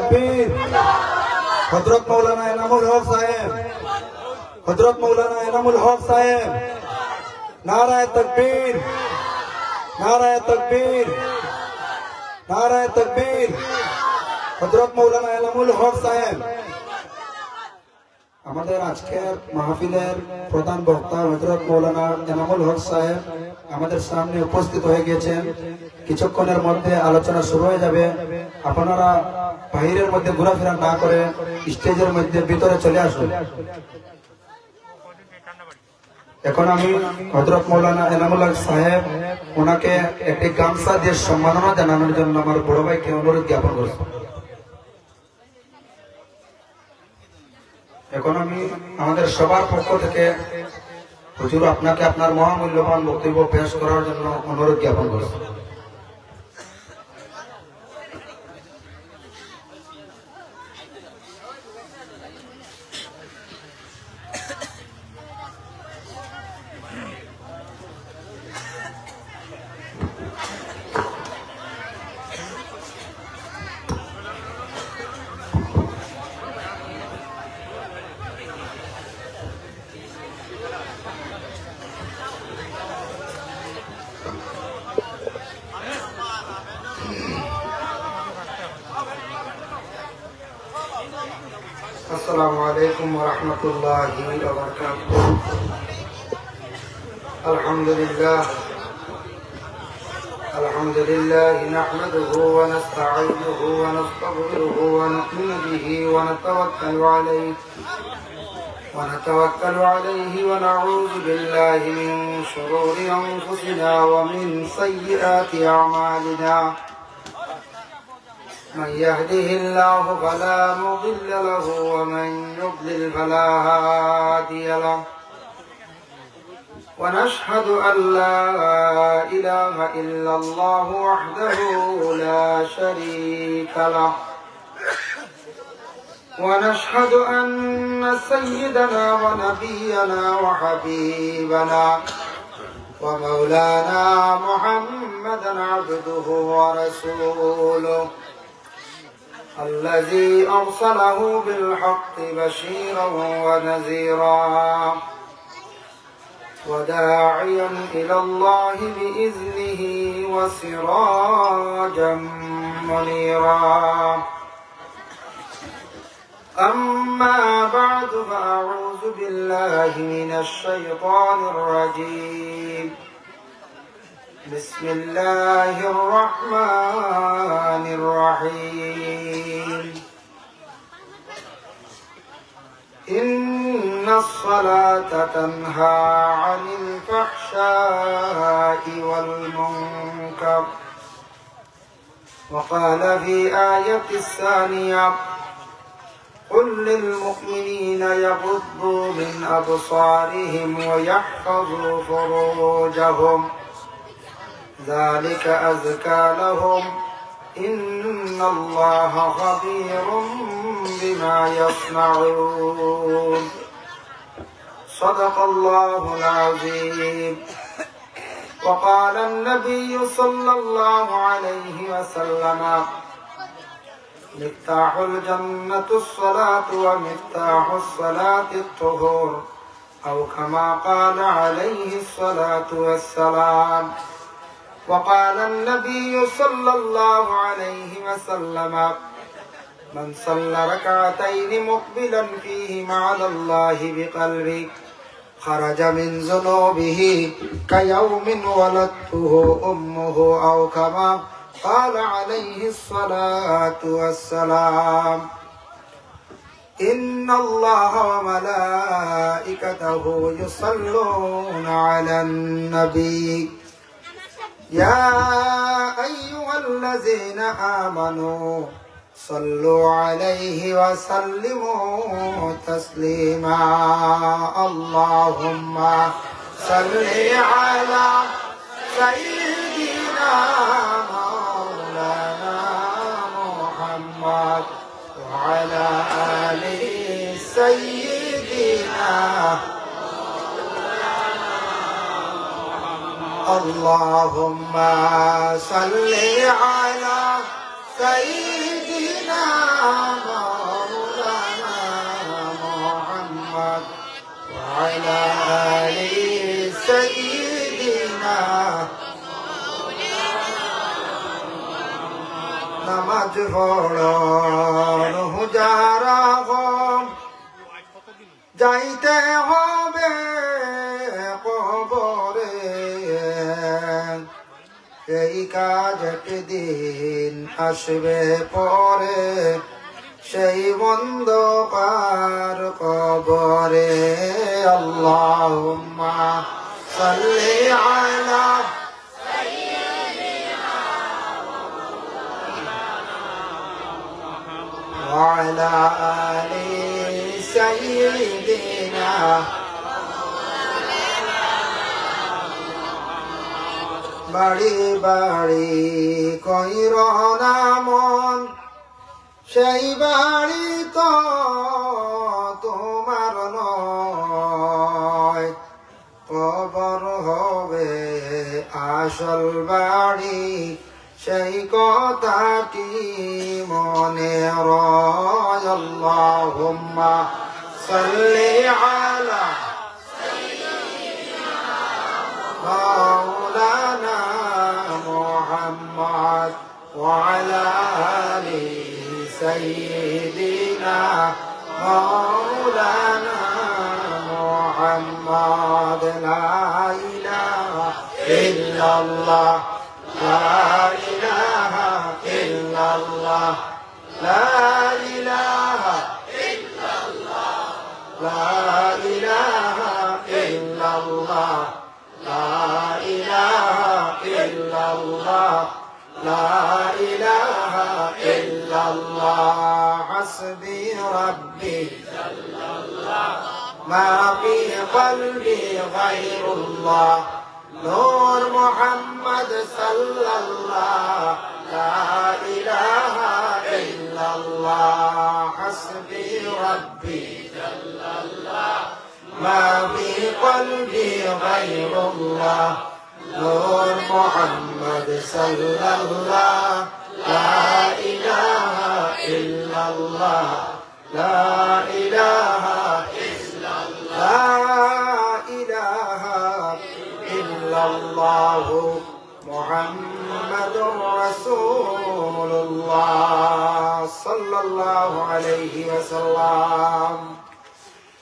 तकबीर। हजरत मौलाना इनामुल हक साहेब, हजरत मौलाना इनामुल हक साहेब, नाराए तकबीर, नाराए तकबीर, नाराए तकबीर। हजरत मौलाना इनामुल हक साहेब। আমাদের আজকের মাহফিলের প্রধান বক্তা হযরত মাওলানা ইনামুল হক সাহেব আমাদের সামনে উপস্থিত হয়ে গেছেন। কিছুক্ষণের মধ্যে আলোচনা শুরু হয়ে যাবে। আপনারা বাইরের মধ্যে ঘোরাফেরা না করে স্টেজের মধ্যে ভিতরে চলে আসুন। এখন আমি হযরত মাওলানা ইনামুল হক সাহেব ওনাকে একটি গামছা দিয়ে সম্মাননা জানানোর জন্য আমার বড় ভাইকে অনুরোধ জ্ঞাপন করছি। এখন আমি আমাদের সবার পক্ষ থেকে হুজুর আপনাকে আপনার মহামূল্যবান বক্তব্য পেশ করার জন্য অনুরোধ জ্ঞাপন করছি। अस्सलामु अलैकुम व रहमतुल्लाहि व बरकातुहू। अल्हम्दुलिल्लाह नहमदुहु व नस्तईनुहु व नस्तगफिरुहु व नु'मिनु बिही व नतवक्कलु अलैहि व नऊज़ु बिल्लाहि मिन शुरूरि अनफुसिना व मिन सय्यिआति अअमालिना। من يهده الله فلا مضل له ومن يضلل فلا هادي له ونشهد أن لا إله إلا الله وحده لا شريك له ونشهد أن سيدنا ونبينا وحبيبنا ومولانا محمدا عبده ورسوله الذي أرسله بالحق بشيرا ونذيرا وداعيا إلى الله بإذنه وسراجا منيرا. أما بعد فأعوذ بالله من الشيطان الرجيم. بسم الله الرحمن الرحيم. إن الصلاة تنهى عن الفحشاء والمنكر. وقال في آية الثانية قل للمؤمنين يغضوا من أبصارهم ويحفظوا فروجهم ذلك أزكى لهم إن الله خبير بما يصنعون. صدق الله العظيم. وقال النبي صلى الله عليه وسلم مفتاح الجنة الصلاة ومفتاح الصلاة الطهور أو كما قال عليه الصلاة والسلام. وقال النبي صلى الله عليه وسلم من صلى ركعتين مقبلا فيهما على الله بقلبه خرج من ذنوبه كيوم ولدته أمه أو كما قال عليه الصلاة والسلام. إن الله وملائكته يصلون على النبي يا أيها الذين آمنوا صلوا عليه وسلموا تسليما. اللهم صل على سيدنا مولانا محمد وعلى آل سيدنا. اللهم صل على سيدنا ফড়ন হুজারা হম যাইতে হবে কবরে এই কাজ একদিন আসবে পরে সেই বন্ধকার কবরে আল্লাহুম্মা সাল্লি আলা وعلى آل سيدنا বাড়ি বাড়ি কইর না মন সেই বাড়ি তো তোমার নয় কবর হবে আসল বাড়ি সেই কথাটি মনে রয় আল্লাহুম্মা সাল্লি আলা মাওলানা মুহাম্মদ ওয়া আলা আলি সাইয়্যিদিনা মাওলানা মুহাম্মদ লা ইলাহা ইল্লাল্লাহ لا إله إلا الله لا إله إلا الله لا إله إلا الله لا إله إلا الله لا إله إلا الله حسبي ربي ما في قلبي غير الله نور محمد صلى الله لا إله إلا الله حسبي ربي جل الله ما في قلبي غير الله نور محمد صلى الله لا إله إلا الله لا إله إلا الله الله محمد رسول الله صلى الله عليه وسلم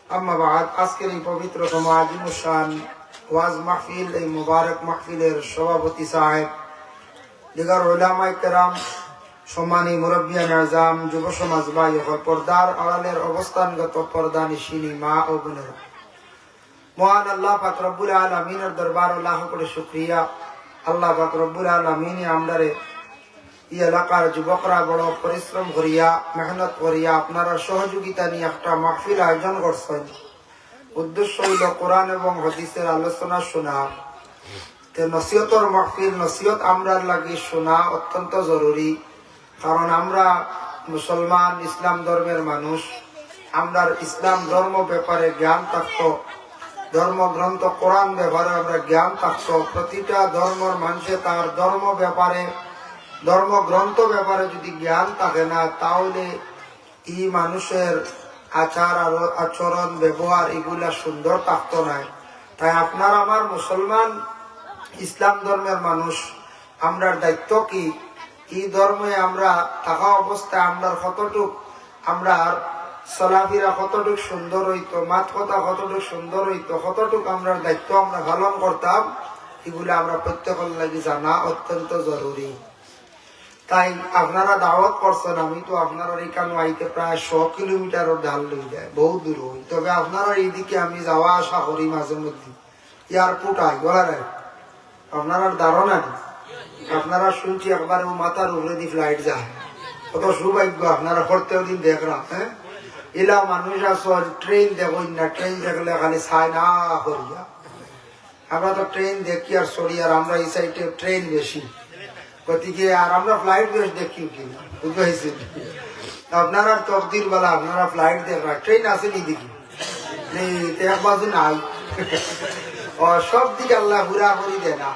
أما بعد আজকের এই পবিত্রতম আজিমুশান ওয়াজ মাহফিল এই মুবারক মাহফিলের সভাপতি সাহেব দিগার উলামায়ে কেরাম সম্মানী মুরব্বিয়ান আযম যুব সমাজ ভাই ও পর্দার আড়ালের অবস্থানগত পর্দানিশিনী মা ও বোনেরা মহান আল্লাহ পাক রব্বুল আলামিনের দরবার লাখ করে শুকরিয়া আল্লাহ পাক রব্বুল আলামিন আমরারে এই এলাকার যুবকরা বড় পরিশ্রম করিয়া মেহনত করিয়া আপনারা সহযোগিতা নিয়ে একটা মাহফিল আয়োজন করছেন উদ্দেশ্য হইল কোরআন এবং হাদিসের আলোচনা শোনা তে নসিহতর মাহফিল নসিহত আমরার লাগি শোনা অত্যন্ত জরুরি কারণ আমরা মুসলমান ইসলাম ধর্মের মানুষ আমরার ইসলাম ধর্ম ব্যাপারে জ্ঞান থাকতো ধর্মগ্রন্থ কোরআন ব্যাপারে আমরা জ্ঞান থাকতো প্রতিটা ধর্মের মানুষে তার ধর্ম ব্যাপারে ধর্মগ্রন্থ ব্যাপারে যদি জ্ঞান থাকে না তাহলে এই মানুষের আচার আচরণ ব্যবহার এগুলা সুন্দর থাকতো না তাই আপনার আমার মুসলমান ইসলাম ধর্মের মানুষ আমরার দায়িত্ব কি এই ধর্মে আমরা থাকা অবস্থায় আমরা কতটুক আমরা চলাফেরা কতটুক সুন্দর হইতো মাত কথা কতটুক সুন্দর হইতো কতটুক আমরা দায়িত্ব আমরা পালন করতাম এগুলো আমরা প্রত্যেকের লাগি জানা অত্যন্ত জরুরি তাই আপনারা দাওয়াত করছেন আমি তো আপনারা এখানে আইতে প্রায় 100 কিলোমিটার ডাল লই যায় বহু দূর হই তবে আপনারা এইদিকে আমি যাওয়া আসা করি মাঝে মধ্যে এয়ারপোর্ট আই বলার আপনারা ধারণা নেই আপনারা শুনছি একবার মাথার উপরে দিয়ে ফ্লাইট যায় কত সৌভাগ্য আপনারা প্রত্যেক দিন দেখলাম হ্যাঁ এলা মানুষ আসল ট্রেন দেখুন না ট্রেন দেখলে খালি ছাই না করিয়া আমরা তো ট্রেন দেখি আর সরি আর আমরা এই সাইডে ট্রেন বেশি গতিকে আর আমরা ফ্লাইট বেশ দেখি কিনা বুঝতে হয়েছে আপনারা তকদির বেলা আপনারা ফ্লাইট দেখবা ট্রেন আসেনি দেখি এক বাজু নাই ও সব দিকে আল্লাহ ঘুরা করি দেয় না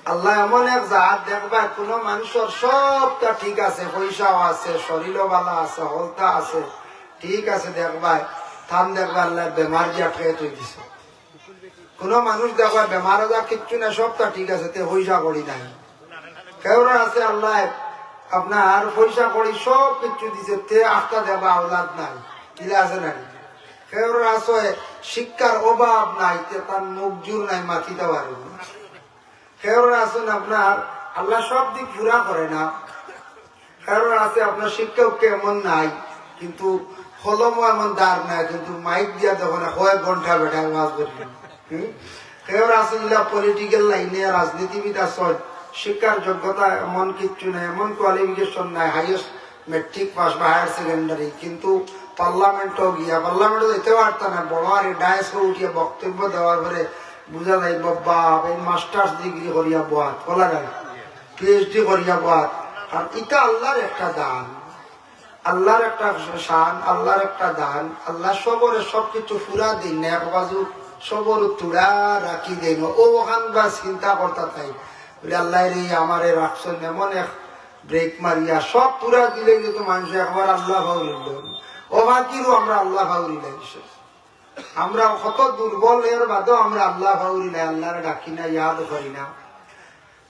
আল্লাহ এমন এক জাত দেখবা কোন মানুষের সবটা ঠিক আছে পয়সাও আছে শরীরও ভালো আছে হলতা আছে ঠিক আছে দেখবা থান দেখবা আল্লাহ বেমার দিয়ে আটকে তুই দিছে কোন মানুষ দেখবা বেমার যা কিচ্ছু না সবটা ঠিক আছে তে পয়সা করি নাই কেউরা আছে আল্লাহ আপনার পয়সা করি সব কিছু দিছে তে আস্তা দেবা আওলাদ নাই ইলা আছে নাই কেউর আছে শিক্ষার অভাব নাই তে তার মুখ জুর নাই মাথিতে পারব কেউর আছেন আপনার আল্লাহ সব দিক পুরা করে না কেউর আছে আপনার শিক্ষক কেমন নাই কিন্তু কলমও এমন দাঁড় নাই কিন্তু মাইক দিয়া যখন কয়েক ঘন্টা বেটায় ওয়াজ করলেন কেউর আছে পলিটিক্যাল লাইনে রাজনীতিবিদ আছে শিক্ষার যোগ্যতা এমন কিচ্ছু নাই এমন কোয়ালিফিকেশন নাই হাইয়েস্ট মেট্রিক পাস বা হায়ার সেকেন্ডারি কিন্তু পার্লামেন্টও গিয়া পার্লামেন্টে যেতে পারত না বড় আর ডায়েসে উঠিয়া বক্তব্য দেওয়ার পরে বুঝা যায় বাবা এই মাস্টার্স ডিগ্রি করিয়া বাদ বলা যায় পিএইচডি করিয়া বাদ আর এটা আল্লাহর একটা দান আল্লাহর একটা শান আল্লাহর একটা দান আল্লাহ সবরে সবকিছু পুরা দিন না এক বাজু সবর তুড়া রাখি দেন ও ওখান বা চিন্তা করতে তাই বলে আল্লাহ রে আমারে রাখছেন এমন এক ব্রেক মারিয়া সব পুরা দিলে কিন্তু মানুষ একবার আল্লাহ ভাউরিল ও বাকিরও আমরা আল্লাহ ভাউরিল আমরা কত দুর্বল এর বাদেও আমরা আল্লাহ ভাউরিল আল্লাহরে ডাকি না ইয়াদ করি না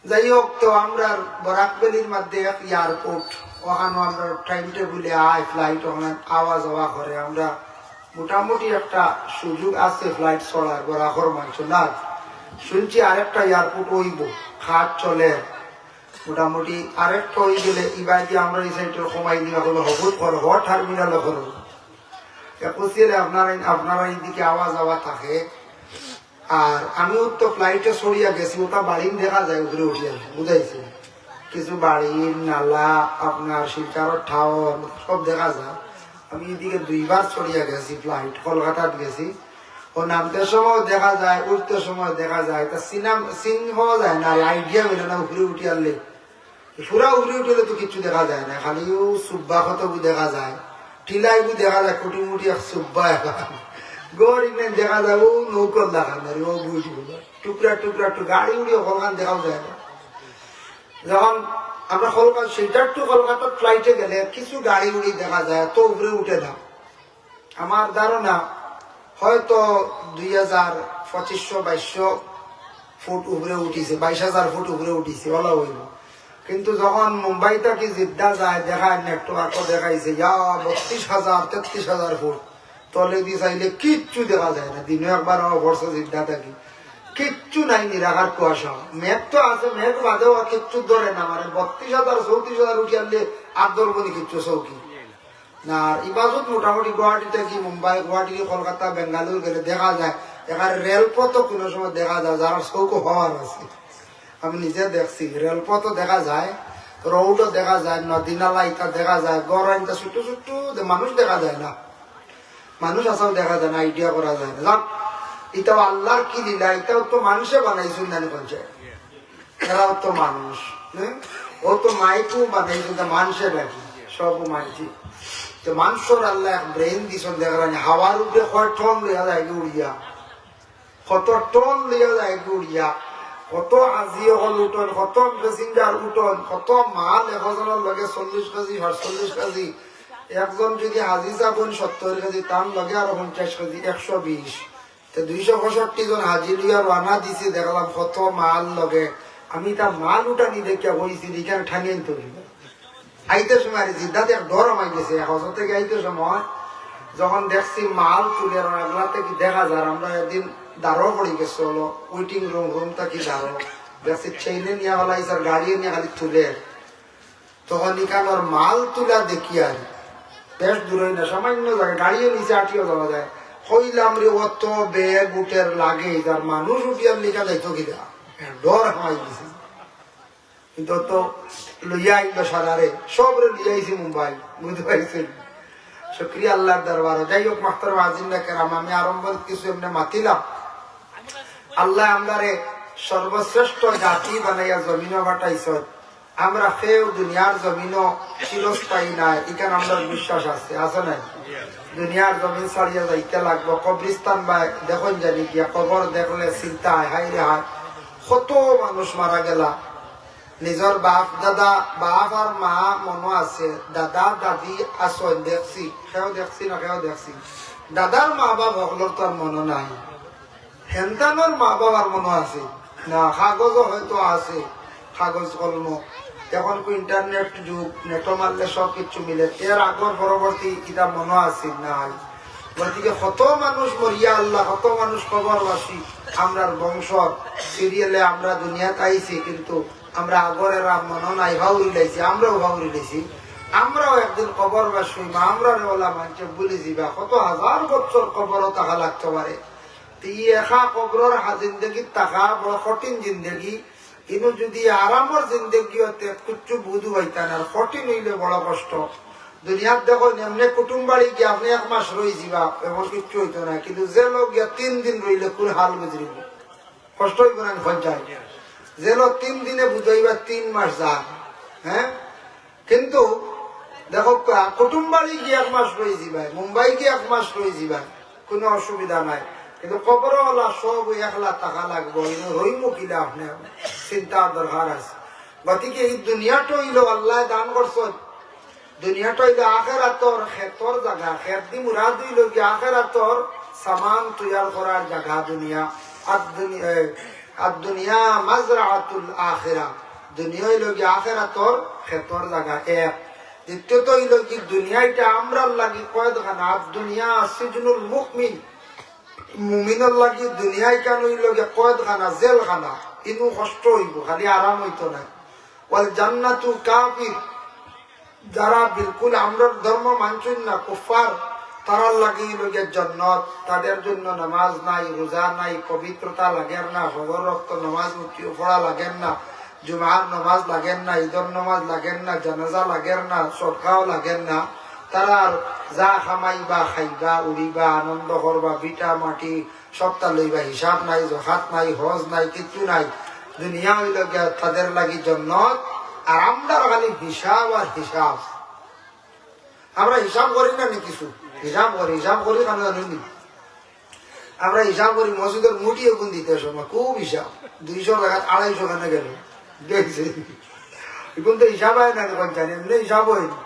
যাই হোক তো আমরা বরাকবেলির মধ্যে এয়ারপোর্ট ওখানে আমরা টাইম টেবিলে আয় ফ্লাইট ওখানে আওয়া যাওয়া করে আমরা মোটামুটি একটা সুযোগ আছে ফ্লাইট চলার বরাকর মানুষ না শুনছি আরেকটা এয়ারপোর্ট হইব খাট চলে মোটামুটি আরেকটা হয়ে গেলে ইবাদি আমরা এই সাইডের কমাই নিয়ে হলো হবুত করো হ টার্মিনাল করো একুশিলে আপনারা এইদিকে আওয়াজ আওয়া থাকে আর আমিও তো ফ্লাইটে সরিয়া গেছি ওটা বাড়ি দেখা যায় উপরে উঠিয়া বুঝাইছি কিছু বাড়ি নালা আপনার শিলচারের ঠাওর সব দেখা যায় আমি এদিকে দুইবার সরিয়া গেছি ফ্লাইট কলকাতাত গেছি ও নামতে সময় দেখা যায় উঠতে সময় দেখা যায় তা সিন হওয়া যায় না লাইট দিয়া বেরো না উপরে উঠে আনলে পুরা উপরে উঠলে তো কিছু দেখা যায় না খালি ও সুব্বা কতবু দেখা যায় টিলাইবু দেখা যায় কুটি মুটি এক সুব্বা গড় ইনে দেখা যায় ও নৌকর দেখা না ও বুঝবো টুকরা টুকরা টু গাড়ি উড়িয়ে কলকাতা দেখাও যায় না যখন আমরা কলকাতা সেটার টু কলকাতার ফ্লাইটে গেলে কিছু গাড়ি উড়ি দেখা যায় তো উপরে উঠে না আমার ধারণা হয়তো 2000-2500-2200 ফুট উপরে উঠিছে 22,000 ফুট উপরে উঠিছে ওলা হইল কিন্তু যখন মুম্বাই থেকে জিদ্দা যায় দেখায় নেটওয়ার্ক দেখাইছে 32,000-33,000 ফুট তলে দিয়ে চাইলে কিচ্ছু দেখা যায় না দিনে একবার বর্ষ জিদ্দা থাকি কিচ্ছু নাই নিরাকার কুয়াশা মেঘ তো আছে মেঘ বাদেও কিচ্ছু ধরে না মানে 32,000-34,000 উঠি আনলে আর ধরবনি কিচ্ছু চৌকি না ইবাজত মোটামুটি গুয়াহাটি থেকে মুম্বাই গুয়াহাটি কলকাতা বেঙ্গালুরু গেলে দেখা যায় এখানে রেলপথও কোনো সময় দেখা যায় যারা চৌকো হওয়ার আছে আমি নিজে দেখছি রেলপথও দেখা যায় রোডও দেখা যায় নদী নালা ইটা দেখা যায় গড় আইনটা ছোট্ট ছোট্ট মানুষ দেখা যায় না মানুষ আসাও দেখা যায় না আইডিয়া করা যায় না এটাও আল্লাহর কি লীলা এটাও তো মানুষে বানাইছেন জানি পঞ্চায়েত এরাও তো মানুষ ও তো মাইকও বানাইছেন মানুষের নাকি সব মানছি মানুষের আল্লাহ এক ব্রেন দিছেন দেখলেন হাওয়ার উপরে কয় টন লইয়া যায় উড়িয়া কত টন লইয়া যায় উড়িয়া কত আজি হল উঠন কত প্যাসেঞ্জার উঠন কত মাল একজনের লগে 40 কেজি 48 কেজি একজন যদি হাজি চাবন 70 কেজি তার লগে আর 50 কেজি 120 265 জন হাজি লইয়া রানা দিছে দেখলাম কত মাল লগে আমি তা মাল উঠানি দেখিয়া বইছি এখানে ঠানিয়ে তৈরি আইতে সময় জিদ্দাতে এক ডর মাই গেছে হজর থেকে আইতে সময় যখন দেখছি মাল তুলে এগুলা থেকে দেখা যায় আমরা একদিন দাঁড়ো পড়ে গেছে হলো ওয়েটিং রুম থাকি দাঁড়ো দেখছি ট্রেনে নিয়ে হলাইছে আর গাড়ি নিয়ে খালি তুলে তখন এখানোর মাল তুলা দেখি আর বেশ দূরে না সামান্য জায়গায় গাড়িও নিচে আটিও যাওয়া যায় হইলাম রে অত বেগ উঠের লাগে যার মানুষ উঠিয়ার লিখা যাইতো কিনা ডর হামাই গেছে কিন্তু তো লইয়া আইল সারারে সবরে লিয়াইছি মুম্বাই বুঝতে পারছেন শুক্রিয়া আল্লাহর দরবারে যাই হোক মাহতারাম আজিনা কেরাম আমি আরম্ভ কিছু এমনি মাতিলাম আল্লাহ আমরারে সর্বশ্রেষ্ঠ জাতি বানাইয়া জমিনও বাটাইছ আমরা কেউ দুনিয়ার জমিনও চিরস্থায়ী নাই এখানে আমরা বিশ্বাস আছে আছে না দুনিয়ার জমিন ছাড়িয়া যাইতে লাগবো কবরিস্তান বা দেখুন জানি গিয়া কবর দেখলে চিন্তা হয় হাই রে হায় কত মানুষ মারা গেলা নিজের বাপ দাদা বাপ আর মা মনো আছে দাদা দাদি আসন দেখছি সেও দেখছি না সেও দেখছি দাদার মা বাপ সকলের তো আর মনো নাই সন্তানের মা বাবার মনো আছে না কাগজও হয়তো আছে কাগজ কলম এখন ইন্টারনেট যুগ, নেট মারলে সব কিছু মিলে। এর আগর পরবর্তী কিতাব মনে আসিল নাই, গতিকে কত মানুষ মরিয়া আল্লাহ, কত মানুষ খবরবাসী আমরার বংশ সিরিয়ালে আমরা দুনিয়াতে আইছি, কিন্তু আমরা আগরেরা মনে নাই, ভাউরি লাইছি, আমরাও ভাউরি লাইছি। আমরাও একদিন খবরবাসী হইবা, আমরা ওলা মানুষে ভুলে যাবা, কত হাজার বছর খবরও টাকা লাগতে পারে। একা কবরের জিন্দগি টাকা বড় কঠিন জিন্দগি, কিন্তু যদি আরামের জিন্দগি হতে কিছু বুধু হইতেন, আর কঠিন হইলে বড় কষ্ট। দুনিয়ার দেখো এমনি কুটুম বাড়ি গিয়ে আপনি 1 মাস রয়ে যাবা, এমন কিছু হইতো না, কিন্তু যে লোক গিয়া 3 দিন রইলে কোন হাল বুঝরিব, কষ্ট হইব না পঞ্চায়েত। যে লোক 3 দিনে বুঝাইবা 3 মাস যান। হ্যাঁ, কিন্তু দেখো কুটুম বাড়ি গিয়ে 1 মাস রয়ে যাবা, মুম্বাই গিয়ে 1 মাস রয়ে যাবা, কোনো অসুবিধা নাই। কিন্তু কবরওয়ালা সব 1 লাখ টাকা লাগবো, রইমু কিনা আপনি চিন্তার দরকার আছে। গতিকে এই দুনিয়াটা হইল আল্লাহ দান করছো, দুনিয়াটা হইল আখেরাতর খেতর জায়গা। খেত দি মুরাদ হইল কি আখেরাতর সামান তৈয়ার করার জায়গা দুনিয়া। আর দুনিয়া মাজরাআতুল আখিরা, দুনিয়া হইল কি আখেরাতর খেতর জায়গা এক। দ্বিতীয়ত হইল কি দুনিয়াটা আমরার লাগি কয়েদখানা, আর দুনিয়া সিজনুল মুমিন, মুমিনের লাগি দুনিয়ায় কেন হইল গিয়ে কয়েদখানা, জেলখানা। ইনু কষ্ট হইব, খালি আরাম হইতো না। ওয়াল জান্নাতু কাফির, যারা বিলকুল আমরা ধর্ম মানছেন না, কুফার, তারার লাগি হইল গিয়ে জান্নাত। তাদের জন্য নামাজ নাই, রোজা নাই, পবিত্রতা লাগেন না, ফজর রক্ত নামাজ পড়া লাগেন না, জুমার নামাজ লাগেন না, ঈদর নামাজ লাগেন না, জানাজা লাগেন না, সদকাও লাগেন না। তারা যা খামাইবা, খাইবা, উড়িবা, আনন্দ করবা, বিটা মাটি সবটা লইবা, হিসাব নাই, জখাত নাই, হজ নাই, কিচ্ছু নাই। দুনিয়া হইল গিয়া তাদের লাগি জান্নাত। আর আমরা খালি হিসাব আর হিসাব। আমরা হিসাব করি না নি, কিছু হিসাব করি কেন জানি, আমরা হিসাব করি মসজিদের মুটি এগুন দিতে সময় খুব হিসাব, 200 টাকা 250 কেন গেল দেখছি, এখন তো হিসাব হয় না, জানি এমনি হিসাব হয়নি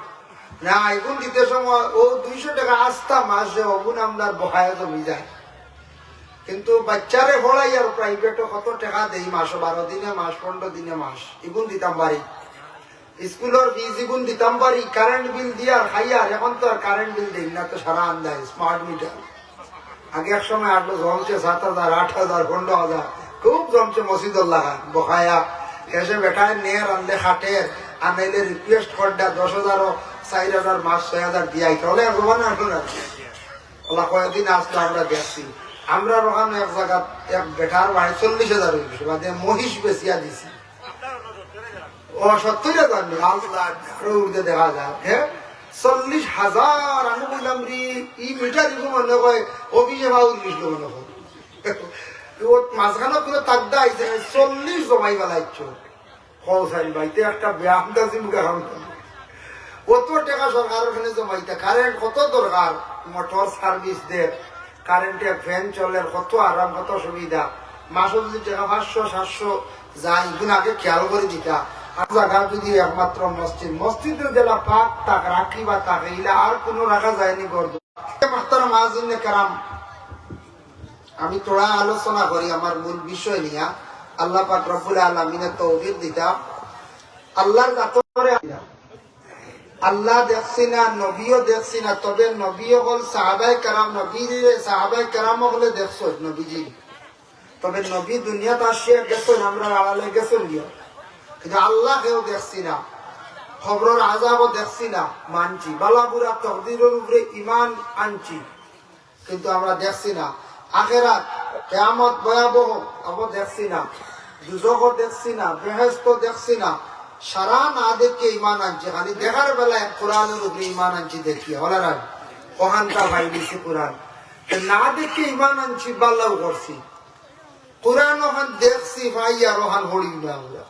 না। এখন দিতে সময় ও 200 টাকা আস্তা মাসে অগুন আমদার বহায় জমি যায়। কিন্তু বাচ্চারে পড়াই আর প্রাইভেটে কত টাকা দেই, মাসে 12 দিনে মাস, 15 দিনে মাস, এগুন দিতাম পারি। স্কুলের ফিজ এগুন দিতাম পারি, কারেন্ট বিল দিয়ে আর খাই। আর এখন তো আর কারেন্ট বিল দেই না, তো সারা আন্দায় স্মার্ট মিটার। আগে এক সময় আসলো জমছে 7,000, 8,000, 15,000, খুব জমছে মসজিদুল লাগান বহায়া। এসে বেটায় নিয়ে রান্ধে খাটের, আনাইলে রিকোয়েস্ট করডা 10,000, 4,000 মাস 6,000 দিয়াই, তাহলে আর রোবান আসলো না। ওলা কয়েকদিন আসলো, আমরা দেখছি। আমরা ওখানে এক জায়গা এক বেটার বাড়ি 40,000 হয়েছে, বাদে মহিষ বেচিয়া দিছি। ও 70,000 নেই, আল্লাহ দেখা যায়। হ্যাঁ, 40,000। আমি বললাম রে ই মিটার দিব মনে হয় অভিষেক উল্লিশ মনে হয়। মাঝখানে কোনো তাকদা আইছে 40 জমাই বেলাইছ। কৌশাইল ভাইতে একটা ব্যায়ামদাজি মুখে কত টাকা সরকারের ওখানে জমাইতে, কারেন্ট কত দরকার, মোটর সার্ভিস দে, কারেন্টে ফ্যান চলে, কত আরাম, কত সুবিধা। মাসে যদি টাকা 500-700 যায়, এগুলো আগে খেয়াল করে দিতা। আর জায়গা যদি একমাত্র মসজিদ, মসজিদের জেলা পাক তাক রাখি বা তাকে ইলা আর কোনো রাখা যায়নি গর্দ। আমি তোরা আলোচনা করি আমার মূল বিষয় নিয়ে। আল্লাহ পাক রব্বুল আলামিনের তৌফিক দিতা। আল্লাহর কাতরে আল্লাহ দেখছি না, নবীও দেখছি না, তবে নবী হল সাহাবায়ে কেরাম, নবীর সাহাবায়ে কেরাম হলে দেখছ নবীজি। তবে নবী দুনিয়াতে আসিয়া গেছেন, আমরা আড়ালে গেছেন গিয়া, কিন্তু আল্লাহ কেউ দেখছি না, খবরের আযাবও দেখছি না, মানছি। বালাপুরা তকদিরের উপরে ঈমান আনছি, কিন্তু আমরা দেখছি না। আখিরাত কিয়ামত ভয়াবহ আমরা দেখছি না, দুজখও দেখছি না, বেহেশত দেখছি না। সারা না দেখে ঈমান আনছি, খালি দেখার বেলায় কোরআনের উপরে ঈমান আনছি। দেখিয়ে হলার ওখানটা ভাই দিছি কোরআন, না দেখে ঈমান আনছি, বাল্লাও করছি। কোরআন ওখান দেখছি ভাই, আর ওখান হড়ি না আমরা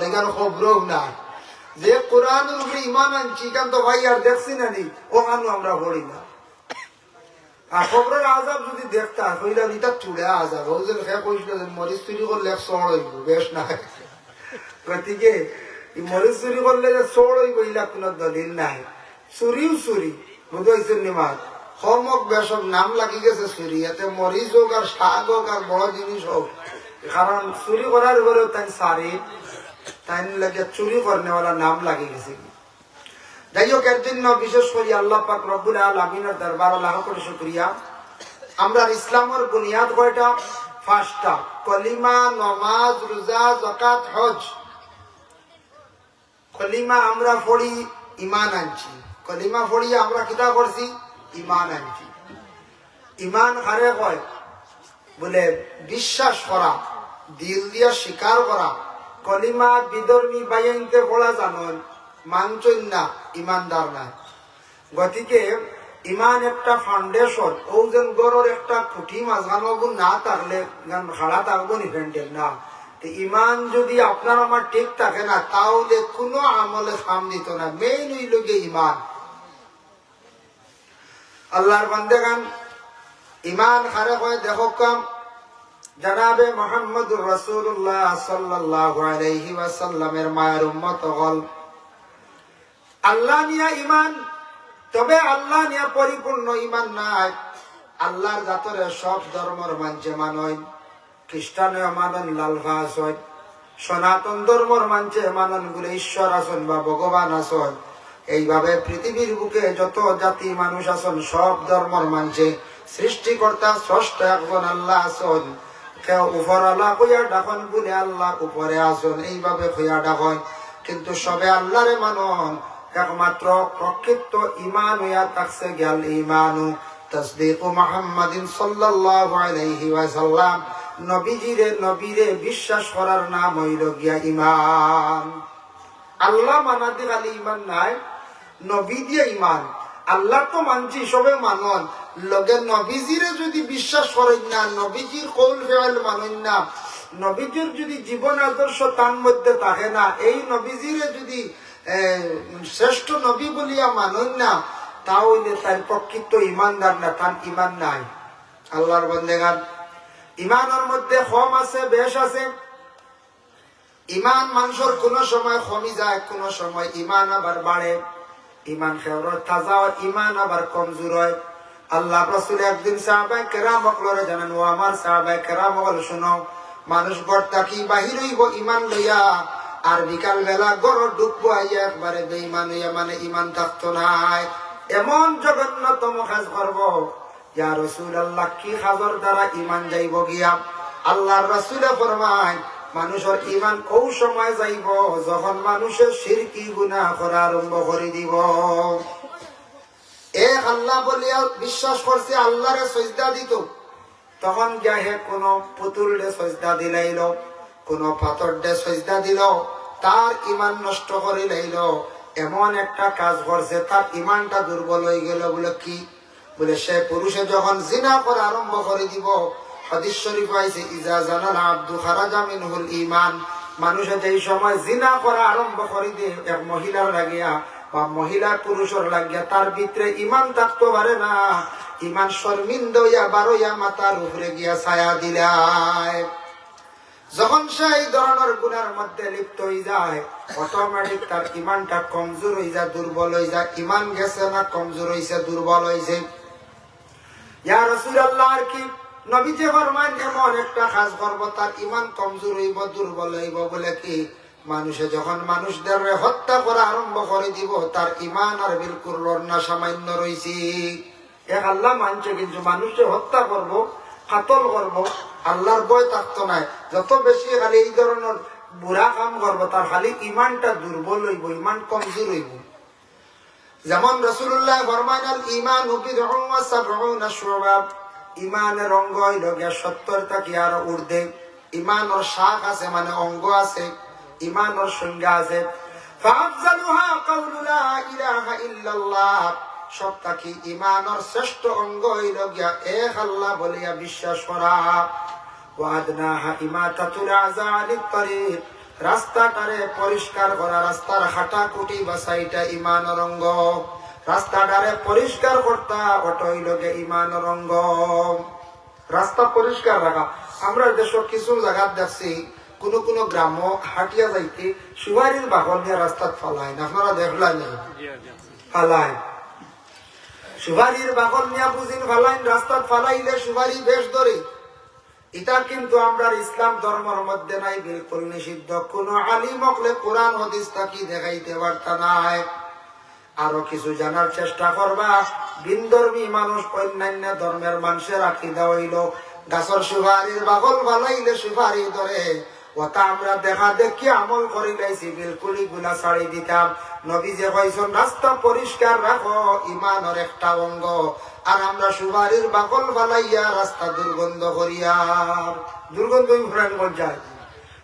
লেগার খবরও না যে কোরআনের উপরে ঈমান আনছি, কেন তো ভাই আর দেখছি না নি, ওখানে আমরা হড়ি না। আর খবরের আযাব যদি দেখতা হইলা নিতা চুড়ে আযাব হইল, সে কইছিল যে মরিচ চুরি করলে চড় হইব, বেশ না। গতিকে মরিচ চুরি করলে যে চড় হইব ইলা কোনো দলিল নাই। চুরিও চুরি বুঝাইছেন নিমাজ হমক বেশক নাম লাগি গেছে চুরি, এতে মরিচ হোক আর শাক হোক আর বড় জিনিস হোক, কারণ চুরি করার পরেও তাই সারি তাই লাগে চুরি করনেওয়ালা নাম লাগে গেছে। যাই হোক, এর জন্য বিশেষ করে আল্লাহ পাক রব্বুল আলামিনের দরবারে লাখ কোটি শুকরিয়া। আমরা ইসলামের বুনিয়াদ কয়টা? 5টা: কলিমা, নামাজ, রোজা, যাকাত, হজ। কলিমা আমরা পড়ি, ঈমান আনছি। কলিমা পড়ি আমরা কিতা করছি? ঈমান আনছি। ঈমান কারে কয়? বলে বিশ্বাস করা, দিল দিয়া স্বীকার করা। কলিমা বিধর্মী বাইনতে পড়া জানন, মানছই না, ইমানদার না। গতিকে ইমান একটা ফাউন্ডেশন। ও যেন গড়ের একটা খুঁটি মাঝখানো না থাকলে খাড়া থাকবো নি ফ্যান্ডেল না। ইমান যদি আপনার আমার ঠিক থাকে না, তাহলে কোনো আমলে কাম দিত না। মেইন হইল গিয়ে ইমান। আল্লাহর বান্দেগান, ইমান হারে হয় দেখো কাম। জনাবে মুহাম্মদুর রাসূলুল্লাহ সাল্লাল্লাহু আলাইহি ওয়াসাল্লামের মায়ের উম্মত হল আল্লাহ নিয়া ইমান, তবে আল্লাহ নিয়া পরিপূর্ণ ইমান নাই। আল্লাহর জাতরে সব ধর্মর মানছে মানয়, খ্রিস্টান মানন লালভাস হয়, সনাতন ধর্মর মানছে মানন গুলো ঈশ্বর আসন বা ভগবান আসন। এইভাবে পৃথিবীর বুকে যত জাতি মানুষ আসন সব ধর্মর মানছে সৃষ্টিকর্তা স্রষ্টা একজন আল্লাহ আসন। কেউ উপর আল্লাহ কইয়া ডাকন বলে আল্লাহ উপরে আসন, এইভাবে কইয়া ডাকন। কিন্তু সবে আল্লাহরে মানন। একমাত্র প্রকৃত ইমান হইয়া থাকছে গেল ইমানু তাসদীক মুহাম্মাদিন সাল্লাল্লাহু আলাইহি ওয়াসাল্লাম। নবীরে বিশ্বাস করার নাম হইল গিয়া ইমান। আল্লাহ মানাতে খালি ইমান নাই, নবী দিয়ে ইমান। আল্লাহ তো মানছি সবে মানন, লগে নবীজিরে যদি বিশ্বাস করেন না, নবীজির কৌল ফেল মানেন না, নবীজির যদি জীবন আদর্শ তার মধ্যে থাকে না, এই নবীজিরে যদি শ্রেষ্ঠ নবী বলিয়া মানেন না, তাহলে তার প্রকৃত ইমানদার না, তার ইমান নাই। আল্লাহর বান্দেগান, ইমানের মধ্যে কম আছে, বেশ আছে। ইমান মানুষের কোন সময় কমি যায়, কোন সময় ইমান আবার বাড়ে। ইমান খেওয়ার তাজা, ইমান আবার কমজোর হয়। আল্লাহ রাসূল একদিন সাহাবায়ে কেরাম বকলরে জানান, ও আমার সাহাবায়ে কেরাম বল শুনো, মানুষ ঘর থাকি বাহির হইব ইমান লইয়া, আর বিকাল বেলা ঘর ঢুকবো আইয়া একবারে বেঈমান হইয়া, মানে ইমান থাকতো নাই। এমন জঘন্যতম কাজ করবো। ইয়া রাসূলুল্লাহ, কি কাজের দ্বারা ইমান যাইব গিয়া? আল্লাহর রাসূলে ফরমায়, মানুষের ইমান ও সময় যাইব যখন মানুষের শিরকি গুনাহ করা আরম্ভ করে দিব। এক আল্লাহ বলিয়া বিশ্বাস করছে, আল্লাহরে সিজদা দিত, তখন গিয়া হে কোন পুতুল ডে সিজদা দিলাইল, কোন পাথর ডে সিজদা দিল, তার ইমান নষ্ট করে লাইল। এমন একটা কাজ করছে, তার ইমানটা দুর্বল হয়ে গেল। বলে কি? বলে সে পুরুষে যখন জিনা করা আরম্ভ করে দিব, হাদিস শরীফ আইছে, ইজা জানাল আব্দু খারাজা মিনহুল ঈমান। মানুষে যেই সময় জিনা করা আরম্ভ করে দিয়ে, এক মহিলার লাগিয়া বা মহিলা পুরুষের লাগিয়া তার ভিতরে ইমান থাকতে পারে না, ইমান শর্মিন্দ হইয়া বারোয়া মাথার উপরে গিয়া ছায়া দিলায়। যখন সে এই ধরনের গুনার মধ্যে লিপ্ত হয়ে যায়, অটোমেটিক তার ইমানটা কমজোর হয়ে যায়, দুর্বল হয়ে যায়। ইমান গেছে না কমজোর হয়েছে, দুর্বল হয়েছে। ইয়া রাসূলুল্লাহ, আর কি নবীজি ফরমান, এমন একটা কাজ করব তার ইমান কমজোর হইব, দুর্বল হইব। বলে কি? মানুষে যখন মানুষদের হত্যা করা আরম্ভ করে দিব, তার ইমান আর বিলকুল না সামান্য রয়েছে। এক আল্লাহ মানছে, কিন্তু মানুষে হত্যা করব, কাতল করব, আল্লাহর ভয় থাকতো নাই। যত বেশি খালি এই ধরনের বুড়া কাম করব, তার খালি ইমানটা দুর্বল হইব, ইমান কমজোর হইব। যেমন রাসূলুল্লাহ ফরমান, আল ঈমান বিদউন ওয়া সাবউনা শুআবা। ইমানের অঙ্গ হইল গিয়া 70টা কি আরো ঊর্ধ্বে। ইমানের শাখ আছে, মানে অঙ্গ আছে, ইমানের সংজ্ঞা আছে। ফাআফজালুহা কাউলু লা ইলাহা ইল্লাল্লাহ। সবটা কি ইমানের শ্রেষ্ঠ অঙ্গ হইল গিয়া এক আল্লাহ বলিয়া বিশ্বাস করা। ওয়া আদনাহা ইমাতাতুল আযা আনিত তারিক। রাস্তাটারে পরিষ্কার করা, রাস্তার হাঁটাকুটি বাসাইটা ইমানের অঙ্গ। রাস্তাটারে পরিষ্কার করতা, ওটা হইল গিয়া ইমানের অঙ্গ। রাস্তা পরিষ্কার রাখা। আমরা দেশ কিছু জায়গা দেখছি, কোন কোন গ্রাম হাঁটিয়া যাইতে সুপারির বাকল নিয়ে রাস্তা ফালায় না। আপনারা দেখলেন? ফালায় সুপারির বাকল নিয়ে বুঝিন ফালাইন, রাস্তা ফালাইলে সুপারি বেশ ধরে। এটা কিন্তু আমরা ইসলাম ধর্মের মধ্যে নাই, বিলকুল নিষিদ্ধ। কোন আলিম হকলে কোরআন হাদিস তাকি দেখাইতে পারতা নাই। আরো কিছু জানার চেষ্টা করবা। বিনধর্মী মানুষ অন্যান্য ধর্মের মানুষের আকীদা হইল গাছর সুপারির বাগল বালাইলে সুপারি ধরে, ওটা আমরা দেখা দেখি আমল করি লাইছি, বিলকুল গুলা ছাড়ি দিতাম। নবী যে কইছেন রাস্তা পরিষ্কার রাখো ইমানের একটা অঙ্গ, আর আমরা সুপারির বাগল বালাইয়া রাস্তা দুর্গন্ধ করিয়া, দুর্গন্ধ যায়।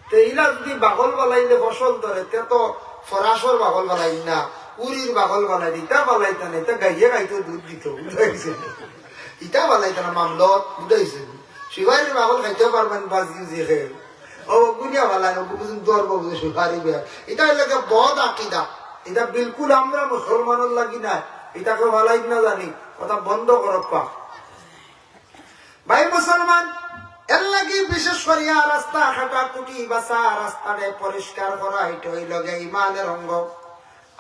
তো ইলা যদি বাগল বালাইলে ফসল ধরে, তে তো ফরাসর বাগল বালাই না, উরির বাগল বালাই, ইটা বালাইতা না, এটা গাইয়ে গাইতে দুধ দিত, বুঝাইছে? ইটা বালাইতা না মামলত, বুঝাইছে? সুপারির বাগল খাইতে পারবেন বাজি যে খেয়ে ও গুনিয়া বালাই দর্ব বুঝে সুপারি বেয়া। এটা এলাকা বদ আকিদা, এটা বিলকুল আমরা মুসলমানের লাগি না, এটাকে বালাই না জানি, কথা বন্ধ করক পা ভাই মুসলমান। এর লাগি বিশেষ করিয়া রাস্তা খাটা কুটি বাসা রাস্তাটা পরিষ্কার করা, এটা হইল গে ইমানের অঙ্গ।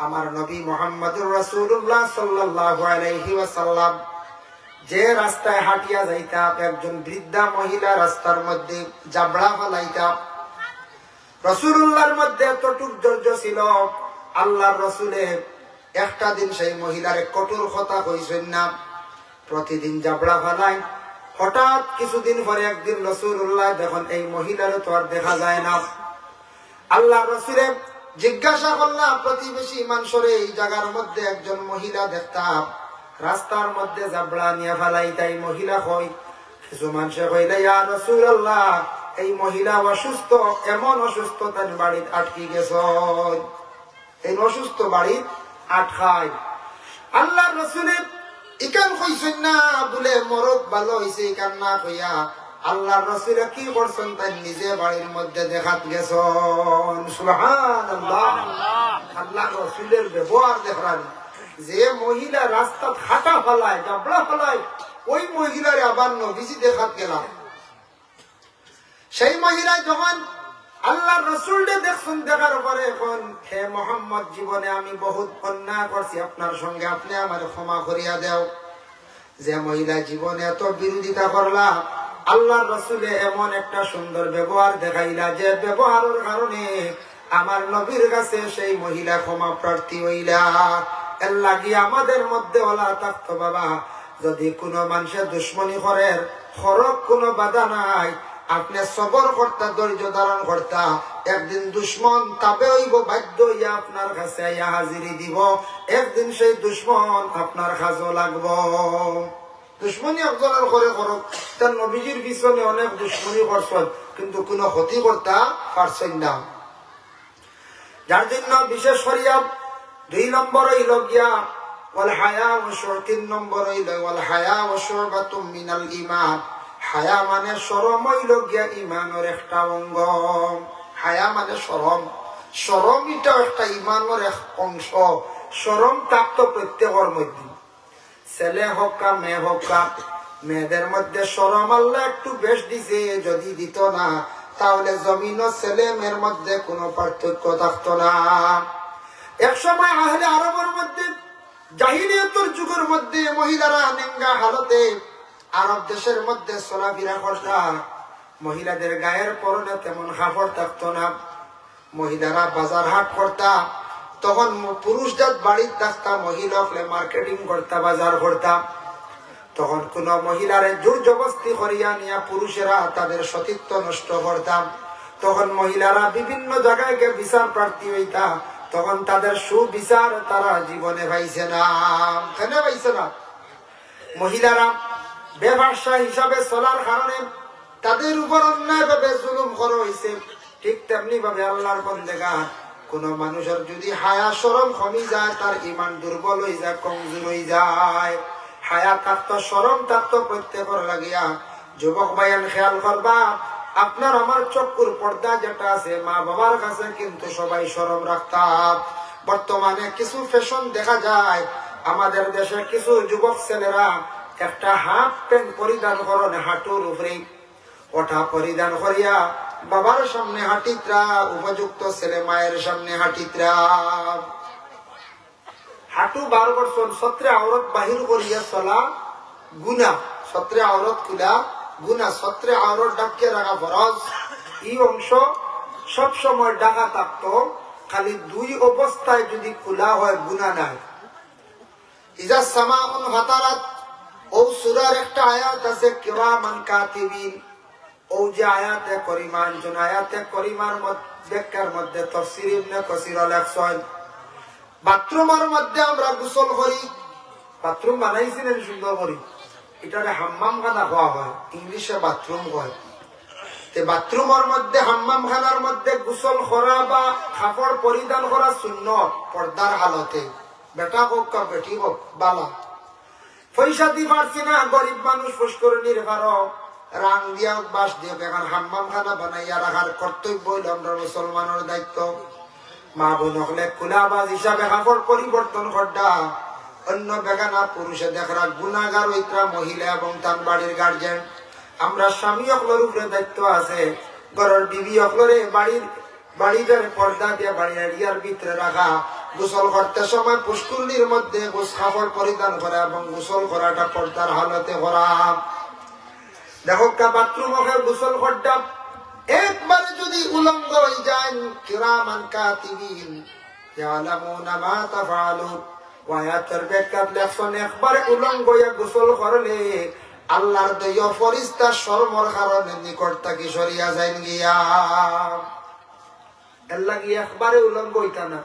আমার নবী মুহাম্মদুর রাসূলুল্লাহ সাল্লাল্লাহু আলাইহি ওয়াসাল্লাম যে রাস্তায় হাঁটিয়া যাইতা, একজন বৃদ্ধা মহিলা রাস্তার মধ্যে জাবড়া ফেলাইতা। রাসূলুল্লাহর মধ্যে এতটুক ধৈর্য ছিল, আল্লাহর রাসূলে একটা দিন সেই মহিলারে কঠোর কথা কইছেন না, প্রতিদিন জাবড়া ফেলাই। হঠাৎ কিছুদিন পরে একদিন রাসূলুল্লাহ দেখুন এই মহিলারে তো আর দেখা যায় না। আল্লাহর রাসূলে জিজ্ঞাসা করলাম প্রতিবেশী মানুষরে, এই জায়গার মধ্যে একজন মহিলা দেখতাম রাস্তার মধ্যে জাবড়া নিয়ে ফেলাই, তাই মহিলা কই? কিছু মানুষে কইলে ইয়া রাসূলুল্লাহ এই মহিলা অসুস্থ, এমন অসুস্থ তার বাড়িত আটকি গেছ, এই অসুস্থ বাড়িত আটকায়। আল্লাহর রাসূলে ইকান কইছেন না বলে মরক ভালো হইছে, ইকান না কইয়া আল্লাহর রাসূলে কি করছেন তাই নিজে বাড়ির মধ্যে দেখাত গেছেন। সুবহানাল্লাহ, আল্লাহর রাসূলের ব্যবহার দেখরান। যে মহিলা রাস্তা খাটা ফেলায়, জাবড়া ফেলায়, ওই মহিলার আবার নবীজি দেখাত গেলাম। সেই মহিলা যখন আল্লাহর রাসূলকে দেখছেন, দেখার পরে এখন হে মুহাম্মদ, জীবনে আমি বহুত অন্যায় করছি আপনার সঙ্গে, আপনি আমার ক্ষমা করিয়া দাও। যে মহিলা জীবনে এত বিরোধিতা করলা, আল্লাহর রাসূলে এমন একটা সুন্দর ব্যবহার দেখাইলা, যে ব্যবহারের কারণে আমার নবীর কাছে সেই মহিলা ক্ষমা প্রার্থী হইলা। এর লাগি আমাদের মধ্যে ওলা থাকতো বাবা, যদি কোনো মানুষের দুশ্মনী করে খরক কোনো বাধা নাই, আপনি সবর করতা, ধৈর্য ধারণ করতা, একদিন দুশ্মন তাবে হইব, বাধ্য হইয়া আপনার কাছে আইয়া হাজিরি দিব, একদিন সেই দুশ্মন আপনার কাজও লাগব। দুশ্মনী একজনের করে করক, তার নবীজির পিছনে অনেক দুশ্মনী করছেন কিন্তু কোনো ক্ষতি করতে পারছেন না। যার জন্য বিশেষ করিয়া 2 নম্বর হইল গিয়া ওয়াল হায়া ওয়া শুর, 3 নম্বর হইল ওয়াল হায়া ওয়া শুরবাতুম মিনাল ঈমান। হায়া মানে শরম হইল গিয়া ঈমানের একটা অঙ্গ। হায়া মানে শরম, শরম এটা একটা ঈমানের এক অংশ। শরম থাকত প্রত্যেকের মধ্যে, ছেলে হোক কা মেয়ে হোক কা, মেয়েদের মধ্যে শরম আল্লাহ একটু বেশ দিছে, যদি দিত না তাহলে জমিন ও ছেলে মেয়ের মধ্যে কোনো পার্থক্য থাকতো না। এক সময় আহলে আরবের মধ্যে, জাহিলিয়াতের যুগের মধ্যে মহিলারা নেঙ্গা হালতে আরব দেশের মধ্যে চলাফেরা করতা। মহিলাদের গায়ের পরনে তেমন কাপড় থাকতো না, মহিলারা বাজার হাট করতা। তখন পুরুষদের বাড়ির থাকতা, মহিলা মার্কেটিং করতা, বাজার করতা। তখন কোন মহিলারে জোর জবস্তি করিয়া নিয়া পুরুষেরা তাদের সতীত্ব নষ্ট করতাম। তখন মহিলারা বিভিন্ন জায়গায় গিয়ে বিচার প্রার্থী হইতা, তখন তাদের সুবিচার তারা জীবনে পাইছে না। কেন পাইছে না? মহিলারা ব্যবসা হিসাবে চলার কারণে তাদের উপর অন্যায় ভাবে জুলুম করা হয়েছে। ঠিক তেমনি ভাবে আল্লাহর বন্দেগা, কোন মানুষের যদি হায়া শরম কমি যায়, তার ঈমান দুর্বল হয়ে যায়, কমজোর হয়ে যায়। হায়া থাকতো, শরম থাকতো প্রত্যেকের লাগিয়া। যুবক ভাইয়ান খেয়াল করবা, আপনার আমার চক্ষুর পর্দা যেটা আছে, মা বাবার কাছে কিন্তু সবাই শরম রাখতাম। বর্তমানে কিছু ফ্যাশন দেখা যায়, আমাদের দেশে কিছু যুবক ছেলেরা একটা হাফ প্যান্ট পরিধান করেন, হাঁটুর উপরে ওটা পরিধান করিয়া বাবার সামনে হাঁটিত্রা, উপযুক্ত ছেলে মায়ের সামনে হাঁটিত্রা। হাঁটু বার করছেন, সত্রে আওরত বাহির করিয়া চলা গুনাহ, সত্রে আওরত খুলা গুনা সত্রে আরো ডাকে রাখা ফরজ। এই অংশ সব সময় ডাকা থাকতো, খালি দুই অবস্থায় যদি খোলা হয় গুনা নাই। ইজা সামাউন ফাতারাত, ও সূরার একটা আয়াত আছে কিরামান কাতিবিন, ও যে আয়াতে করিমান, জন আয়াতে করিমার ব্যাখ্যার মধ্যে তাফসীর ইবনে কাসির লেখছেন, বাথরুমের মধ্যে আমরা গোসল করি, বাথরুম বানাইছিলেন সুন্দর করি, এটারে হাম্মাম খানা হওয়া হয়, ইংলিশে বাথরুম হয়। বাথরুমের মধ্যে হাম্মাম খানার মধ্যে গোসল করা বা কাপড় পরিধান করা সুন্নত পর্দার হালতে, বেটা হোক বা বেটি হোক বালা। পয়সা দিয়ে পারছি না, গরিব মানুষ পুষ্করণীর ভারো রাং দিয়া বাস দিয়ে এখন হাম্মাম খানা বানাইয়া রাখার কর্তব্য হইল আমরা মুসলমানের দায়িত্ব। মা বোন হলে কুলাবাজ হিসাবে কাপড় পরিবর্তন করডা, অন্য বেগানা পুরুষে দেখরা গুনাগার ওইটা মহিলা এবং তার বাড়ির গার্জেন। আমরা স্বামী অকলের উপরে দায়িত্ব আছে, ঘরের বিবি অকলরে বাড়িটার পর্দা দিয়ে বাড়ির এরিয়ার ভিতরে রাখা, গোসল করতে সময় পুষ্কুল্লির মধ্যে কাপড় পরিধান করা এবং গোসল করাটা পর্দার হালতে করা। দেখো বাথরুম গোসল করটা একবারে যদি উলঙ্গ হয়ে যায়, কিরামান কাতিবিন ইয়ালামুনা মা তাফআলুন, ওয়ায়াতের ব্যাখ্যাত লেখছেন একবারে উলঙ্গ হইয়া গোসল করলে আল্লাহর দয়া ফেরেশতা শরমর কারণে নিকট থেকে সরিয়া যাইন গিয়া। এর লাগি একবারে উলঙ্গ হইতা না,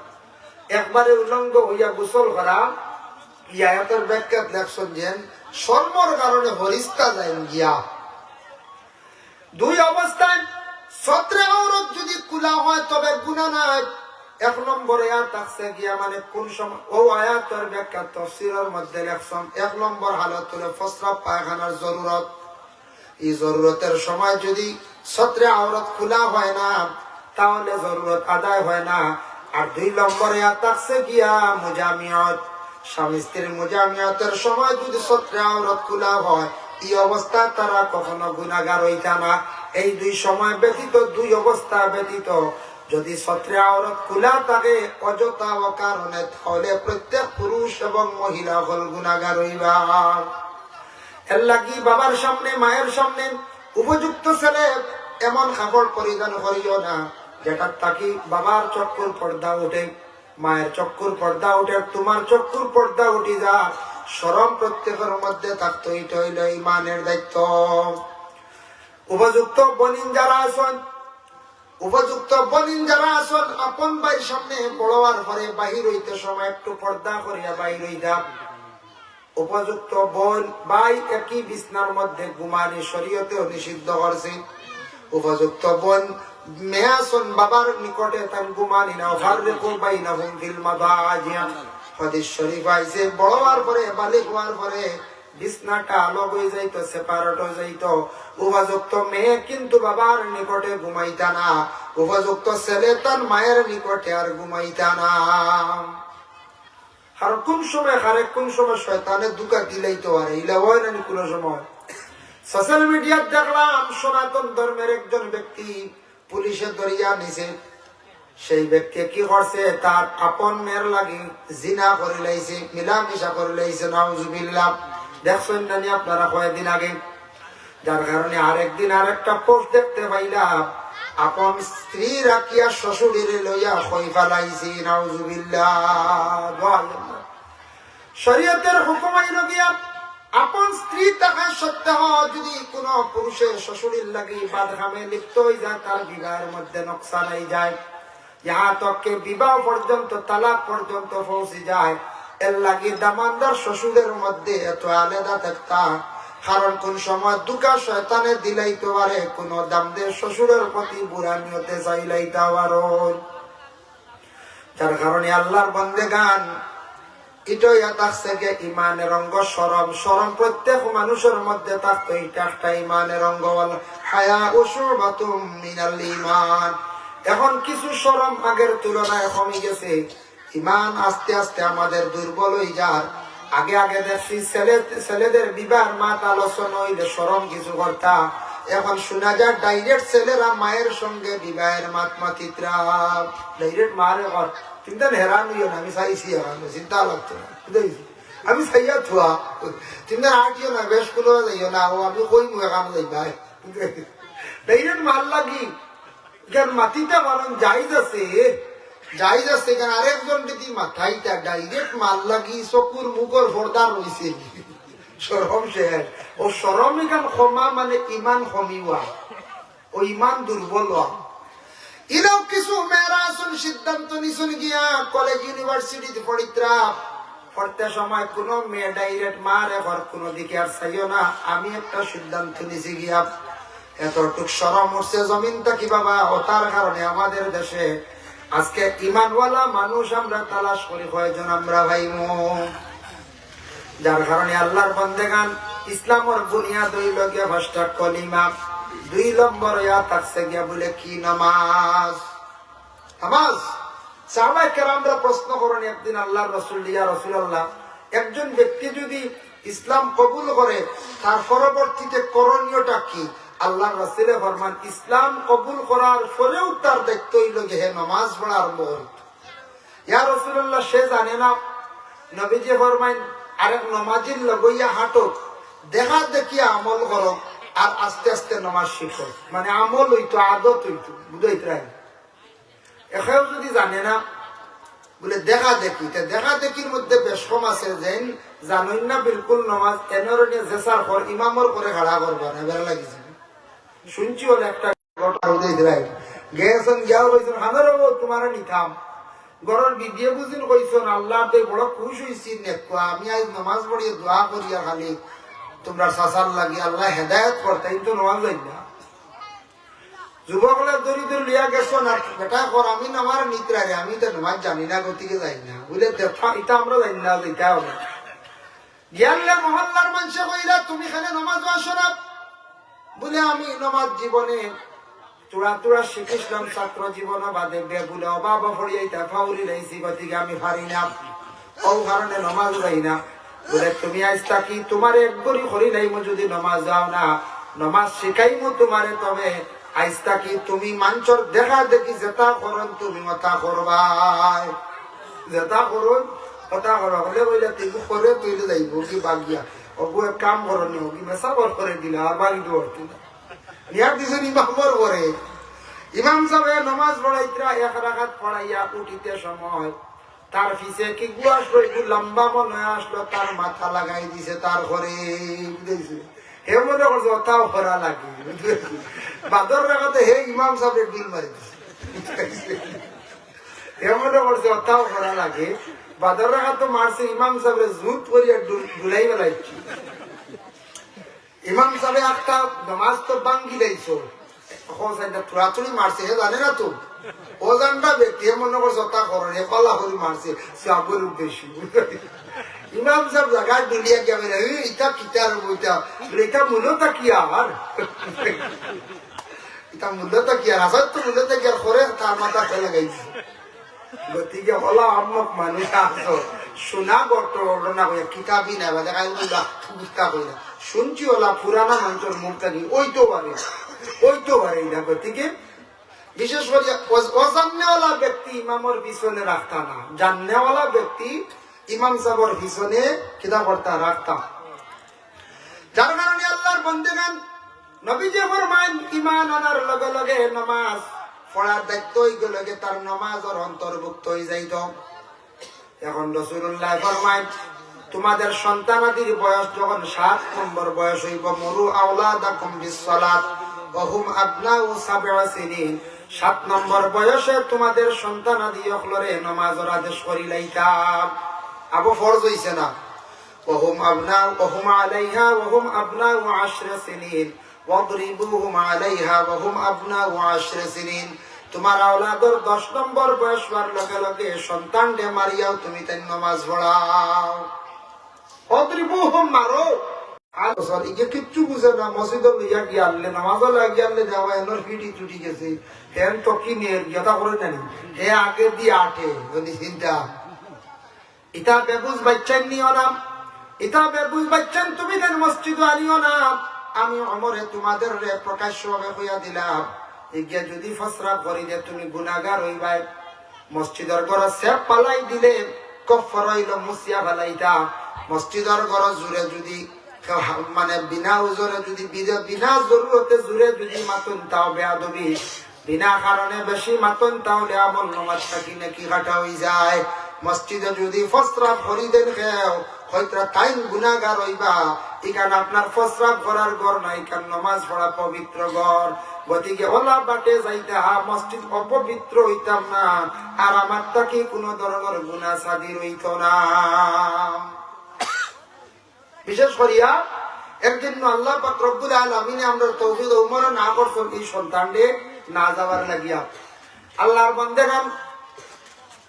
একবারে উলঙ্গ হইয়া গোসল করা আয়াতের ব্যাখ্যাত লেখছেন যে শরমর কারণে ফেরেশতা যাইন গিয়া। দুই অবস্থায় সত্রে আওরত যদি খোলা হয় তবে গুনাহ নাই। এক নম্বর আয়াত আছে গিয়া মানে কোন সময়, ও আয়াতের ব্যাখ্যা তাফসীরের মধ্যে লেখছেন এক নম্বর হালত হলো প্রস্রাব পায়খানার জরুরত। এই জরুরতের সময় যদি সত্রে আওরত খোলা হয় না তাহলে জরুরত আদায় হয় না। আর দুই নম্বর আয়াত আছে গিয়া মুজামিয়াত, স্বামী স্ত্রীর মুজামিয়াতের সময় যদি সত্রে আওরত খোলা হয় এই অবস্থা তারা কখনো গুনাহগার হইতা না। এই দুই সময় ব্যতীত, দুই অবস্থা ব্যতীত যদি সত্রে আওরত খোলা থাকে অযথা অকারণে, তাহলে প্রত্যেক পুরুষ এবং মহিলা হল গুনাহগার হইবা। এর লাগি বাবার সামনে মায়ের সামনে উপযুক্ত ছেলে এমন কাপড় পরিধান করিও না যেটা তাকি বাবার চক্ষুর পর্দা উঠে, মায়ের চক্ষুর পর্দা উঠে, তোমার চক্ষুর পর্দা উঠি যা। শরম প্রত্যেকের মধ্যে থাকতো, এটা হইল ইমানের দায়িত্ব। উপযুক্ত বনিন যারা আছেন, উপযুক্ত বনিন যারা আছেন আপন ভাইয়ের সামনে বড়বার পরে বাহির হইতে সময় একটু পর্দা করিয়া বাহির হইতা। উপযুক্ত বোন ভাই একই বিছনার মধ্যে ঘুমানি শরীয়তে নিষিদ্ধ করছে। উপযুক্ত বোন মেয়ে আছেন বাবার নিকটে তার ঘুমানি না, ফাররিকু বাইনাহুম ফিল মাদাজিয়া। হাদিস শরীফ আইছে বড়বার পরে বালিক হওয়ার পরে বিছনাটা আলোক হয়ে যাইতো, সেপারেট হয়ে যাইতো। উপযুক্ত মেয়ে কিন্তু বাবার নিকটে ঘুমাইতা না, উপযুক্ত ছেলে তার মায়ের নিকটে আর ঘুমাইতা না। আর কোন সময় কোন সময় শয়তানের দুকা দিলাইতে পারে, ইলা হয় না কোন সময়। সোশ্যাল মিডিয়াত দেখলাম সনাতন ধর্মের একজন ব্যক্তি পুলিশে ধরিয়া নিছে। সেই ব্যক্তি কি করছে, তার আপন মেয়ের লাগি জিনা করে লাইছে, মিলামিশা করে লাইছে, নাউজুবিল্লাহ। দেখছেন না আপনারা কয়েকদিন আগে, যার কারণে আরেকদিন আরেকটা পোস্ট দেখতে পাইলাম, আপন স্ত্রী রাখিয়া শ্বশুরের লইয়া খই ফেলাইছি, নাউজুবিল্লাহ। শরীয়তের হুকুম আইল গিয়া আপন স্ত্রী থাকা সত্ত্বেও যদি কোন পুরুষের শ্বশুরের লাগি বাদঘামে লিপ্ত হয়ে যায়, তার বিবাহের মধ্যে নোকসান হয়ে যায়, ইহা তককে বিবাহ পর্যন্ত, তালাক পর্যন্ত পৌঁছে যায়। এর লাগি দামানদার শ্বশুরের মধ্যে এত আলাদা থাকতা, কারণ কোন সময় দুকা শয়তানে দিলাইতে পারে, কোন দামদের শ্বশুরের প্রতি বুড়া নিয়তে চাইলাইতে পারো। যার কারণে আল্লাহর বান্দেগান এটাই থাকছে যে ইমানের অঙ্গ শরম। শরম প্রত্যেক মানুষের মধ্যে থাকতো, এটা একটা ইমানের অঙ্গ। হায়া উশুবাতুম মিনাল ঈমান। এখন কিছু শরম আগের তুলনায় কমে গেছে, ইমান আস্তে আস্তে আমাদের দুর্বল হয়ে যায়। আগে আগে দেখছি ছেলেদের বিবাহ মাত আলোচনা হইলে শরম কিছু করতা, এখন শোনা যায় ডাইরেক্ট ছেলেরা মায়ের সঙ্গে বিবাহের মাত মাতিত্রা, ডাইরেক্ট মারে ঘর। চিন্তা হেরান হইও না, আমি চাইছি এখন চিন্তা লাগতো না, আমি চাইয়া থোয়া তুমি আটিও না বেশ কোনো যাইও না ও আমি কই মুখে কাম যাইবা ডাইরেক্ট মাল লাগি কেন মাটিটা বারণ জায়জ আছে কেন আরেকজন যদি মাথাইটা ডাইরেক্ট মাল লাগি চকুর মুখর ভর্দা রয়েছে সরম শেষ ও সরম এখান ক্ষমা মানে ইমান কমিওয়া ও ইমান দুর্বল হওয়া এরাও কিছু মেয়েরা আসুন সিদ্ধান্ত নিছুন গিয়া কলেজ ইউনিভার্সিটিতে পড়তে সময় কোন মেয়ে ডাইরেক্ট মারে ঘর কোনো দিকে আর চাইও না আমি একটা সিদ্ধান্ত নিছি গিয়া এতটুক সরম উঠছে জমিনটা কি বাবা ও তার কারণে আমাদের দেশে আজকে ইমানওয়ালা মানুষ আমরা তালাশ করি কয়জন আমরা ভাইমো যার কারণে আল্লাহর বান্দেগান ইসলামের বুনিয়াদ হইল গিয়া ফার্স্ট কলিমা 2 নম্বর ইয়া থাকছে গিয়া বলে কি নামাজ সাহাবায়ে কেরামরা প্রশ্ন করেন একদিন আল্লাহর রাসূল ইয়া রাসূলুল্লাহ একজন ব্যক্তি যদি ইসলাম কবুল করে তার পরবর্তীতে করণীয়টা কি আল্লাহর রাসূল ফরমান ইসলাম কবুল করার পরেও তার দায়িত্ব হইল যে হে নামাজ পড়া আরম্ভ করুন ইয়া রাসূলুল্লাহ সে জানে না নবীজি ফরমান আরেক নামাজির লগইয়া হাঁটো দেখা দেখি আমল করো আর আস্তে আস্তে নামাজ শিখো মানে আমল হইতো আদত হইতো বুঝাইতে এখন যদি জানে না বলে দেখা দেখির মধ্যে বেশ কম আছে যেন জানেন না বিলকুল নামাজ এনরনে জেসার পর ইমামর করে খাড়া করবা না বেড়া লাগিছে শুনছি হলে একটা ঘটনা বুঝাইতে গেছেন গিয়াও কইছেন হাজার তোমার নিতাম গরর বিদিয়ে বুঝিন কইছেন আল্লাহ তে বড় খুশ হইছি নেকুয়া আমি আজ নামাজ পড়িয়ে দোয়া করিয়া খালি তোমরা সাসার লাগি আল্লাহ হেদায়েত করতেই তো নামাজ যাই না যুবকরা দরিদ্র লিয়া গেছো না বেটা কর আমি নামার নিত্রারে আমি তো নামাজ জানি না গতিকে যাই না বুঝলে এটা আমরা জানি না যেটা হবে জ্ঞানলে মহল্লার মানুষে কইরা তুমি খানে নামাজ আসো না বলে আমি নামাজ জীবনে চূড়া শিখিলাম ছাত্র জীবন বাদে বলে অভাব ফড়িয়াইতা ফাউরি লাইছি গতিকে আমি পারি না ও কারণে নামাজ যাই না বলে তুমি আজ থাকি তোমার একবারই করি নাইমো যদি নামাজ যাও না নামাজ শিখাইমো তোমারে তবে আজ থাকি তুমি মাঞ্চর দেখা দেখি যেটা করন তুমি ওটা করবাই যেটা করুন ওটা করবা বলে বইলে তুই করে তুই যাইব কি বাগিয়া অবু এক কাম করনি কি মেসা করে দিলা আর বাড়ি দৌড়তি না নিয়ার দিছেন ইমামর করে ইমাম সাহেব নামাজ পড়াইতরা এক রাকাত পড়াইয়া উঠিতে সময় তার পিছে কি গুয়াস রইল লম্বা মনে আসলো তার মাথা লাগাই দিছে তার ঘরে বুঝেছি হে মনে করছে ওটাও করা লাগে বাদর রাখাতে হে ইমাম সাহেব ডিল মারি দিছে হে মনে করছে ওটাও করা লাগে বাদর রাখাতে মারছে ইমাম সাহেব জুত করিয়া ডুলাই বেলাইছি ইমাম সাহেব একটা নামাজ তো বাঙ্গি লাইছো চুরাচুরি মারছে হে জানে না তো ও জানটা ব্যক্তি মনে করছে তা করে পালা করে মারছে সাবুর উদ্দেশ্যে ইমাম সাহেব জায়গায় দুলিয়া গিয়া বেড়ে এটা কিতার বইটা এটা মূলত কি আর এটা মূলত কি আর আসলে তো মূলত কি আর করে তার মাথা ফেলে গাইছে গতিকে বলা আমক মানুষ আসো শোনা ঘটনা কইয়া কিতাবই নাই বা দেখাই বললা বুঝতা কইলা শুনছি ওলা পুরানা মানুষের মুখ থাকি ওইতো পারে না গতিকে বিশেষ করে অজান্নেওয়ালা ব্যক্তি ইমামর পিছনে রাখতা না জান্নেওয়ালা ব্যক্তি ইমাম সাহেবের পিছনে কিতা করতা রাখতা যার কারণে আল্লাহর বান্দাগণ নবীজি ফরমান ঈমান আনার লগে লগে নামাজ পড়ার দায়িত্ব হয়ে গেল তার নামাজের অন্তর্ভুক্ত হয়ে যাইত এখন রাসূলুল্লাহ ফরমান তোমাদের সন্তানাদির বয়স যখন 7 নম্বর বয়স হইব মুরু আওলাদাকুম বিসসালাত ওয়া হুম আবনাউ 7 সিনিন 7 নম্বর বয়সে তোমাদের সন্তানাদি অকলরে নামাজের আদেশ করিলাইতাম আবু ফরজ হইছে না ওয়া হুম আবনাউ ওয়া হুম আলাইহা ওয়া হুম আবনাউ 10 সিনিন ওয়াদরিবুহুম আলাইহা ওয়া হুম আবনাউ 10 সিনিন তোমার আওলাদর 10 নম্বর বয়স হওয়ার লগে লগে সন্তানকে মারিয়াও তুমি তাই নামাজ পড়াও ওয়াদরিবুহুম মারো আর সরি যে কিচ্ছু বুঝে না মসজিদে লিয়া গিয়ালে নামাজও লাগিয়ালে যাওয়া এনর ফিটি ছুটি গেছে হেন তো কি নিয়ে গিয়া করে জানি হে আগে দি আটে যদি চিন্তা ইতা বেবুজ বাচ্চা নিও না ইতা বেবুজ বাচ্চা তুমি কেন মসজিদে আনিও না আমি ওমরে তোমাদের রে প্রকাশ্যভাবে কইয়া দিলাম এগিয়া যদি ফসরা করি যে তুমি গুনাহগার হইবাই মসজিদের ঘরে সেপ পালাই দিলে কফর হইল মুসিয়া ফালাইতা মসজিদের ঘর জুড়ে যদি মানে বিনা ওজনে যদি বিনা জরুরতে জুড়ে যদি মাতুন তাও বেয়াদবি, বিনা কারণে বেশি মাতুন তাহলে আমল নামাজ থাকি নাকি কাটা হয়ে যায়। মসজিদে যদি ফসরাব হরিদের খেও হয়তো তাইন গুনাহগার হইবা, এখানে আপনার ফসরাব করার ঘর না, এখানে নামাজ পড়া পবিত্র ঘর। গতিকে ওলা বাটে যাইতা মসজিদ অপবিত্র হইতাম না, আর আমার তাকে কোনো ধরনের গুনাহ সাদির হইত না। বিশেষ করিয়া একদিন আল্লাহ পাক রব্বুল আলামিন আমরা তৌহিদ উমর না করছেন এই সন্তানকে না যাওয়ার লাগিয়া আল্লাহর বান্দাগণ,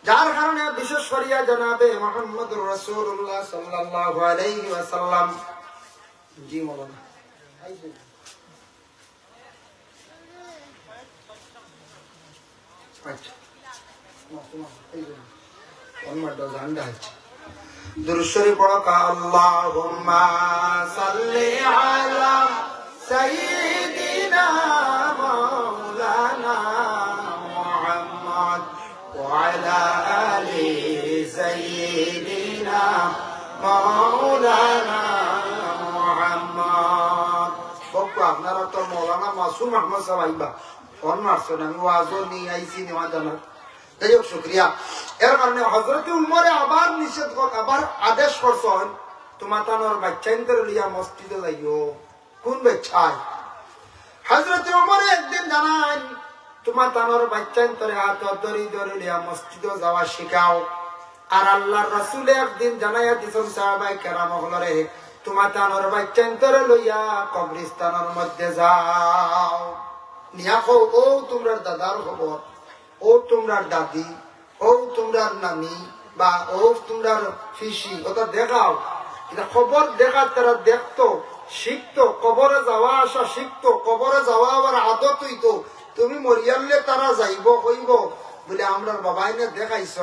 যার কারণে বিশেষ করিয়া জনাবে মুহাম্মদুর রাসূলুল্লাহ সাল্লাল্লাহু আলাইহি ওয়াসাল্লাম জি মাওলানা আচ্ছা ওমরটা জানদা আছে দুরূদ শরীফ পড়ো কা আল্লাহুম্মা সাল্লি আলা সাইয়্যিদিনা মাওলানা মুহাম্মদ ওয়া আলা আলি সাইয়্যিদিনা মাওলানা মুহাম্মদ। বক্তা আপনারা তো মাওলানা মাসুম আহমদ সাহেব আইবা ফোন মারছেন, আমি ওয়াজও নিয়ে আইছি নেওয়া জানার। যাই হোক শুক্রিয়া। এর কারণে হযরত উমরে আবার নিষেধ কর, আবার আদেশ করছেন তোমার তানোর বাচ্চাইনদের লিয়া মসজিদে যাইও। কোন বাচ্চায়? হযরত উমরে একদিন জানান তোমার তানোর বাচ্চাইনতরে হাত ধরি ধরে লিয়া মসজিদে যাওয়া শিখাও। আর আল্লাহর রাসূল একদিন জানাইয়া দিছেন সাহাবায়ে কেরাম হলরে তোমার তানোর বাচ্চাইনতরে লইয়া কবরস্থানের মধ্যে যাও। নিয়া কও ও তোমরা দাদার খবর, ও তোমরা দাদি, ও তোমরা নানি বা ও তোমরা ফিসি, ওটা দেখাও। এটা খবর দেখা তারা দেখতো শিখতো, কবরে যাওয়া আসা শিখতো, কবরে যাওয়া আবার আদত হইতো। তুমি মরিয়ালে তারা যাইব হইব বলে আমরা বাবাই না দেখাইছ,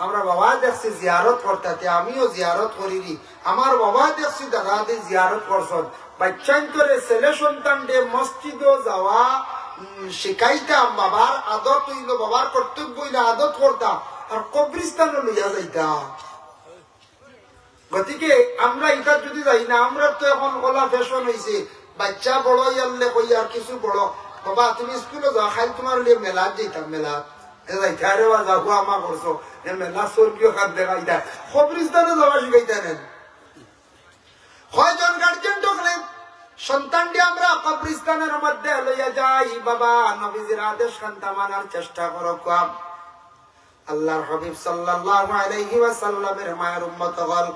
আমরা বাবা দেখছি জিয়ারত করতে, আমিও জিয়ারত করিনি, আমার বাবা দেখছি দাদা জিয়ারত করছেন। বাচ্চান্তরে ছেলে সন্তান দে মসজিদও যাওয়া শিখাইতাম, বাবার আদত হইল, বাবার কর্তব্য হইলে আদত করতাম, আর কবরিস্তানও লইয়া যাইতাম। গতিকে আমরা এটা যদি যাই না, আমরা তো এখন ওলা ফ্যাশন হয়েছে, বাচ্চা বড় ইয়ারলে কই আর কিছু বড় বাবা তুমি স্কুলে যাও, খাই তোমার লিয়ে মেলাত যেতাম, মেলাত যাইতা রে বা যাবো আমা করছো মেলা স্বর্গীয় খাদ দেখাইতা, কবরিস্তানে যাওয়া শিখাইতা নেন। কয়জন গার্জেন ঢুকলে সন্তানটি আমরা কবরস্থানের মধ্যে লইয়া যাই, বাবা নবীজির আদেশ খান্তা মানার চেষ্টা করো। আল্লাহর হাবিব সাল্লাল্লাহু আলাইহি ওয়াসাল্লামের মায়ের উম্মত হল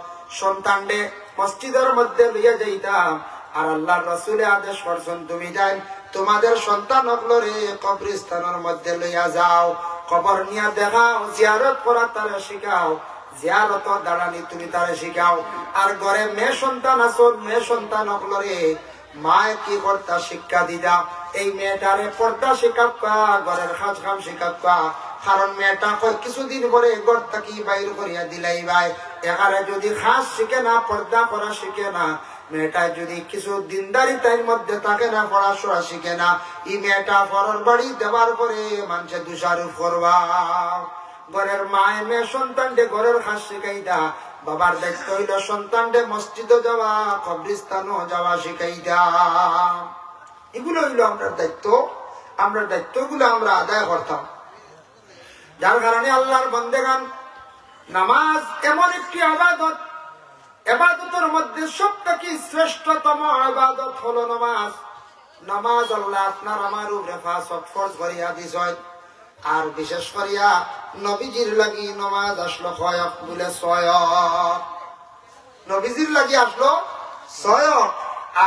সন্তানকে মসজিদের মধ্যে লইয়া যাইতাম, আর আল্লাহর রাসূল আদেশ করছেন তুমি যাই তোমাদের সন্তান হলরে কবরস্থানের মধ্যে লইয়া যাও, কবর নিয়া দেখাও, জিয়ারত করা তারা শিখাও, জিয়ারত দাঁড়ানি তুমি তারা শিখাও। আর ঘরে মেয়ে সন্তান আসল, মেয়ে সন্তান হলরে মায়ের কি কর্তা শিক্ষা দিদা, এই মেয়েটারে পর্দা শিখাবা, ঘরের কাজ কাম শিখাবা। কারণ মেয়েটা কিছুদিন পরে ঘর থাকি বাইর করিয়া দিলাই ভাই, এখানে যদি খাস শিখে না, পর্দা করা শিখে না, মেয়েটা যদি কিছু দিনদারি তাইর মধ্যে থাকে না, পড়াশোনা শিখে না, এই মেয়েটা পরের বাড়ি দেওয়ার পরে মানুষে দোষারোপ করবা। ঘরের মায়ের মেয়ে সন্তানকে ঘরের খাস শিখাইতা, বাবার দায়িত্ব হইল সন্তানকে মসজিদে যাওয়া, কবরস্থানও যাওয়া শিখাইতা। এগুলো হইল আমরা দায়িত্ব, আমরা দায়িত্বগুলো আমরা আদায় করতাম। যার কারণে আল্লাহর বান্দাগান নামাজ এমন একটি ইবাদত, ইবাদতের মধ্যে সবথেকে শ্রেষ্ঠতম ইবাদত হলো নামাজ। নামাজ আল্লাহ আপনার আমার উপরে ফরজ করিয়া দিছেন। আর বিশেষ করিয়া নবীজির লাগি নামাজ আসলো কয়ক বলে 6, নবীজির লাগি আসলো 6,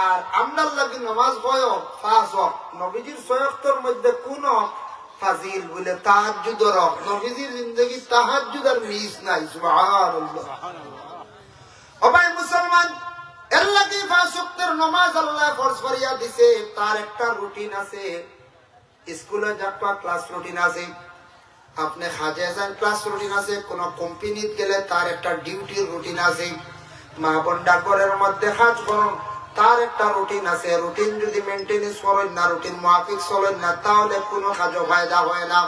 আর আমরার লাগি নামাজ কয়ক 5। নবীজির 6 মধ্যে কোন ফাজিল বলে তাহাজ্জুদের, নবীজির জিন্দেগি তাহাজ্জুদের মিস নাই। সুবহানাল্লাহ। ও ভাই মুসলমান, এর লাগি 5 ওয়াক্তের নামাজ আল্লাহ ফরজ করিয়া দিছে। তার একটা রুটিন আছে, স্কুলে যাওয়া ক্লাস রুটিন আছে, আপনি কাজে যান ক্লাস রুটিন আছে, কোন কোম্পানিতে গেলে তার একটা ডিউটির রুটিন আছে, মা বোন ডাকঘরের মধ্যে কাজ করুন তার একটা রুটিন আছে। রুটিন যদি মেনটেনেন্স করেন না, রুটিন মাফিক চলেন না, তাহলে কোনো কাজও ফায়দা হয় না।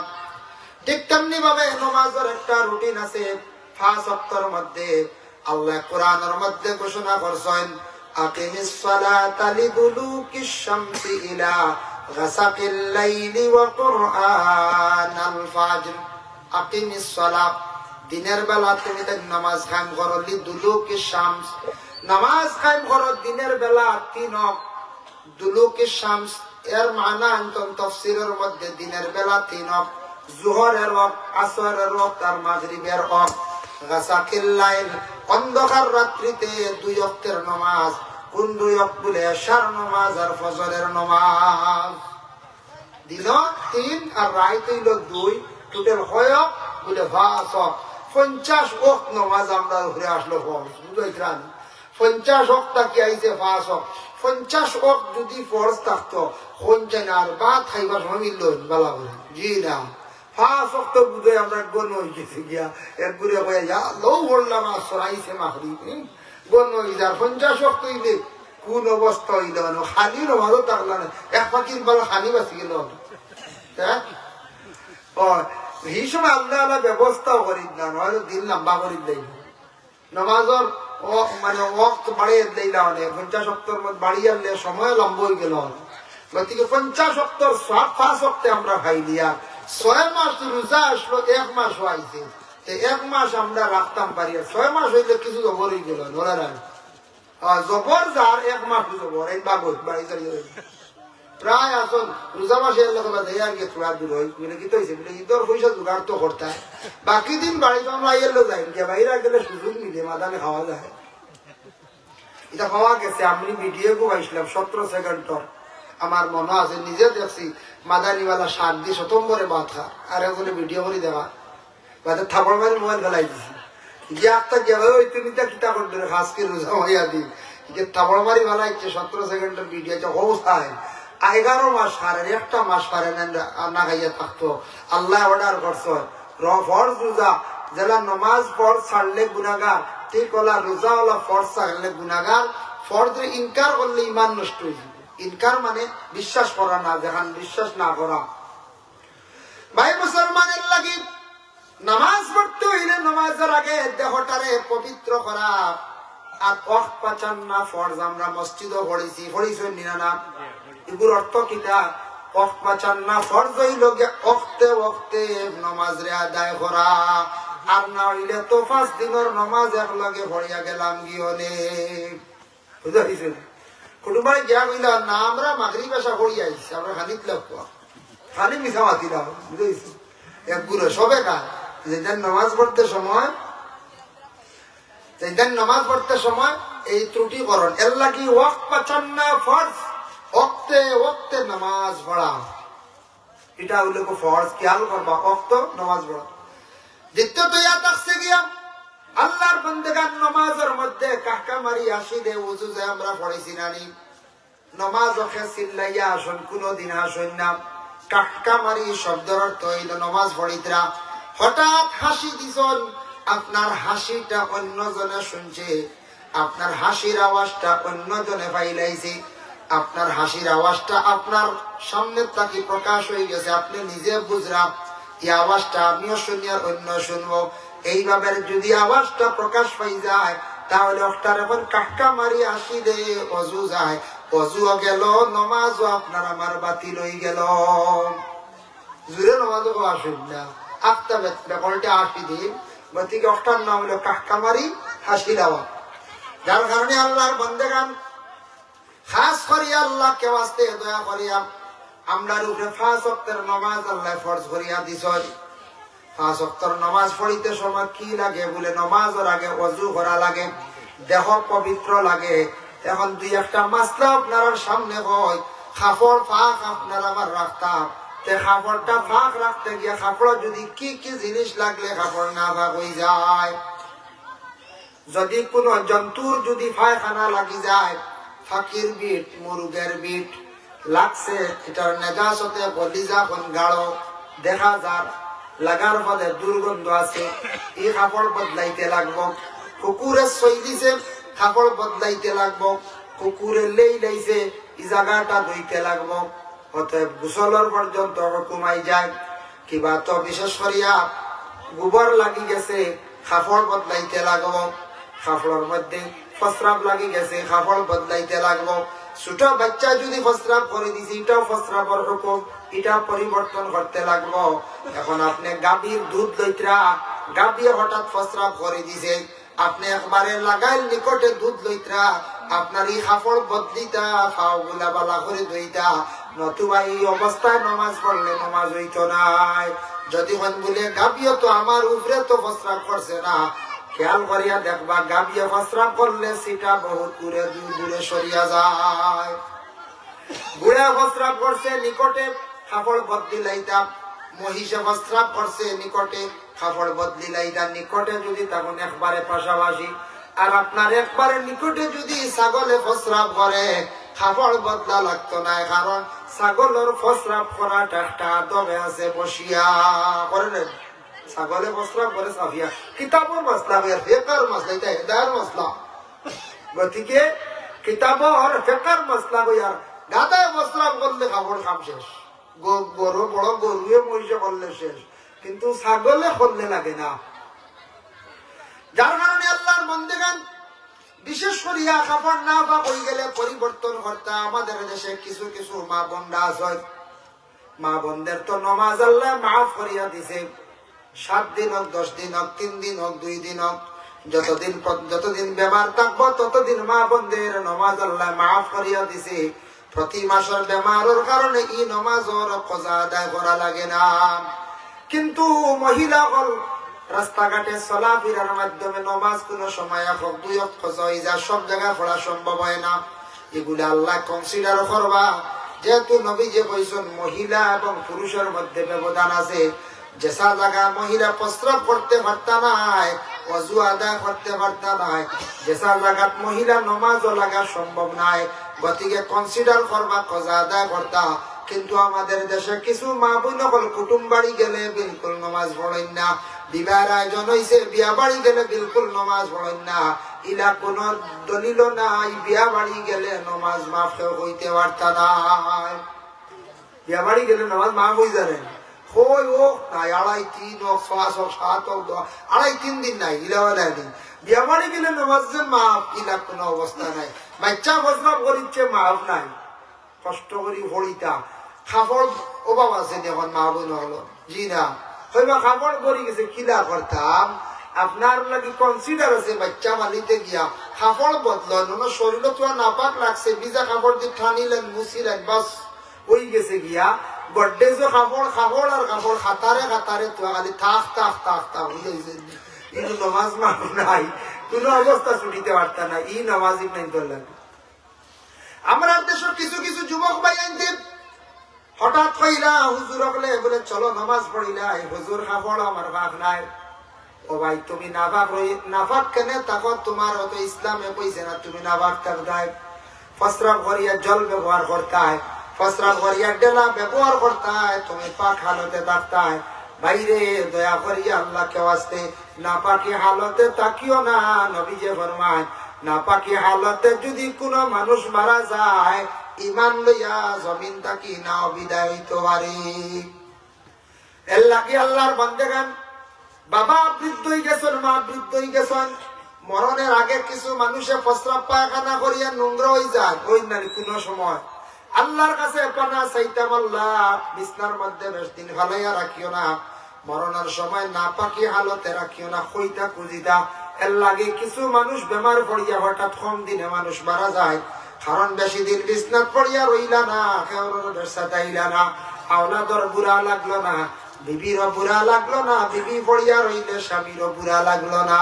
ঠিক তেমনি ভাবে নামাজের একটা রুটিন আছে 5 ওয়াক্তের মধ্যে। আল্লাহ কোরআনের মধ্যে ঘোষণা করছেন আকিমিস সালাতা লিদুলুকিশ শামসি ইলা গাসাকিল লাইলি ওয়া কুরআনাল ফাজর। আকিমিস সালাত, দিনের বেলা তুমি নামাজ কায়েম করো, লিদুলুকিশ শামস, নামাজ কায়েম করো দিনের বেলা 3 দুলুকিশ শামস এর মানা আন্তন তাফসীরের মধ্যে দিনের বেলা 3 জোহরের ওয়াক্ত, আসরের ওয়াক্ত আর মাগরিবের ওয়াক্ত। গাসাকিল লাইল, অন্ধকার রাত্রিতে 2 ওয়াক্তের নামাজ। কোন 2 ওয়াক্ত বলে? এশার নামাজ আর ফজরের নামাজ। দিন 3 আর রাত হইল 2, টোটাল হয় বলে 5 ওয়াক্ত। 50 ওয়াক্ত নামাজ আমরা ঘুরে আসলো বুঝাইছিলাম। 50 ওয়াক্ত কি আইছে 5 ওয়াক্ত। 50 ওয়াক্ত যদি ফরজ থাকতো কোনছেন আর ভাত খাইবার সময় মিলল বালা বলে জি না। 5 ওয়াক্ত বুঝে আমরা গণ হয়ে গেছি গিয়া এক ঘুরে হয়ে যা লো বললাম আর সরাইছে মাহরিব গণ হয়ে যার 50 ওয়াক্ত হইলে কোন অবস্থা হইল না। খালি নামাজও থাকলো না, এক পাখির বেলা খালি বাঁচি গেল। হ্যাঁ এই সময় আল্লাহ আল্লাহ ব্যবস্থাও করি না, নয় দিন লম্বা করি দেয় নামাজর মানে ওয়াক্ত বাড়িয়ে দিলা অনেক। 50 ওয়াক্তের মধ্যে বাড়িয়ে আনলে সময় লম্বা হয়ে গেল। গতিকে 50 ওয়াক্তের 5 ওয়াক্তে আমরা খাই দিয়া 6 মাস রোজা আসলো, 1 মাস হয়েছে। 1 মাস আমরা রাখতাম পারি, 6 মাস হইলে কিছু জবর হয়ে গেল। জবর যার 1 মাস জবর এই বাগত বাড়ি চালিয়ে প্রায় আসল রোজা মাসে আর গিয়ে থোড়া দূর হয় বলে কি হয়েছে বলে ঈদর পয়সা জোগাড় তো করতে। বাকি দিন বাড়িতে আমরা আইয়েলো যাই গিয়ে বাইরে গেলে সুযোগ মিলে মাদানে খাওয়া যায়। এটা পাওয়া গেছে। আমি ভিডিও পাইছিলাম 17 সেকেন্ডর, আমার মনে আছে নিজে দেখছি। মাদানিওয়ালা 7 দিয়ে সতম্বরে ভাত খা আর এগুলো ভিডিও করে দেওয়া বাদে থাপড় মারি মোবাইল ফেলাই দিছি যে একটা গেলে ওই তুমি কিতা করতে খাসকে রোজা হইয়া দিন যে থাপড় মারি ফেলাইছে। 17 সেকেন্ডের ভিডিও অবস্থায় 11 মাস হারেন, 1টা মাস হারেন না খাইয়া থাকতো। আল্লাহ অর্ডার করছো ফরজ রোজা যারা নমাজ ফরজ ছাড়লে গুনাহগার, ঠিক ওলা রোজা ওলা ফরজ ছাড়লে গুনাহগার। ফরজ ইনকার করলে ইমান নষ্ট হয়ে যাবে। ইনকার মানে বিশ্বাস করা না, যেখান বিশ্বাস না করা। ভাই মুসলমানের লাগি নামাজ পড়তে হইলে নামাজের আগে দেহটারে পবিত্র করা। আর ওয়াক্ত পাচান না ফরজ আমরা মসজিদও পড়েছি, পড়িছেন না? এগুলোর অর্থ কিটা? ওয়াক্ত পাচান না ফরজ হইল ওয়াক্তে ওয়াক্তে নামাজ রে আদায় করা। আর না হইলে তো 5 দিনের নামাজ একলগে পড়িয়া গেলাম গিয়ে বুঝা হয়েছে। কুটুম্বাই গিয়া কইল না আমরা মাগরিব এসা পড়ি আইছি, আমরা খানিক লাগবো খালি মিশা মাতি দাও বুঝেছি। একগুলো সবে না যেদিন নামাজ পড়তে সময় এই ত্রুটি করণ এর লাগি ওয়াক্ত পাচান না ফরজ ওয়াক্তে ওয়াক্তে নামাজ পড়া। এটা হইলে ফরজ খেয়াল করবা, ওয়াক্ত নামাজ পড়া। দ্বিতীয়ত ইয়া থাকছে গিয়া আল্লাহর বান্দাগান নামাজের মধ্যে কাহকা মারি আসি দে ওযু যে আমরা পড়াইছি নানি নামাজ ওকে চিল্লাইয়া আসুন কোনদিন আসুন না। কাহকা মারি শব্দের অর্থ হইল নামাজ পড়িতরা হঠাৎ হাসি দিছন, আপনার হাসিটা অন্যজনে শুনছে, আপনার হাসির আওয়াজটা অন্যজনে পাইলাইছে, আপনার হাসির আওয়াজটা আপনার সামনে তাকে প্রকাশ হয়ে গেছে, আপনি নিজে বুঝলাম এই আওয়াজটা আমিও শুনি আর অন্য শুনবো। এইভাবে যদি আওয়াজটা প্রকাশ পাই যায় তাহলে ওটার এখন কাহকা মারি আসি দে অজু যায়, অজুও গেল নমাজও আপনার আমার বাতিল হয়ে গেল। জুড়ে নমাজও আসুন না আফতা ব্যাপারটা আসি দিন গতিকে ওটার নাম হলো কাহকা মারি হাসি দেওয়া। যার কারণে আল্লাহর বান্দাগান খাস করিয়া আল্লাহ কে ওয়াস্তে দয়া করিয়া আমরার উপরে 5 ওয়াক্তের নামাজ আল্লাহ ফরজ করিয়া দিছেন। 5 ওয়াক্তের নামাজ পড়িতে সময় কি লাগে বলে নামাজের আগে ওযু করা লাগে, দেহ পবিত্র লাগে। এখন 2-1টা মাসলা আপনার সামনে হয়, কাপড় ফাঁক আপনার আবার রাখতাম, তে কাপড়টা ফাঁক রাখতে গিয়ে কাপড় যদি কি কি জিনিস লাগলে কাপড় না ফাঁক হয়ে যায়। যদি কোনো জন্তুর যদি পায়খানা লাগি যায়, ফাঁকির বিট মুরগের বিট লাগছে, এটার নেজাসতে কলিজা কোন গাঢ় দেখা যার লাগার পরে দুর্গন্ধ আছে, এই কাপড় বদলাইতে লাগবো। কুকুরে সই দিছে কাপড় বদলাইতে লাগবো, কুকুরে লেই লাইছে এই জায়গাটা ধুইতে লাগবো। অতএব গোসলের পর্যন্ত কমাই যায়। কিবা তো বিশেষ করিয়া গোবর লাগি গেছে কাপড় বদলাইতে লাগবো। কাপড়ের মধ্যে ফসরাব লাগি গেছে, কাপড় বদলাইতে লাগবো। ছোট বাচ্চা যদি ফসরাব করে দিছি, এটাও ফসরাবর হুকুম, এটা পরিবর্তন করতে লাগবো। এখন আপনি গাভীর দুধ লইতরা, গাভী হঠাৎ ফসরাব করে দিছে, আপনি একবারে লাগাইল নিকটে দুধ লইতরা, আপনার এই কাপড় বদলিতা, ফাও গুলা বালা করে দইতা, নতুবা এই অবস্থায় নমাজ পড়লে নমাজ হইতো নাই। যদি হন বলে গাভীও তো আমার উপরে তো ফসরাব করছে না, খেয়াল করিয়া দেখবা গাভীও ফসরাব করলে সেটা বহুত দূরে দূরে সরিয়া যায়। বুড়া ফসরাব করছে নিকটে কাপড় বদলি লাইতা, মহিষে ফসরাব করছে নিকটে কাপড় বদলি লাইতা, নিকটে যদি তখন একবারে পাশাপাশি। আর আপনার একবারে নিকটে যদি ছাগলে ফসরাব করে, কাপড় বদলা লাগতো না, কারণ ছাগলের ফসরাব করাটা একটা দমে আছে বসিয়া করে। ছাগলে ফসরাব করে সাফিয়া কিতাবর মশলা, ফেকার মশলা, এটা হেদায়ের মশলা। গতিকে কিতাবর ফেকার মশলা বইয়ার গাদায় ফসরাব করলে কাপড় কাম শেষ, গরু বড় গরুয়ে মহিষে করলে শেষ, কিন্তু ছাগলে করলে লাগে না। যার কারণে আল্লাহর বন্দেগান বিশেষ করিয়া কাপড় না বা হয়ে গেলে পরিবর্তন করতে। আমাদের দেশে কিছু কিছু মা বোনরা আছে, মা বোনদের তো নমাজ আল্লাহ মাফ করিয়া দিছে। 7 দিন হোক, 10 দিন হোক, 3 দিন হোক, 2 দিন হোক, যতদিন বেমার থাকবো ততদিন মা বোনদের নমাজ আল্লাহ মাফ করিয়া দিছে। প্রতি মাসের বেমারের কারণে এই নমাজের কজা আদায় করা লাগে না। কিন্তু মহিলা হল রাস্তাঘাটে চলাফেরার মাধ্যমে নমাজ কোন সময় 1-2 কজা হয়ে যায়, সব জায়গায় পড়া সম্ভব হয় না। এগুলো আল্লাহ কনসিডার করবা। যেহেতু নবী যে কইছেন মহিলা এবং পুরুষের মধ্যে ব্যবধান আছে, যেসা জায়গা মহিলা প্রস্রাব করতে পারতা নাই, অজু আদায় করতে পারতা নাই, যেসা জায়গা মহিলা নমাজও লাগা সম্ভব নাই, গতিকে কনসিডার করবা কজা আদায় করতা। কিন্তু আমাদের দেশে কিছু মা বোন কুটুম বাড়ি গেলে বিলকুল নমাজ পড়েন না, বিবাহের আয়োজন হয়েছে বিয়া বাড়ি গেলে বিলকুল নমাজ পড়েন না। ইলা কোন দলিল নাই বিয়া বাড়ি গেলে নমাজ মাফ হইতে পারতা নাই। বিয়া বাড়ি গেলে নমাজ মাফ হয়ে যাবেন হই হোক নাই, 2.5-3 হোক, 6 হোক, 7 হোক, 2.5-3 দিন নাই, ইলা দিন বিয়া বাড়ি গেলে নমাজ যে মাফ, ইলা কোন অবস্থা নাই। বাচ্চা ফসরাব করিচ্ছে মাফ নাই, কষ্ট করি হরিতা কাপড় অভাব আছে এখন মা বোন হলো জি না হইবা কাপড় পরি গেছে কিলা করতাম। আপনার লাগি কনসিডার আছে বাচ্চা মালিতে গিয়া কাপড় বদলান, শরীর তো নাপাক লাগছে, ভিজা কাপড় দিয়ে টানিলেন মুছিলেন, বাস ওই গেছে গিয়া গড্ডেজ কাপড় কাপড় আর কাপড় খাতারে খাতারে তো খালি থাক থাক থাক থাক কিন্তু নমাজ মাফ নাই, কোন অবস্থা ছুটিতে পারতা না। ই নমাজ নাই ধরলেন। আমরা দেশের কিছু কিছু যুবক ভাই আনতে হঠাৎ কইলা হুজুর হলে বলে চলো নামাজ পড়িলা, হুজুর কাপড় আমার ভাগ নাই। ও ভাই তুমি নাফাক কেন তাকো, তোমার অত ইসলামে কইছে না তুমি নাফাক থাকতাই। ফসরাব করিয়া জল ব্যবহার করতাই, ফসরাব করিয়া ডেলা ব্যবহার করতাই, তুমি পাক হালতে থাকতাই। বাইরে দয়া করিয়া আল্লাহকে ওয়াস্তে নাপাকি হালতে তাকিও না। নবী যে ফরমায় নাপাকি হালতে যদি কোন মানুষ মারা যায়, ইমান লইয়া জমিন তাকি না বিদায় হইতে পারে। এর লাগি আল্লাহর বান্দেগান বাবা বৃদ্ধ হয়ে গেছেন, মা বৃদ্ধ হয়ে গেছেন, মরণের আগে কিছু মানুষে প্রস্রাব পায়খানা করিয়া নোংরা হয়ে যায়, ওই নারী কোন সময় আল্লাহর কাছে পানা চাইতাম, আল্লাহ বিছনার মধ্যে বেশ দিন ভালাইয়া রাখিও না, মরণের সময় নাপাকি হালতে রাখিও না, কইতা খুঁজিতা। এর লাগে কিছু মানুষ বেমার পড়িয়া হঠাৎ কম দিনে মানুষ মারা যায়, কারণ বেশি দিন বিছনাত পড়িয়া রইলা না, কেউর সাইলা না, আওলাদর বুড়া লাগলো না, বিবিরও বুড়া লাগলো না, বিবি পড়িয়া রইলে স্বামীরও বুড়া লাগলো না।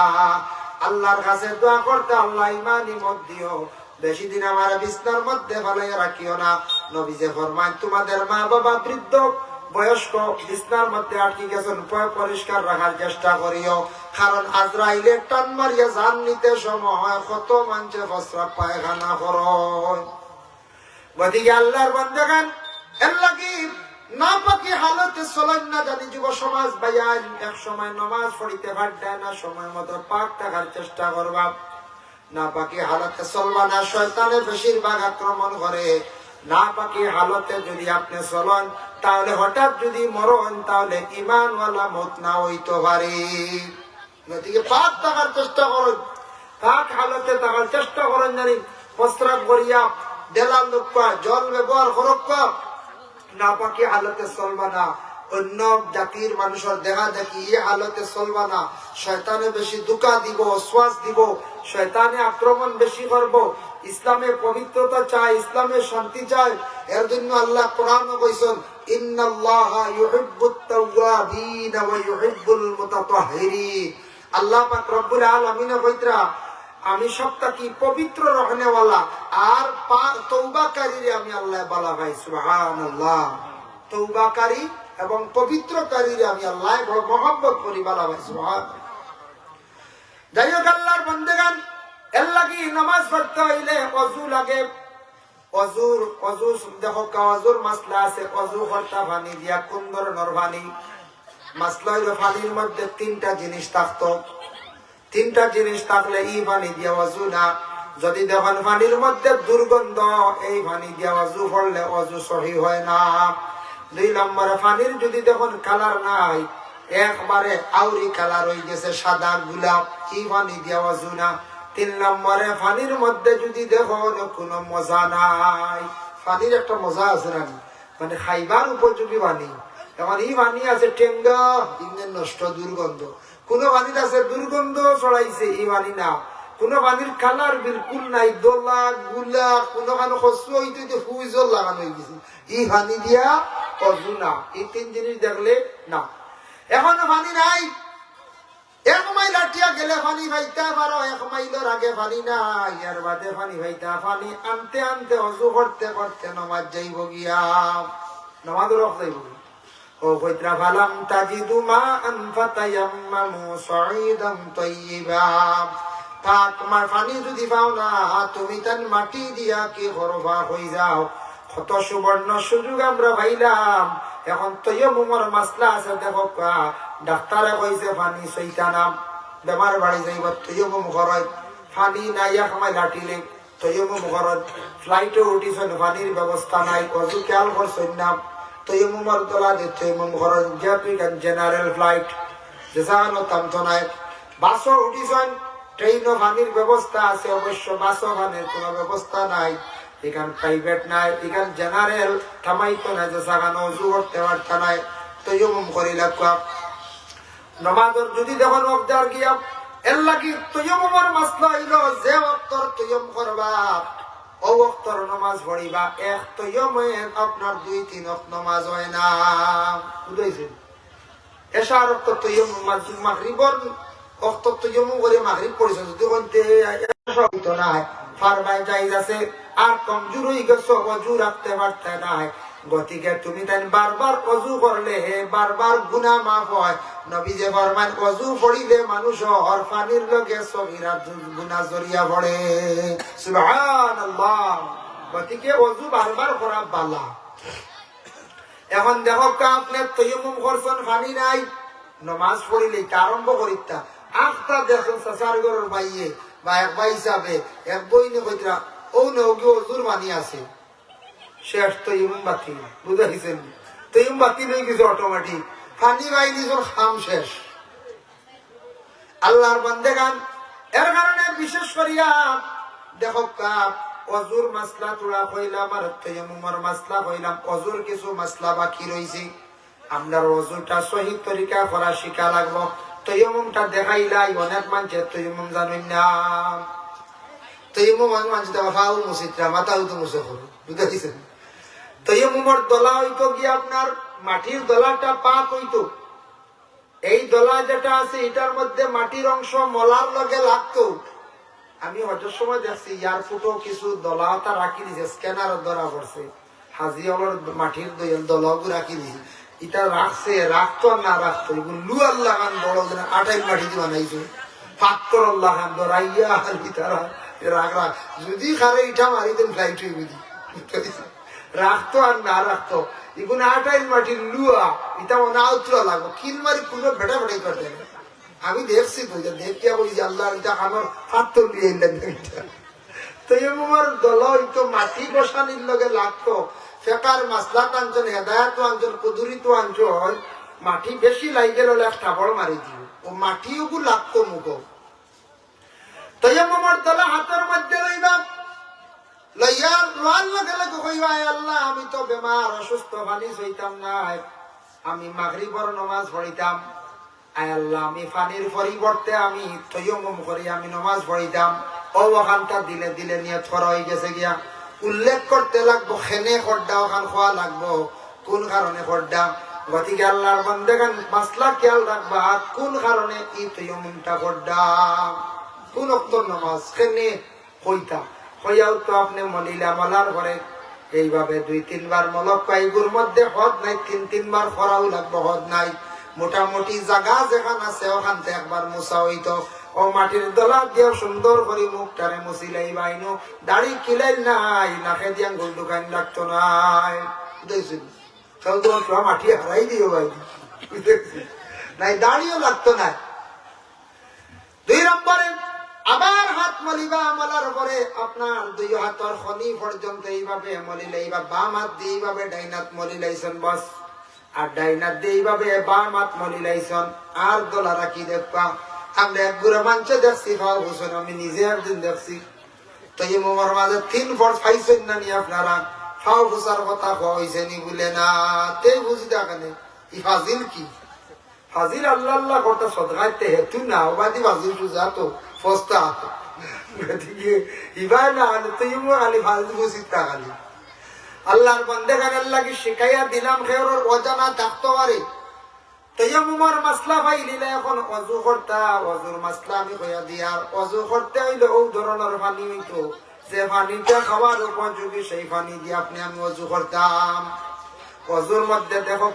আল্লাহর কাছে দোয়া করতে, আল্লাহ ইমান ইমত দিও, বেশি দিন আমার বিছনার মধ্যে ভালাইয়া রাখিও না। নবী যে ফরমান তোমাদের মা বাবা বৃদ্ধ বয়স্ক বিছনার মধ্যে আটকে গেছেন, পরিষ্কার রাখার চেষ্টা করিও, কারণ আজরাইলে টান মারিয়া জান নিতে সময় কত মানুষে প্রস্রাব পায়খানা করয়। গতিকে আল্লাহর বান্দাগান এর লাগি নাপাকি হালতে চলেন না। জানি যুব সমাজ ভাইয়ান এক সময় নমাজ পড়িতে পারতেন না, সময় মতো পাক থাকার চেষ্টা করবা। নাপাকি হালতে চলবা না, শয়তানে বেশিরভাগ আক্রমণ করে। নাপাকি হালতে যদি আপনি চলেন, তাহলে হঠাৎ যদি মরণ, তাহলে ইমানওয়ালা মত না হইতে পারে। গতিকে পাক থাকার চেষ্টা করুন। পাক হালতে থাকার চেষ্টা করেন জানি প্রস্রাব করিয়া দেলাল লোক জল ব্যবহার করক না পাকি হালতে চলবা না অন্য জাতির মানুষের দেখা দেখি এই হালতে চলবা না শয়তানে বেশি দুকা দিব শ্বাস দিব শয়তানে আক্রমণ বেশি করব ইসলামে পবিত্রতা চাই ইসলামে শান্তি চাই এর জন্য আল্লাহ কোরআনে কইছেন ইন্নাল্লাহা ইউহিব্বুত তাওয়াবিন ওয়া ইউহিব্বুল মুতাতাহহিরিন আল্লাহ পাক রব্বুল আলামিন কইতরা আমি সবটা কি পবিত্র রহনেওয়ালা আর তওবাকারীরে আমি আল্লাহ বলা ভাই সুবহানাল্লাহ তওবাকারী এবং পবিত্রকারীরে আমি আল্লাহ বড় মহব্বত করি বলা ভাই সুবহানাল্লাহ যাই হোক আল্লাহর বান্দাগান এর লাগি নামাজ পড়তে হইলে ওযু লাগে অজু দেখো কাওয়াজুর মাসলা আছে অজু করতে পানি দিয়া কোন ধরনের পানি মাসলা হইল পানির মধ্যে তিনটা জিনিস থাকতো তিনটা জিনিস থাকলে এই পানি দিয়া অজু না যদি দেখেন পানির মধ্যে দুর্গন্ধ এই পানি দিয়া অজু করলে অজু সহি হয় না 2 নম্বরে পানির যদি দেখেন কালার নাই একবারে আউরি কালার হয়ে গেছে সাদা গোলাপ এই পানি দিয়া অজু না 3 নম্বরে পানির মধ্যে যদি দেখো কোনো মজা নাই পানির একটা মজা আছে না মানে খাইবার উপযোগী পানি এখন এই পানি আছে টেঙ্গা ইঞ্জিন নষ্ট দুর্গন্ধ কোন পানির আছে দুর্গন্ধ ছড়াইছে এই পানি না কোন পানির কালার বিলকুল নাই দোলা গুলা কোন খানো খসু হইতে ফুইজল লাগানো হয়ে গেছে এই পানি দিয়া অজু না এই 3 জিনিস দেখলে না এখন পানি নাই 1 মাইল আটিয়া গেলে পানি পাইতে পারো 1 মাইলের আগে পানি নাই এর বাদে পানি পাইতা পানি আনতে আনতে অজু করতে করতে নামাজ যাইব গিয়া নামাজ রখ যাইব ও কইত্রা ফালাম তাজিদু মা আন ফাতায়াম্মামু সাঈদান তাইয়্যিবা পাক মার পানি যদি পাও না তুমি তান মাটি দিয়া কি করবা হই যাও কত সুবর্ণ সুযোগ আমরা পাইলাম এখন তৈয়মুমর মাসলা আছে দেখো ডাক্তারে কইছে পানি সইতা নাম বেমার বাড়ি যাইব তৈয়মুম ঘরত পানি নাই সময় লাটিলে তৈয়মুম ঘরত ফ্লাইটে উঠিছেন পানির ব্যবস্থা নাই অজু খেয়াল করছেন না তৈয়মুমর তোলা যে তৈয়মুম ঘরত যেহেতু জেনারেল ফ্লাইট যেসানো তামতো নাই বাসও উঠিছেন ট্রেনও পানির ব্যবস্থা আছে অবশ্য বাসও পানির কোনো ব্যবস্থা নাই এখান প্রাইভেট নাই এখান জেনারেল থামাইতো না যে সাগানো অজু করতে পারতা নাই তৈয়মুম করি লাগবা নামাজের যদি দেখুন ওয়াক্তার গিয়া এর লাগি তৈয়মুমের মাসলা হইলো যে ওয়াক্তর তৈয়ম করবা ও ওয়াক্তর নামাজ পড়িবা এক তৈয়মে আপনার 2-3 ওয়াক্ত নামাজ হয় না বুঝাইছেন এশার ওয়াক্ত তৈয়ম মাগরিবর ওয়াক্ত তৈয়ম করে মাগরিব পড়িছ যদি কইতে সবই না ফারমাই জায়েজ আছে আর কমজোর হয়ে গেছো অজু রাখতে পারতে না গতিকে তুমি তাই বারবার অজু করলে বারবার গুনাহ মাফ হয় নবী যে ফরমান অজু পড়িলে মানুষ হর পানির লগে সগীরা গুনাহ জড়িয়া পড়ে সুবহানাল্লাহ গতিকে অজু বারবার করা বালা এখন দেখো আপনি তায়াম্মুম করছেন পানি নাই নামাজ পড়িলে আরম্ভ করিতা আখতা দেখেন সাসার ঘরের বাইয়ে বা এক ভাই হিসাবে এক বই নে কইতরা ও নৌকি অজুর পানি আছে শেষ তৈয়ম বাতি বুঝাইছেন তৈয়ম বাতি হয়ে গেছে অটোমেটিক পানি পাই নিজের খাম শেষ আল্লাহর বান্দেগান এর কারণে বিশেষ করিয়া দেখো অজুর মাসলা তোলা কইলাম আর তৈয়মুমের মাসলা কইলাম অজুর কিছু মাসলা বাকি রয়েছে আমরা অজুটা সহি তরিকা করা শিখা লাগবো তৈয়মুমটা দেখাইলাই অনেক মানুষের তৈয়মুম জানেন না তৈয়মুম মানুষ ফাউ মুসিদরা মাথাও তো মুছে করো বুঝাইছেন তৈয়মুমের দলা হইতো গিয়ে আপনার মাটির দলাটা পাক হইতো এই দলা যেটা আছে এটার মধ্যে মাটির অংশ মলার লগে লাগতো আমি হজের সময় দেখছি ইয়ার ফুটো কিছু দলাটা রাখি দিছে স্ক্যানার ধরা পড়ছে হাজি হলর মাটির দলাগু রাখি দিছে এটা রাখছে রাখতো আর না রাখতো এগুলো লু আল্লাহ খান বড় আটাই মাটি দিয়ে বানাইছে পাত্তর আল্লাহ খান ধরাইয়া তারা রাখ রাখ যদি খারে ইটা মারি দেন ফ্লাইট হয়ে বুঝি রাখতো আর না রাখতো এগুলো আটাই মাটির লুয়া এটা মনে আউতরা লাগবো কিল মারি কোনো ভেটা ভেটাই করতে আমি দেখছি তো দেখিয়া বলি যে আল্লাহ এটা আমার পাত্তর দিয়ে তো আমার দল হইতো মাটি বসানির লগে লাগতো ফেকার মাসলা টানজন হেদায়ত আনজন কুদুরিত আনজন মাটি বেশি লাইগে হলে একটা বড় মারি দিও ও মাটিও লাগতো মুখ তায়াম্মুমের দলা হাতের মধ্যে লইবা, লইয়া লোয়ার লগে লগে কইবা, আল্লাহ আমি তো বেমার অসুস্থ, পানি হইতাম না, আমি মাগরিবের নামাজ পড়িতাম, আয় আল্লাহ আমি পানির পরিবর্তে আমি তায়াম্মুম করি আমি নামাজ পড়িতাম। ও ওখানটা দিলে দিলে নিয়ে থরা হয়ে গেছে গিয়া উল্লেখ করতে লাগবো, খেনে খড্ডা ওখান খোয়া লাগবো, কোন কারণে খড্ডা। গতিকে আল্লাহর বান্দাগান মাসলা খেয়াল রাখবা, কোন কারণে এই তায়াম্মুমটা খড্ডা, কোন ওয়াক্তের নামাজ খেনে হইতা হইয়াও তো আপনি মলিলা মলার ঘরে এইভাবে 2-3 বার মলক পাইগুর মধ্যে হদ নাই, 3-3 বার খরাও লাগবো, হদ নাই। মোটামুটি জায়গা যেখান আছে ওখান থেকে একবার মুছা হইতো, ও মাটির দলা দিয়ে সুন্দর করে মুখটারে মুছিলাই বাইনো, দাড়ি কিলাই নাই, নাকে দিয়ে আঙ্গুল ঢুকাই লাগতো নাই, বুঝেছেন? মাটি হারাই দিও ভাই, নাই দাড়িও লাগতো না। 2 নম্বরে আবার হাত মলিবা, মলার পরে আপনার 2 হাতের খনি পর্যন্ত এইভাবে মলিলে, এইবার বাম হাত দিয়ে এইভাবে ডাইন হাত মলিলাইছেন বস, আর ডাইন হাত দিয়ে এইভাবে বাম হাত মলিলাইছেন। আর দলা রাখি দেখবা, আমরা এক গুড়া মাংসে দেখছি খাওয়া বসুন, আমি নিজে একদিন দেখছি। তো এই মোমার মাঝে 3 ফর্স খাইছেন না নি আপনারা, খাও বসার কথা খাওয়া হয়েছে নি বলে না, তে বুঝি দেখানে ই ফাজিল কি ফাজিল আল্লাহ আল্লাহ করতে সদগাইতে হেতু না ওবাদি ফাজিল বুঝা তো ফস্তা গতিকে ইবাই না তুই খালি ফাজিল বুঝিত খালি আল্লাহর বান্দেগান আল্লাহকে শিখাইয়া দিলাম, খেওর অজানা থাকতে পারে। তায়াম্মুমের মাসলা পাইলিলে এখন ওযু করতা, ওযুর মাসলা আমি কইয়া দিয়ার, ওযু করতে হইলে ও ধরনের পানি হইতো, যে পানিটা খাওয়ার উপযোগী সেই পানি দিয়ে আপনি আমি ওযু করতাম। ওযুর মধ্যে দেখো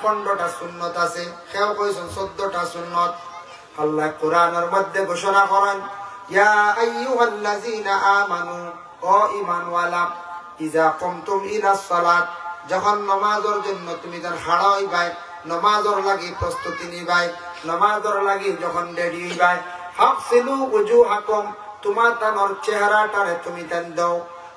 15টা সুন্নত আছে, কেউ কইছেন 14টা সুন্নত। আল্লাহ কোরআনের মধ্যে ঘোষণা করেন, ইয়া আইয়ুহাল্লাযীনা আমানু, ও ঈমানওয়ালা, ইযা কুমতুম ইলাস সালাত, যখন নামাজের জন্য তুমি তার খাড়া হইবাই, নামাজের লাগি প্রস্তুতি নিবাই, নামাজের লাগি যখন রেডি হইবাই, ফাগসিলু উজুহাকুম, তোমার তার চেহারাটারে তুমি তেন দাও,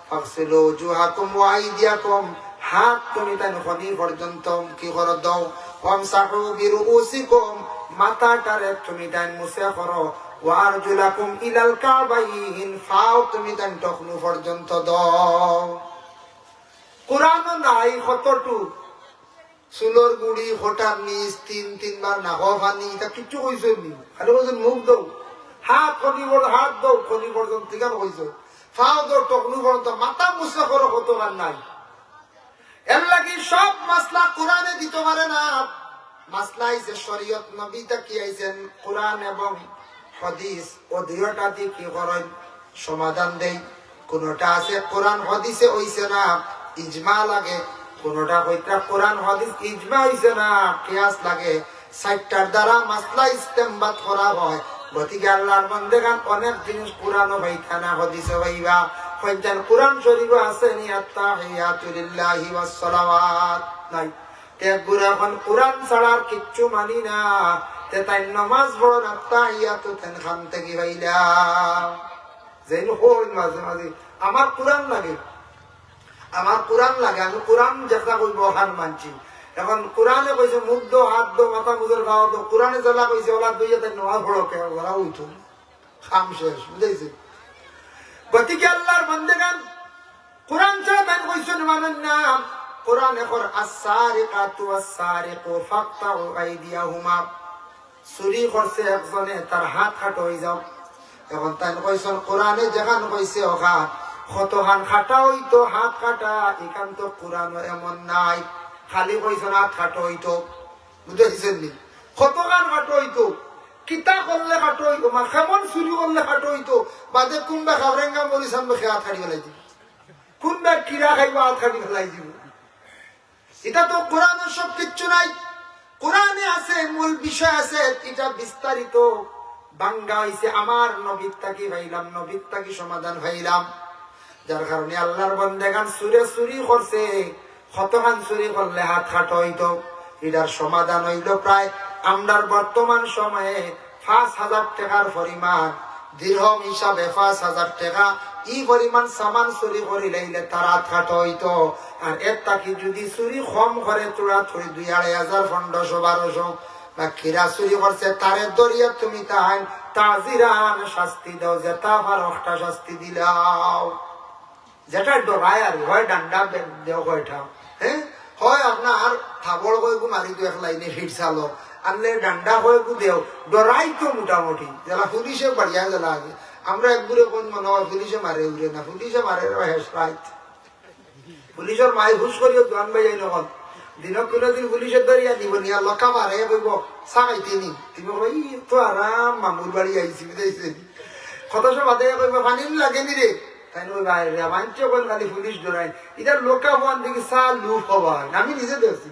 ফাগসিলু উজুহাকুম ওয়া আইদিয়াকুম, হাত তুমি তাই খনি পর্যন্ত কি করে দাও, ওয়ামসাহু বিরুউসিকুম, মাথাটারে তুমি তাই মুছে করো, ওয়া আরজুলাকুম ইলাল কাবাইন, ফাও তুমি তাই টকনু পর্যন্ত দাও। কোরআন নাই কতটু চুলোর গুড়ি হঠাৎ নিচ 3 বার না হানি, এটা কিচ্ছু কইছেন নি, খালি বলছেন মুখ দাও, হাত খনি হাত দাও খনি পর্যন্ত, ঠিক আছে কইছে, ফাও দাও টকনু পর্যন্ত, মাথা মুছে করো কত গান নাই। এর লাগি সব মাসলা কোরআনে দিতে পারে না, মাসলা আইছে শরীয়ত, নবী কি আইছেন কোরআন এবং হাদিস, ও দুইটা দিয়ে কি করেন সমাধান দেই। কোনটা আছে কোরআন হাদিসে হইছে না, ইজমা লাগে, কোনটা কইতা কোরআন হাদিস ইজমা হইছে না, কিয়াস লাগে, 60টার দ্বারা মাসলা ইস্তেমবাদ করা হয়। গতিকে আল্লাহর বান্দাগান অনেক জিনিস কোরআনও হইতা না, হাদিসে হইবা, কইতেন কোরআন শরীফ আছে নি আত্তাহিয়াতু লিল্লাহি ওয়াস সালাওয়াত নাই, তে গুরা এখন কোরআন ছাড়া কিচ্ছু মানি না, তে তাই নামাজ পড়ন আত্তাহিয়াতু তেন খান থেকে হইলা যেন হই মাঝে মাঝে আমার কোরআন লাগে, আমার কোরআন লাগে, আমি কোরআন যেটা কইব হান মানছি। এখন কোরআনে কইছে মুখ দো, হাত দো, মাথা মুজের খাওয়া দো, কোরআনে জ্বালা কইছে ওলা দুই হাতে নামাজ পড়ো, কে ওরা উঠুন খাম শেষ, বুঝাইছে? গতিকে আল্লাহর বান্দাগান কোরআন ছাড়া তাই কইছেন মানেন না। কোরআন এখন আস-সারিকাতু ওয়াস-সারিকু ফাকতাউ আইদিয়াহুমা, চুরি করছে একজনে তার হাত কাটো হয়ে যাও। এখন তাই কইছেন কোরআনে যেখান কইছে ওখান কতখান কাটা হইতো, হাত কাটা, এখান তো কোরআন এমন নাই, খালি কইছেন হাত কাটো হইতো, বুঝেছেন নি? কতখান কাটো হইতো, কিতা করলে কাটো হইতো, মা কেমন চুরি করলে কাটো হইতো, বাদে কোনবা খাবরেঙ্গা মরিসাম খেয়ে হাত কাটি ফেলাই দিব, কোনবা কিরা খাইবা হাত কাটি ফেলাই দিব। এটা তো কোরআনের সব কিচ্ছু নাই। কোরআনে আছে মূল বিষয় আছে, এটা বিস্তারিত বাঙ্গা হইছে আমার নবীর তাকি ভাইলাম, নবীর তাকি সমাধান ভাইলাম। যার কারণে আল্লাহর বান্দাগান সুরে চুরি করছে, কতখান চুরি করলে হাত কাটো হইতো, এটার সমাধান হইল প্রায় আমরার বর্তমান সময়ে ৫,০০০ টাকার পরিমাণ, দিরহম হিসাবে ৫,০০০ টাকা, ই পরিমাণ সামান চুরি করি লাইলে তার হাত কাটো হইতো। আর এর তাকি যদি চুরি কম করে তোরা থরি ২,৫০০, ১৫০০, ১২০০ বা খিরা চুরি করছে তারে দরিয়া তুমি তাহাই তাজিরান শাস্তি দাও, যেটা পারো একটা শাস্তি দিলাও। যেটা ডরায় আর হয় ডান্ডা দেও কয়টা, হ্যাঁ হয় আপনার থাবড় কয়েকু মারি দু এক লাইনে হিট চালো, আনলে ডান্ডা কয়েকু দেও, ডরাই তো মোটামুটি। যারা পুলিশে বাড়িয়া গেল আগে আমরা একগুলো কোন মনে হয় পুলিশে মারে উড়ে না, পুলিশে মারে হেস রাইত। পুলিশের মাই হুস করিও দোয়ান বাজাই নকল দিনক কোনোদিন পুলিশের ধরিয়া দিব নিয়া লকা মারে কইব চাকাইতে নি, তুমি কই তো আরাম মামুর বাড়ি আইছি বুঝাইছে, কত সব বাদে কইব পানি লাগেনি রে, তাই ওই বাইরে মানছে কোন খালি পুলিশ ডরাই। এটা লোকা হওয়ান দেখি চা লুফ হওয়ায়, আমি নিজে দেখছি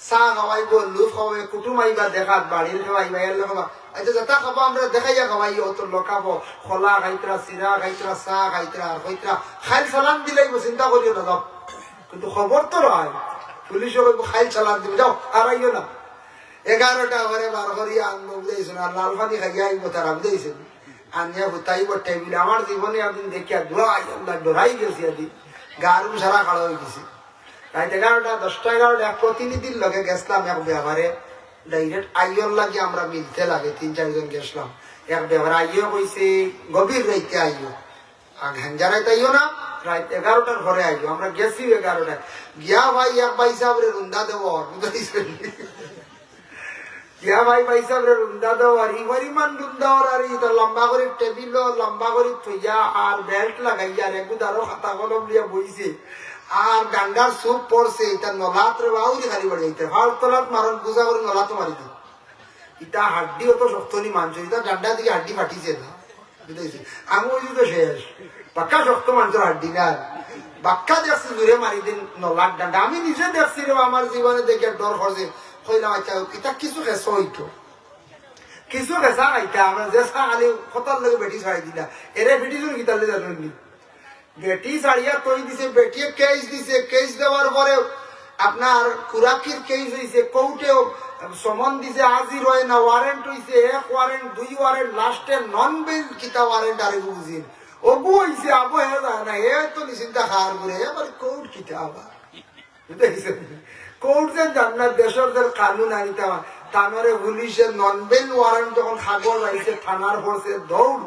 চা খাওয়াইব লুফ খাওয়াই কুটুম আইবা দেখাত বাড়ির খাওয়াইবা এর খাবা, আচ্ছা যেটা খাবো আমরা দেখাইয়া খাওয়াই তো লোকাবো, খোলা খাইতরা চিরা খাইতরা চা খাইতরা খাইতরা খাইল চালান দিলাইব, চিন্তা করিও না যাও। কিন্তু খবর তো নয় পুলিশে কইব খাইল চালান দিব যাও আর আইও না। 11টা ঘরে বার করিয়া আনবো বুঝাইছেন, আর লাল পানি খাইয়া আইব তারা বুঝাইছেন, আনিয়া হুতাইব টেবিল। আমার জীবনে একদিন দেখিয়া ডরাই গেছি, একদিন গারু সারা খাড়া হয়ে গেছি। রাত 11টা 10টা 11টা এক প্রতিনিধির লগে গেছিলাম এক ব্যাপারে, ডাইরেক্ট আইয়র লাগে আমরা মিলতে লাগে 3-4 জন গেছিলাম এক ব্যাপারে। আইও কইছে গভীর রাইতে আইও, ঘেঞ্জারাইতে আইও না, রাত 11টার ঘরে আইও। আমরা গেছি 11টায় গিয়া ভাই এক ভাই সাহেবের রুন্দা দেব বুঝাইছেন, গিয়া ভাই ভাই সাহেবের রুন্দা দেওয়ার ই পরিমাণ রুন্দাওয়ার আর ইটা লম্বা করে টেবিল লম্বা করে থইয়া আর বেল্ট লাগাইয়া রেগুদারও খাতা কলম লিয়া বইছে আর ডান্ডার সুপ পড়ছে, এটা নলাত রে বাউরি খালি বাড়িতে হাল তলাত মারন পূজা করে নলাত মারি দিই। ইটা হাড্ডি অত শক্তনি মাংস, এটা ডান্ডা দিকে হাড্ডি ফাটিছে না বুঝেছি, আমি ওই তো শেষ পাক্কা শক্ত মাংসের হাড্ডি না, বাক্কা দেখছি জুড়ে মারি দিন নলার ডান্ডা। আমি নিজে দেখছি রে আমার জীবনে দেখে ডর করছে, কইলাম আচ্ছা এটা কিছু খেস হইতো কিছু খেসা খাইতা আমরা যে চা খালি কতার লগে বেটি ছাড়াই দিলা, এরে বেটি চুন গিতালে জানি বেটি ছাড়িয়া তৈ দিছে, বেটিয়ে কেস দিছে, কেস দেওয়ার পরে আপনার খুরাকির কেস হয়েছে, কোর্টেও সমন দিছে, হাজির হয় না, ওয়ারেন্ট হয়েছে, 1 ওয়ারেন্ট 2 ওয়ারেন্ট, লাস্টে নন বেল কিতা ওয়ারেন্ট আর বুঝিন অবু হয়েছে, আবু হয়ে যায় না, এ তো নিশ্চিন্তা খাওয়ার করে এবার কোর্ট কিতা আবার বুঝেছেন। কোর্ট যে জান্নার দেশের যে কানুন আনিতে তানরে পুলিশের নন বেল ওয়ারেন্ট যখন খাগর আইছে থানার পড়ছে দৌড়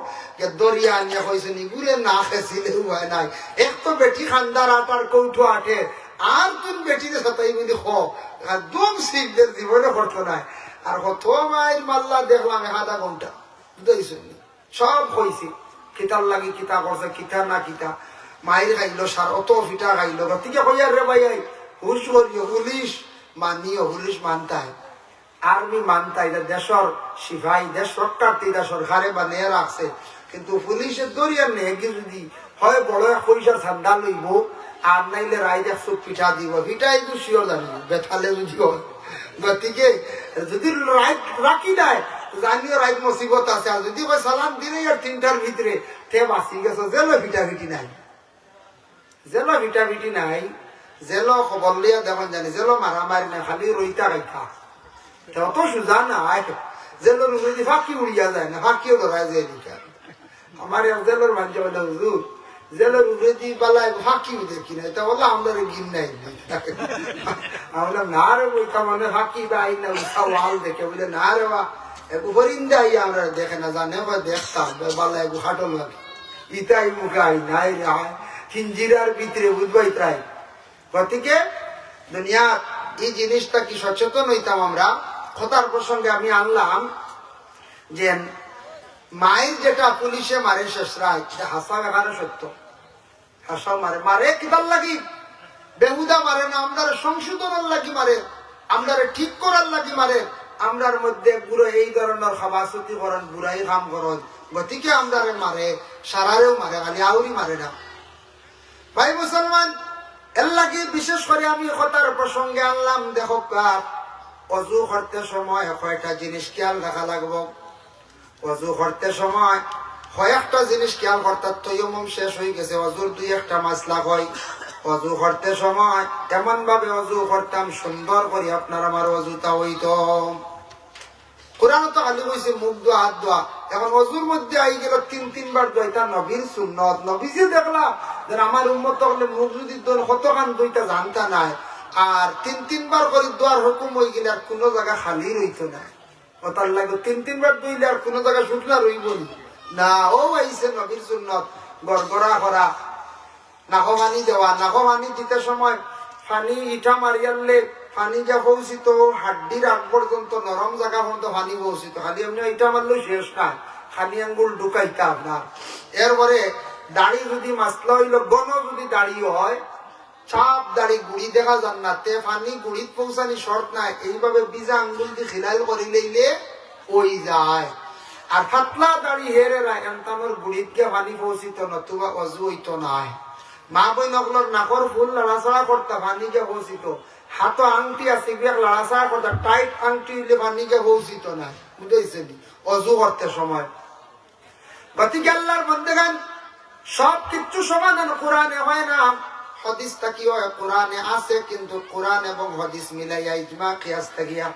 দরিয়া আনিয়া কইছে নিগুরে না খেছিলে হয় নাই, এক তো বেটি খান্দার আটার কৌটো আটে আর তুই বেটিতে সাতাই বলি একদম শিখদের জীবনে করতো নাই। আর কত মাইল মাল্লা দেখলাম 1/2 ঘন্টা বুঝাইছেন, সব হয়েছে কিতার লাগি কিতা করছে কিতা না কিতা মায়ের খাইলো সার অত ফিটা খাইলো গতিকে কইয়ার রে ভাই হুশ করিও, পুলিশ মানিও, পুলিশ মানতায়, আর্মি মানতায়, এটা দেশের সিপাহী, দেশ সরকার এটা সরকারে বানিয়ে রাখছে, কিন্তু পুলিশের দরিয়ার নেই যদি হয় বড় পয়সার ঠান্ডা লইব আর নাইলে রায় 100 পিঠা দিব, পিঠা একটু শিওর জানি বেথালে যদি হয়। গতিকে যদি রাইট রাখি দেয় জানিও রাইট মুসিবত আছে, আর যদি কয় সালাম দিলে আর 3টার ভিতরে তে বাঁচি গেছে, জেলো ভিটাভিটি নাই, জেলো ভিটাভিটি নাই, জেলো খবর লিয়া দেখুন জানি জেলো মারামারি না, খালি রইতা রাইতা অত সোজা নাই, জেলোর যদি ফাঁকি উড়িয়া যায় না, ফাঁকিও ধরা যায় দিকা। আমার জেলোর মানুষ বলে হুজুর জেলের উড়ে দিয়ে পালায় ফাঁকিও দেখি না, এটা বললো আমরা গিন নাই, আমি বললাম না রে বইটা মানে ফাঁকি বা আই না উঠা ওয়াল দেখে বলে না রে বা উপরিন্দে আই আমরা দেখে না জানে বা দেখতাম বালায় হাটল লাগে ইতাই মুখে আই নাই রে আয় হিঞ্জিরার ভিতরে বুঝবাই তাই। গতিকে দুনিয়া এই জিনিসটা কি সচেতন হইতাম আমরা। কথার প্রসঙ্গে আমি আনলাম যে মায়ের যেটা পুলিশে মারে শেষ রায়, হাসাও এখানে সত্য, হাসাও মারে, মারে কিতার লাগি বেহুদা মারে না, আমরা সংশোধনের লাগি মারে, আমরা ঠিক করার লাগি মারে, আমরার মধ্যে বুড়ো এই ধরনের খাবাসতি করেন, বুড়াই কাম করেন, গতিকে আমরা মারে, সারারেও মারে, খালি আউরি মারে না। ভাই মুসলমান এর লাগি বিশেষ করে আমি কথার প্রসঙ্গে আনলাম, দেখো অজু করতে সময় কয়টা জিনিস খেয়াল রাখা লাগবো। অজু করতে সময় কয়েকটা জিনিস খেয়াল করতাম, তৈমম শেষ হয়ে গেছে, অজুর 2-1টা মাসলা হয়। অজু করতে সময় এমন ভাবে অজু করতাম সুন্দর করে আপনার আমার অজুটা হইতো। কোরআন তো খালি কইছে মুখ দোয়া হাত দোয়া, এখন অজুর মধ্যে আই গেল 3-3 বার দোয়া, নবীর সুন্নত। নবীজি দেখলাম যে আমার উম্মত হলে মুখ যদি কতখান দুইটা জানতা নাই, আর 3-3 বার করে দোয়ার হুকুম হয়ে গেলে আর কোনো জায়গা খালি রইতো না। ও তার লাগে 3-3 বার ধুইলে আর কোন জায়গায় শুকনা রইব না। ও আইছে নবীর সুন্নত গড়গড়া করা, নাকমানি দেওয়া। নাকমানি দিতে সময় পানি ইটা মারিয়ালে পানি যা পৌঁছিত হাড্ডির আগ পর্যন্ত নরম জায়গা পর্যন্ত পানি পৌঁছিত। খালি এমনি ইটা মারলেও শেষ না, খালি আঙ্গুল ঢুকাইতে আপনার। এরপরে দাড়ি যদি মাসলা হইল, গণ যদি দাড়ি হয়, চাপ দাড়ি গুড়ি দেখা যান না, তে পানি গুড়িত পৌঁছানি শর্ট নাই, এইভাবে বিজা আঙ্গুল দিয়ে খিলাইল করি লইলে ওই যায়। আর পাতলা দাড়ি হেরে রায় এমতানোর গুড়িত গিয়ে পানি পৌঁছিত, নতুবা অজু হইতো নাই। মা বই নকলর নাকর ফুল লড়াচড়া করতা, পানি গিয়ে পৌঁছিত। হাত আংটি আছে গিয়ে লড়াচড়া করতা, টাইট আংটি হইলে পানি গিয়ে পৌঁছিত না, বুঝেছেন অজু করতে সময়। গতিকে আল্লাহর বন্দেগান সব কিছু সমাধান কোরআনে হয় না, হাদিস থাকি হয়। কোরআনে আছে, কিন্তু কোরআন এবং হাদিস মিলাইয়া ইজমা কিয়াস থাকিয়া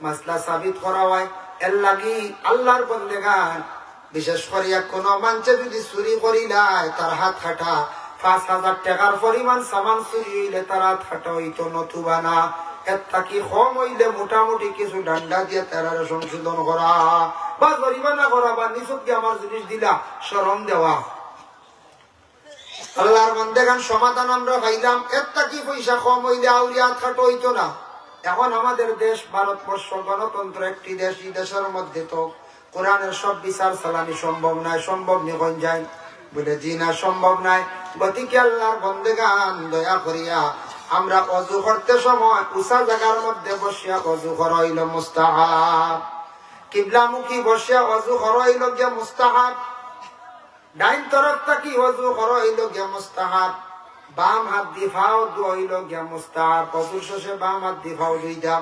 মাসলা সাবিত করা হয়। এর লাগি আল্লাহর বন্দেগান বিশেষ করিয়া কোন মানুষে যদি চুরি করিলায় তার হাত কাটা, 5,000 টাকার পরিমাণ সামান চুরি হইলে তার হাত কাটা হইতো, নতুবা না। এর থাকি কম হইলে মোটামুটি কিছু ডান্ডা দিয়ে তারা সংশোধন করা বা জরিমানা করা বা নিচক দিয়ে আমার জিনিস দিলা শরম দেওয়া। আল্লাহর বন্দেগান সমাধান আমরা পাইলাম। এর থাকি পয়সা কম হইলে আউলিয়া হাত কাটা হইতো না। এখন আমাদের দেশ ভারতবর্ষ গণতন্ত্র একটি দেশ, এই দেশের মধ্যে তো কোরআনের সব বিচার চালানি সম্ভব নয়। সম্ভব নিখন যায় বলে জি না, সম্ভব নাই। গতিকে আল্লাহর বন্দেগান দয়া করিয়া আমরা অজু করতে সময় উষা জায়গার মধ্যে বসিয়া অজু করা হইল মুস্তাহাব। কিবলামুখী বসিয়া অজু করা হইল গিয়া মুস্তাহাব। ডাইন তরফ থাকি অজু করা হইল গিয়া মুস্তাহাব। বাম হাত দিয়ে ফাও হইল গিয়া মুস্তাহাব। অজুর শেষে বাম হাত দিয়ে ফাও দুইটা,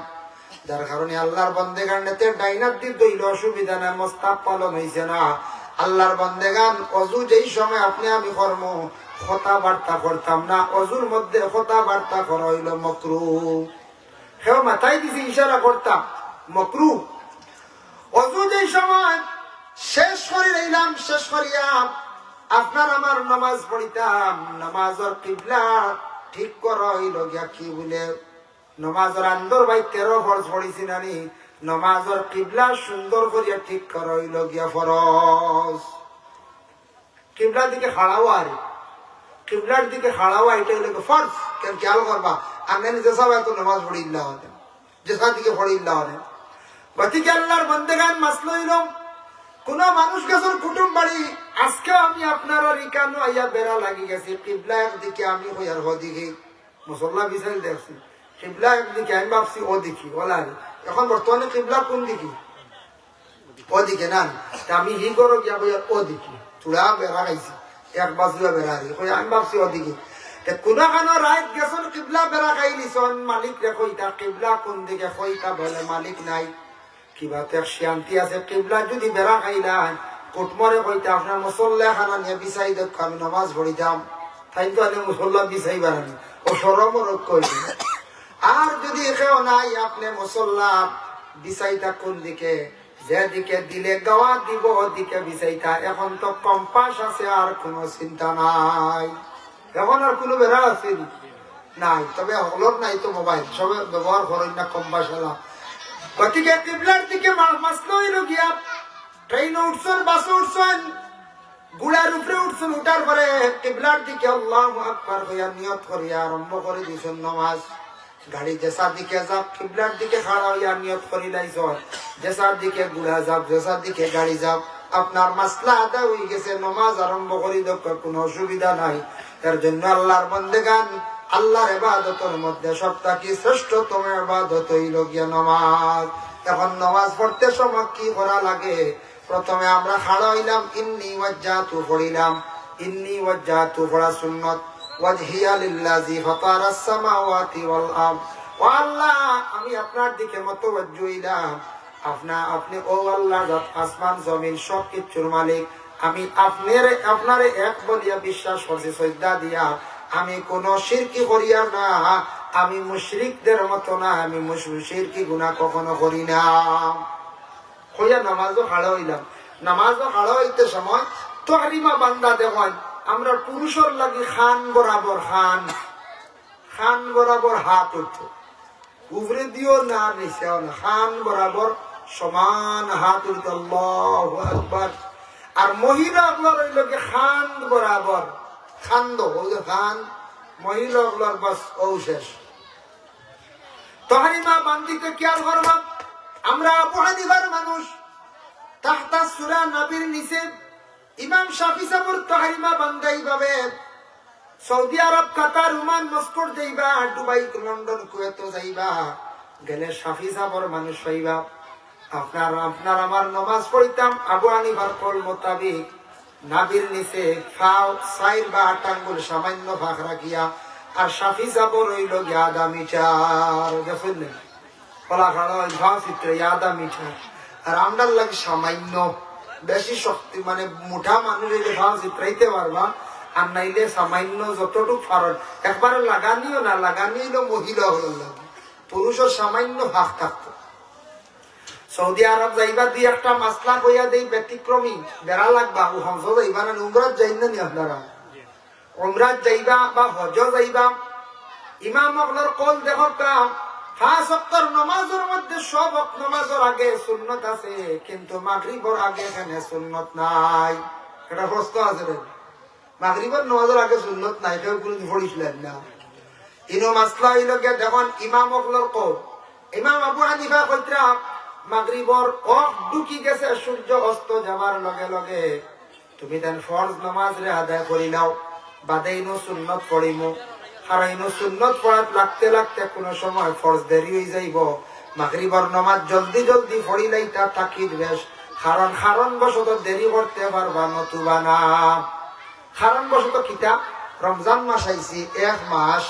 যার কারণে আল্লাহর বন্দেগান নেতে ডাইন হাত দিয়ে দইল অসুবিধা নাই, মুস্তাহাব পালন হইছে না। আল্লাহর বন্দেগান অজু যেই সময় আপনি আমি কর্ম কথা বার্তা করতাম না, অজুর মধ্যে কথা বার্তা করা হইল মাকরুহ। হেও মাথায় দিছি ইশারা করতাম মাকরুহ। অজু যেই সময় শেষ করে নিলাম, শেষ করিয়া আপনার আমার নামাজ পড়িতাম, নামাজের কিবলা ঠিক করা হইল গিয়া কি বলে নামাজের আন্দর ভাই 13 ফরজ পড়িছি নানি, নামাজের কিবলা সুন্দর করিয়া ঠিক করা হইল গিয়া ফরজ। কিবলার দিকে হারাও, আর কিবলার দিকে হারাও এটা হইল ফরজ। কেন খেয়াল করবা, আমি নিজে সব এত নামাজ পড়িল্লা হতেন, যেসা দিকে পড়িল্লা হতেন। গতিকে আল্লাহর বন্দেগান মাসল হইল, কোন মানুষ গেছেন কুটুম বাড়ি, আজকেও আমি আপনারা রিকানো আইয়া বেড়া লাগি গেছি, কিবলা একদিকে আমি হইয়ার হদিকে মুসল্লা বিছাই দেখছি, কিবলা একদিকে আমি ভাবছি ওদিকে ওলা। এখন বর্তমানে কিবলা কোন দিকে? ওদিকে না, আমি হি করো গিয়া হইয়ার ওদিকে চূড়া বেড়া খাইছি, এক বাজুয়া বেড়া হই, আমি ভাবছি ওদিকে। কোন খানো রাত গেছেন কিবলা বেড়া খাই নিছন, মালিক রে কইতা কিবলা কোন দিকে, কইতা বলে মালিক নাই, কিবা শান্তি আছে। কিবলা যদি বেড়া খাইলাম কোটমরে কইতে আপনার মুসল্লা খানা নিয়ে বিছাই দেখ, আমি নামাজ পড়িতাম, তাই তো আমি মুসল্লা বিছাই বাড়ানি ও সরমর কইবে। আর যদি কেউ নাই আপনি মুসল্লা বিছাইতা কোন দিকে, যেদিকে দিলে গাওয়া দিব ওদিকে বিছাইতা। এখন তো কম্পাস আছে, আর কোনো চিন্তা নাই, এখন আর কোনো বেড়া আছে নাই, তবে হলত নাই তো মোবাইল সবে ব্যবহার করেন না কম্পাস এলা। গতিকে কিবলার দিকে মাসল হইল গিয়া, ট্রেন উঠছেন, বাসে উঠছেন, গুড়ার উপরে উঠছেন, উঠার পরে কিবলার দিকে আল্লাহু আকবার হইয়া নিয়ত করিয়া আরম্ভ করে দিয়েছেন নামাজ। গাড়ি যেসার দিকে যাব কিবলার দিকে খাড়া হইয়া নিয়ত করি লাইছেন, যেসার দিকে গুড়া যাব, যেসার দিকে গাড়ি যাব, আপনার মাসলা আদায় হয়ে গেছে, নামাজ আরম্ভ করি দেখ, কোনো অসুবিধা নাই। এর জন্য আল্লাহর বন্দেগান আল্লাহর ইবাদতের মধ্যে সবথেকে শ্রেষ্ঠতম ইবাদত হইল গিয়া নামাজ। এখন নামাজ পড়তে সময় কি করা লাগে? প্রথমে আমরা খাড়া হইলাম, ইন্নী ওয়াজ্জাহতু পড়িলাম, ইন্নী ওয়াজ্জাহতু পড়া সুন্নত, ওয়াজহিয়া লিল্লাযী ফাতারাস সামাওয়াতি ওয়াল আরদ। ও আল্লাহ, আমি আপনার দিকে মুতাওয়াজ্জিহ হইলাম, আপনি ও আল্লাহ আসমান জমিন সবকিছুর মালিক, আমি আপনারে এক বলিয়া বিশ্বাস করছি, শ্রদ্ধা দিয়া আমি কোন শিরকি করিয়া না, আমি মুশরিকদের মতো না, আমি শিরকি গুনাহ কখনো করি না। হইয়া নামাজও খাড়া হইলাম। নামাজও খাড়া হইতে সময় তাহরিমা বান্দা দেখেন, আমরা পুরুষের লাগি খান বরাবর হাত উঠত, উপরে দিও না নিচেও না, খান বরাবর সমান হাত উঠে আল্লাহু আকবার। আর মহিলা গুলার হইল কি খান বরাবর, খান্দ ওই যে খান মহিলা গুলার বাস ও শেষ। তহারিমা বান্দিকে খেয়াল করবা, আমরা আবু হানিফার মানুষ, তাহতা সূরা নবীর নিচে ইমাম শাফি সাহেবের তহারিমা বান্দাই ভাবে সৌদি আরব, কাতার, ওমান, মস্কোর যাইবা, দুবাই, লন্ডন, কুয়েত যাইবা, গেলে শাফি সাহেবের মানুষ হইবা। আপনার আমার নমাজ পড়িতাম আবু হানিফার কল মোতাবিক নাবির নিচে ফাও সাইর বা 8 আঙ্গুল সামান্য ফাঁক রাখিয়া, আর শাফি সাহেবের রইল আদা মিটার, দেখুন কলা খাড়া ভাও চিত্র আদা মিটার। আর আমরার লাগে সামান্য বেশি শক্তি, মানে মুঠা মানুষ এই ভাও চিত্রাইতে পারবা, আর নাইলে সামান্য যতটুক ফারণ একবারে লাগানিও না, লাগানিও মহিলা হল লাগে, পুরুষের সামান্য ভাগ থাকতো। সৌদি আরব যাইবা দুই একটা মাসলা কইয়া দেই ব্যতিক্রমী বেড়া লাগবা, ও হজ যাইবা না, উমরাত যাই না নি আপনারা, উমরাত যাইবা বা হজ যাইবা, ইমাম আপনার কল দেখো কাম 5 ওয়াক্তের নামাজের মধ্যে সব নামাজের আগে সুন্নত আছে, কিন্তু মাগরিবের আগে এখানে সুন্নত নাই। এটা প্রশ্ন আছে রে, মাগরিবের নামাজের আগে সুন্নত নাই, কেউ কোনদিন পড়িছিলেন না। ইনো মাসলা হইল গিয়া দেখুন ইমাম আপনার কল, ইমাম আবু হানিফা কইত্রা মাগরিবর ঢুকি গেছে সূর্য অস্ত যাবার লগে লগে তুমি দেন ফরজ নামাজ রে আদায় করি নাও, বাদেইনো সুন্নত পড়িমু, হারাইনো সুন্নত পড়াত লাগতে লাগতে কোন সময় ফরজ দেরি হয়ে যাইব, মাগরিবর নামাজ জলদি জলদি পড়িলাই তা তাকিদ বেশ, কারণ বশত দেরি করতে পারবা নতুবা না। কারণ বশত কিতা, রমজান মাস আইছি, 1 মাস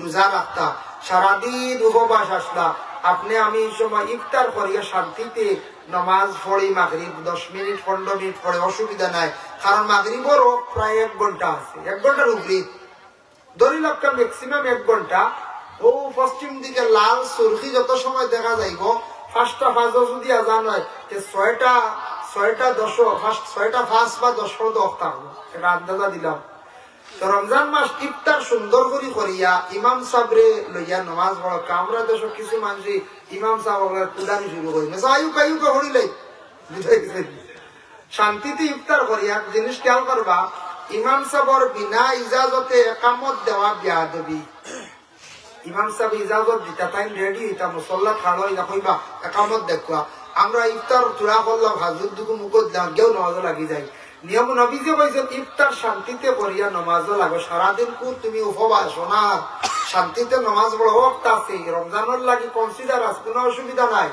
রোজা রাখতা, সারাদিন উপবাস আসলা, আপনি আমি এই সময় ইফতার করিয়া শান্তিতে নামাজ পড়ি, মাগরিব 10 মিনিট 15 মিনিট পরে অসুবিধা নাই, কারণ মাগরিবেরও প্রায় 1 ঘন্টা আছে, 1 ঘন্টার উপরে ধরি লক্ষ ম্যাক্সিমাম 1 ঘন্টা। ও পশ্চিম দিকে লাল সুরখি যত সময় দেখা যাইব, 5টা 5 যদি আজান হয় 6টা 5 বা 10 থাকবো, এটা আন্দাজা দিলাম। তো রমজান মাস ইফতার সুন্দর করে করিয়া ইমাম সাহেবরে লইয়া নামাজ পড়া, আমরা দেশ কিছু মানুষ ইমাম সাহেব কুদানি শুরু করি না, হরিলাই শান্তিতে ইফতার করিয়া। জিনিস খেয়াল করবা, ইমাম সাহেবর বিনা ইজাজতে একামত দেওয়া বিয়াদবি। ইমাম সাহেব ইজাজত দিতা টাইম রেডি হইতা, মুসল্লা খাড়ো হইতা কইবা একামত দেখবা, আমরা ইফতার চূড়া করলাম, হাজুর দুকু মুখত দেওয়া কেউ নামাজ লাগি যায়। নিয়ম নবীজি কইছেন ইফতার শান্তিতে করিয়া নমাজও লাগে, সারাদিন কু তুমি উপবাস না, শান্তিতে নমাজ পড়ো, ওয়াক্ত আছে, রমজানের লাগি কনসিডার আছে, কোনো অসুবিধা নাই।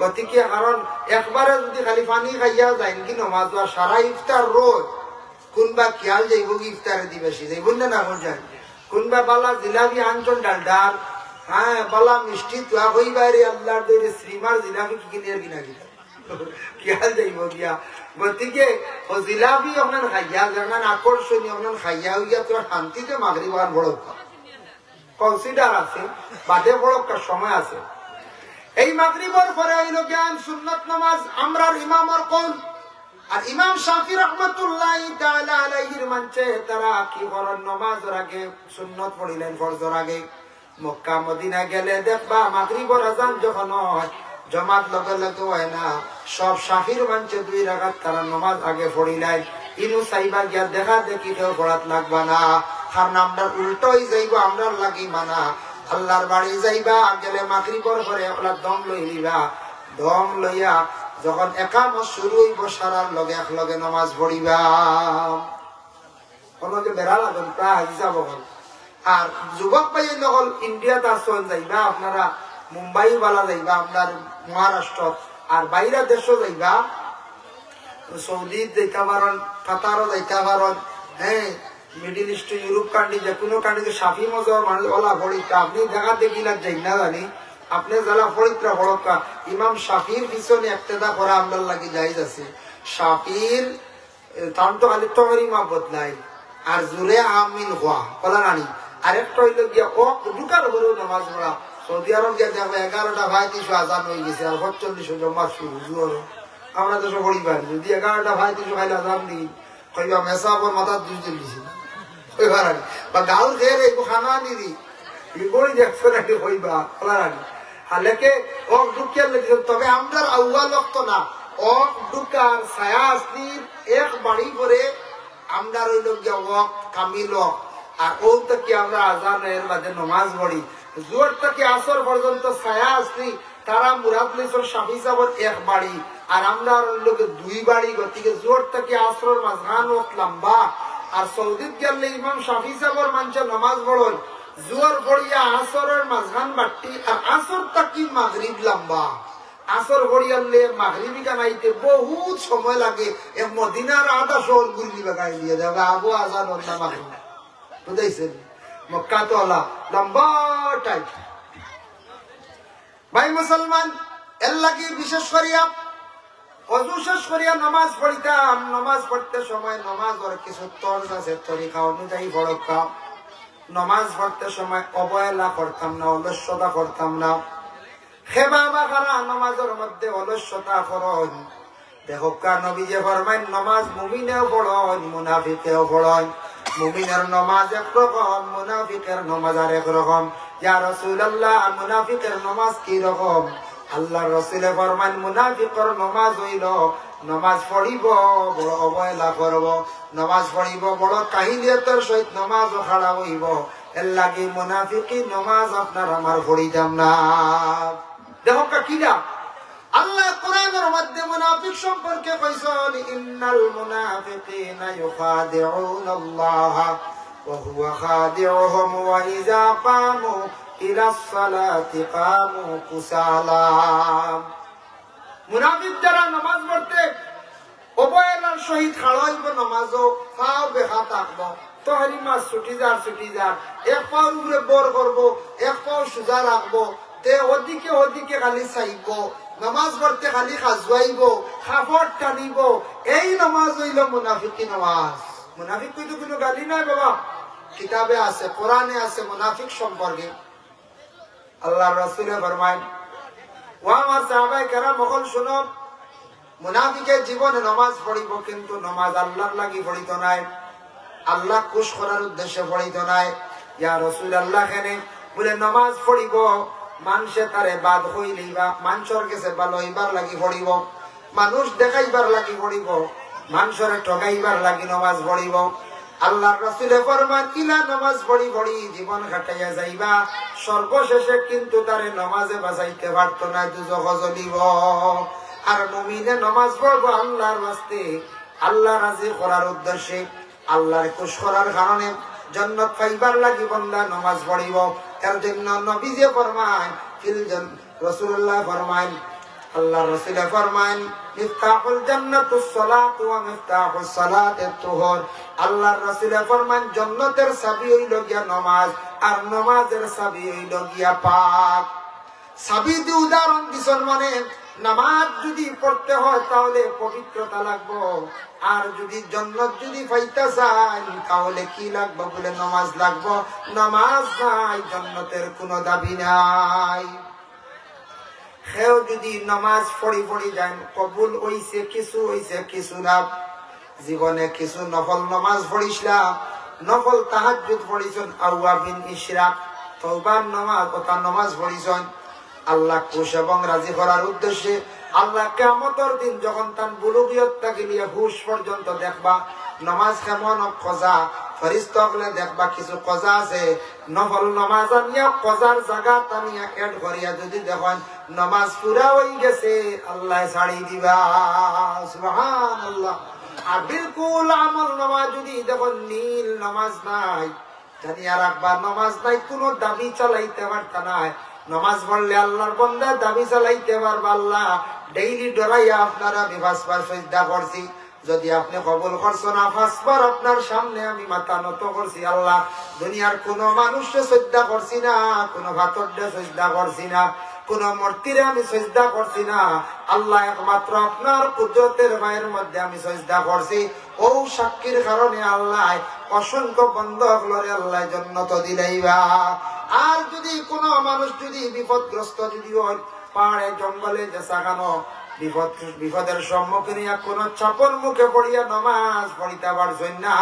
গতিকে কারণ একবারে যদি খালি পানি খাইয়া যায় কি নমাজ, সারা ইফতার রোজ কোনবা খেয়াল যাইব কি ইফতারে দি বেশি যাইব না, না যায় কোনবা বালা জিলাপি আনছন ডালডাল, হ্যাঁ বালা মিষ্টি তুয়া হই বাইরে আল্লাহর দইরে শ্রীমার জিলাপি কি কিনে কিনা কিনা খেয়াল যাইব গিয়া। গতিকে ও জিলাপি আপনার খাইয়া যেমন আকর্ষণীয় আপনার খাইয়া হইয়া তোমার শান্তিতে মাগরিব আর বড় কনসিডার আছে, বাদে বড় সময় আছে। এই মাগরিবর পরে হইল জ্ঞান সুন্নত নামাজ, আমরার ইমামর কল। আর ইমাম শাফি রহমাতুল্লাহ তাআলা আলাইহির মঞ্চে তারা কি করেন, নামাজের আগে সুন্নত পড়িলেন, ফরজের আগে। মক্কা মদিনা গেলে দেখবা মাগরিবর আজান যখন হয় জমাত লগে লগে হয় না, সব শাফির মঞ্চে 2 রাকাত তারা নামাজ আগে পড়িলেন। ইনু সাইবা গিয়া দেখা দেখি কেউ পড়াত লাগবা না, কারণ আমরা উল্টোই যাইব, আমরা লাগি মানা। আল্লাহর বাড়ি যাইবা গেলে মাগরিবর পরে ওলা দম লই লিবা, দম লইয়া যখন একামত শুরু হইব সারার লগে এক লগে নামাজ পড়িবা, কোনকে বেড়া লাগেন প্রায় হিসাব। আর যুবক ভাই নকল ইন্ডিয়াতে আসন যাইবা, আপনারা মুম্বাই বালা যাইবা, আপনার মহারাষ্ট্র আর বাইরা দেশও যাইবা, সৌদি যাইতে পারেন, কাতারও যাইতে পারেন, হ্যাঁ মিডিল ইস্ট ইউরোপ কান্ট্রি যে কোনো কান্ট্রিতে সাফি মজার মানুষ ওলা ফরিকা আপনি দেখা দেখিলা যাই না জানি, আপনি যারা ফরিত্রা ফরকা ইমাম শাফির পিছনে একতেদা করা আমরা লাগি যাইজ আছে। শাফির তার তো খালি তহরিমা বদলাই আর জোরে আমিন হওয়া বলা রানি, আরেকটা হইল গিয়া ও ঢুকার ঘরেও নামাজ পড়া। সৌদি আরব গিয়ে দেখো 11টা 35 আজান হয়ে গেছে, আর 45 জমা শুরু জোর। আমরা তো সব পড়ি পারি, যদি 11টা 35 খাইলে আজান দিই কইবা মেসাবর মাথা দুই দিন দিছি কইবার আনি বা গাল খেয়ে রেখো খানা নিদি বই দেখছো নাকি কইবা বলার আনি। হালেকে ওক ঢুকিয়ে লেগেছেন, তবে আমরা আউ্বাল অক্ত না ওক ঢুকার ছায়া আসলির এক বাড়ি করে আমরা রইল গিয়া ওক কামিল ওক। আর ও থেকে আমরা আজানের বাদে নমাজ পড়ি। জোর থেকে আসর পর্যন্ত ছায়া আসলি তারা মুরাদ লইছর শাফি সাহেবের এক বাড়ি, আর আমরা রইল দুই বাড়ি। গতিকে জোর থেকে আসরের মাঝখান ওক লম্বা। আর সৌদিত গেলে ইমাম শাফি সাহেবের মানুষ নমাজ পড়ল জোর পড়িয়া আসরের মাঝখান বাট্টি, আর আসর তাকি মাগরিব লম্বা। আসর পড়িয়ালে মাগরিবি কানাইতে বহুত সময় লাগে। এক মদিনার আধা শহর গুলি বাগাই দিয়ে দেবে আবু আজান না মাগরিব, বুঝাইছেন? মক্কা তো আলা লম্বা টাইম। ভাই মুসলমান, এর লাগি বিশেষ করিয়া অজু শেষ করিয়া নমাজ পড়িতাম। নমাজ পড়তে সময় নমাজের কিছু তর্জ আছে, তরিকা অনুযায়ী পড়কা। নমাজ পড়তে সময় অবহেলা করতাম না, অলস্যতা করতাম না। খেবা বা খারা নমাজের মধ্যে অলস্যতা করন। দেখো কা নবী যে ফরমাইন নমাজ মুমিনেও পড়ন মুনাফিকেও পড়ন। মুমিনের নমাজ একরকম, মুনাফিকের নমাজ আর একরকম। ইয়া রাসূলুল্লাহ, মুনাফিকের নমাজ কি রকম? আল্লাহ রাসূলে ফরমান মুনাফিকের নমাজ হইল নমাজ পড়িব বড় অবহেলা করব, নমাজ পড়িব বড় কাহিলিয়তের সহিত নমাজ খাড়া হইব। এর লাগি মুনাফিকি নমাজ আপনার আমার পড়িতাম না। দেখো কিনা আল্লাহ কোরআনের মধ্যে মুনাফিক সম্পর্কে কইছেন, ইন্নাল মুনাফিকিনা ইউখাদিউনাল্লাহ ওয়া হুয়া খাদিউহুম ওয়া ইযা কামু ইলাস সালাতি কামু কুসালা। মুনাফিক যারা নামাজ পড়তে অবহেলার সহিত খাড়াইব, নামাজও পাও বেহা থাকব, তহরি মাস ছুটি যার এক পাও উপরে বর করব, এক পাও সোজা রাখবো, তে ওদিকে ওদিকে খালি চাইব, নামাজ পড়তে খালি খাজুয়াইব, খাফর টানিব। এই নামাজ হইল মুনাফিকি নামাজ। মুনাফিক কিন্তু কোনো গালি নাই বাবা, কিতাবে আছে, কোরআনে আছে মুনাফিক সম্পর্কে। আল্লাহর রাসূলে ফরমায়, ও আমার সাহাবায়ে কেরাম মহল শুনো, মুনাফিকের জীবনে নামাজ পড়িব কিন্তু নামাজ আল্লাহর লাগি পড়িত নাই, আল্লাহ খুশ করার উদ্দেশ্যে পড়িত নাই। ইয়া রাসূলুল্লাহ কেনে বলে নামাজ পড়িব মানুষে তারে বাদ হইলেই বা মানুষের কাছে ভালো হইবার লাগি পড়িব, মানুষ দেখাইবার লাগি পড়িব, মানুষের ঠগাইবার লাগি নামাজ পড়িব। আল্লাহর রাসূলে ফরমান, ইলা নামাজ পড়ি পড়ি জীবন কাটাইয়া যাইবা, সর্বশেষে কিন্তু তারে নামাজে বাঁচাইতে পারত না, দুজখ জ্বলিব। আর মুমিনে নামাজ পড়বো আল্লাহর ওয়াস্তে, আল্লাহ রাজি করার উদ্দেশ্যে, আল্লাহর খুশ করার কারণে, জান্নাত পাইবার লাগি বান্দা নামাজ পড়িব। এর জন্য নবী যে ফরমান রাসূলুল্লাহ ফরমান, আল্লাহর রাসূল ফরমান, মিফতাহুল জান্নাতুস সালাতু ওয়া মিফতাহুস সালাতিত তুহুর। আল্লাহর রাসূল ফরমান জান্নাতের চাবি হইল গিয়া নামাজ, আর নামাজের চাবি হইল গিয়া পাক। চাবি দিয়ে উদাহরণ দিছেন, মানে নামাজ যদি পড়তে হয় তাহলে পবিত্রতা লাগবো, আর যদি জান্নাত যদি পাইতে চাই তাহলে কি লাগবে বলে নামাজ লাগবো। নামাজ নাই জান্নাতের কোনো দাবি নাই। সেও যদি নামাজ পড়ি যায় কবুল হইছে কিছু, হইছে কিছু না। জীবনে কিছু নফল নামাজ পড়িছিলাম, নফল তাহাজ্জুদ পড়িছেন, আওয়াবিন ইশরাক তওবার নামাজ ওটা নামাজ পড়িছেন আল্লাহ খুশ এবং রাজি করার উদ্দেশ্যে। আল্লাহ কিয়ামতের দিন যখন তান বুলুগিয়ত থেকে নিয়ে হুশ পর্যন্ত দেখবা নামাজ কেমন কজা, ফেরেশতা গুলো দেখবা কিছু কজা আছে, নফল নামাজ আনিয়া কজার জায়গা তানিয়া এড করিয়া যদি দেখেন নামাজ পুরা হয়ে গেছে, আল্লাহ ছাড়ি দিবা, সুবহানাল্লাহ। আর বিলকুল আমল নামাজ যদি দেখেন নীল নামাজ নাই, জানিয়া রাখবা নামাজ নাই, কোনো দাবি চালাইতে পারতা নাই। নামাজ পড়লে আল্লাহর বান্দা দাবি চালাইতে পারবা, আল্লাহ ডেইলি ডরাইয়া আপনারা আমি 5 বার সিজদা করছি, যদি আপনি কবুল করছো না 5 বার আপনার সামনে আমি মাথা নত করছি। আল্লাহ দুনিয়ার কোন মানুষকে সিজদা করছি না, কোন ভাতরকে সিজদা করছি না, কোন মূর্তিরে আমি সিজদা করছি না, আল্লাহ একমাত্র আপনার কুদরতের মায়ের মধ্যে আমি সিজদা করছি। ও সাক্ষীর কারণে আল্লাহ অসংখ্য বন্ধকলরে আল্লাহ জান্নাত দিলাইবা। আর যদি কোন মানুষ যদি বিপদগ্রস্ত যদি হয়, পাহাড়ে জঙ্গলে দেশাখানো বিপদের সম্মুখীন কোন চাপর মুখে পড়িয়া নামাজ পড়িতে পারছেন না,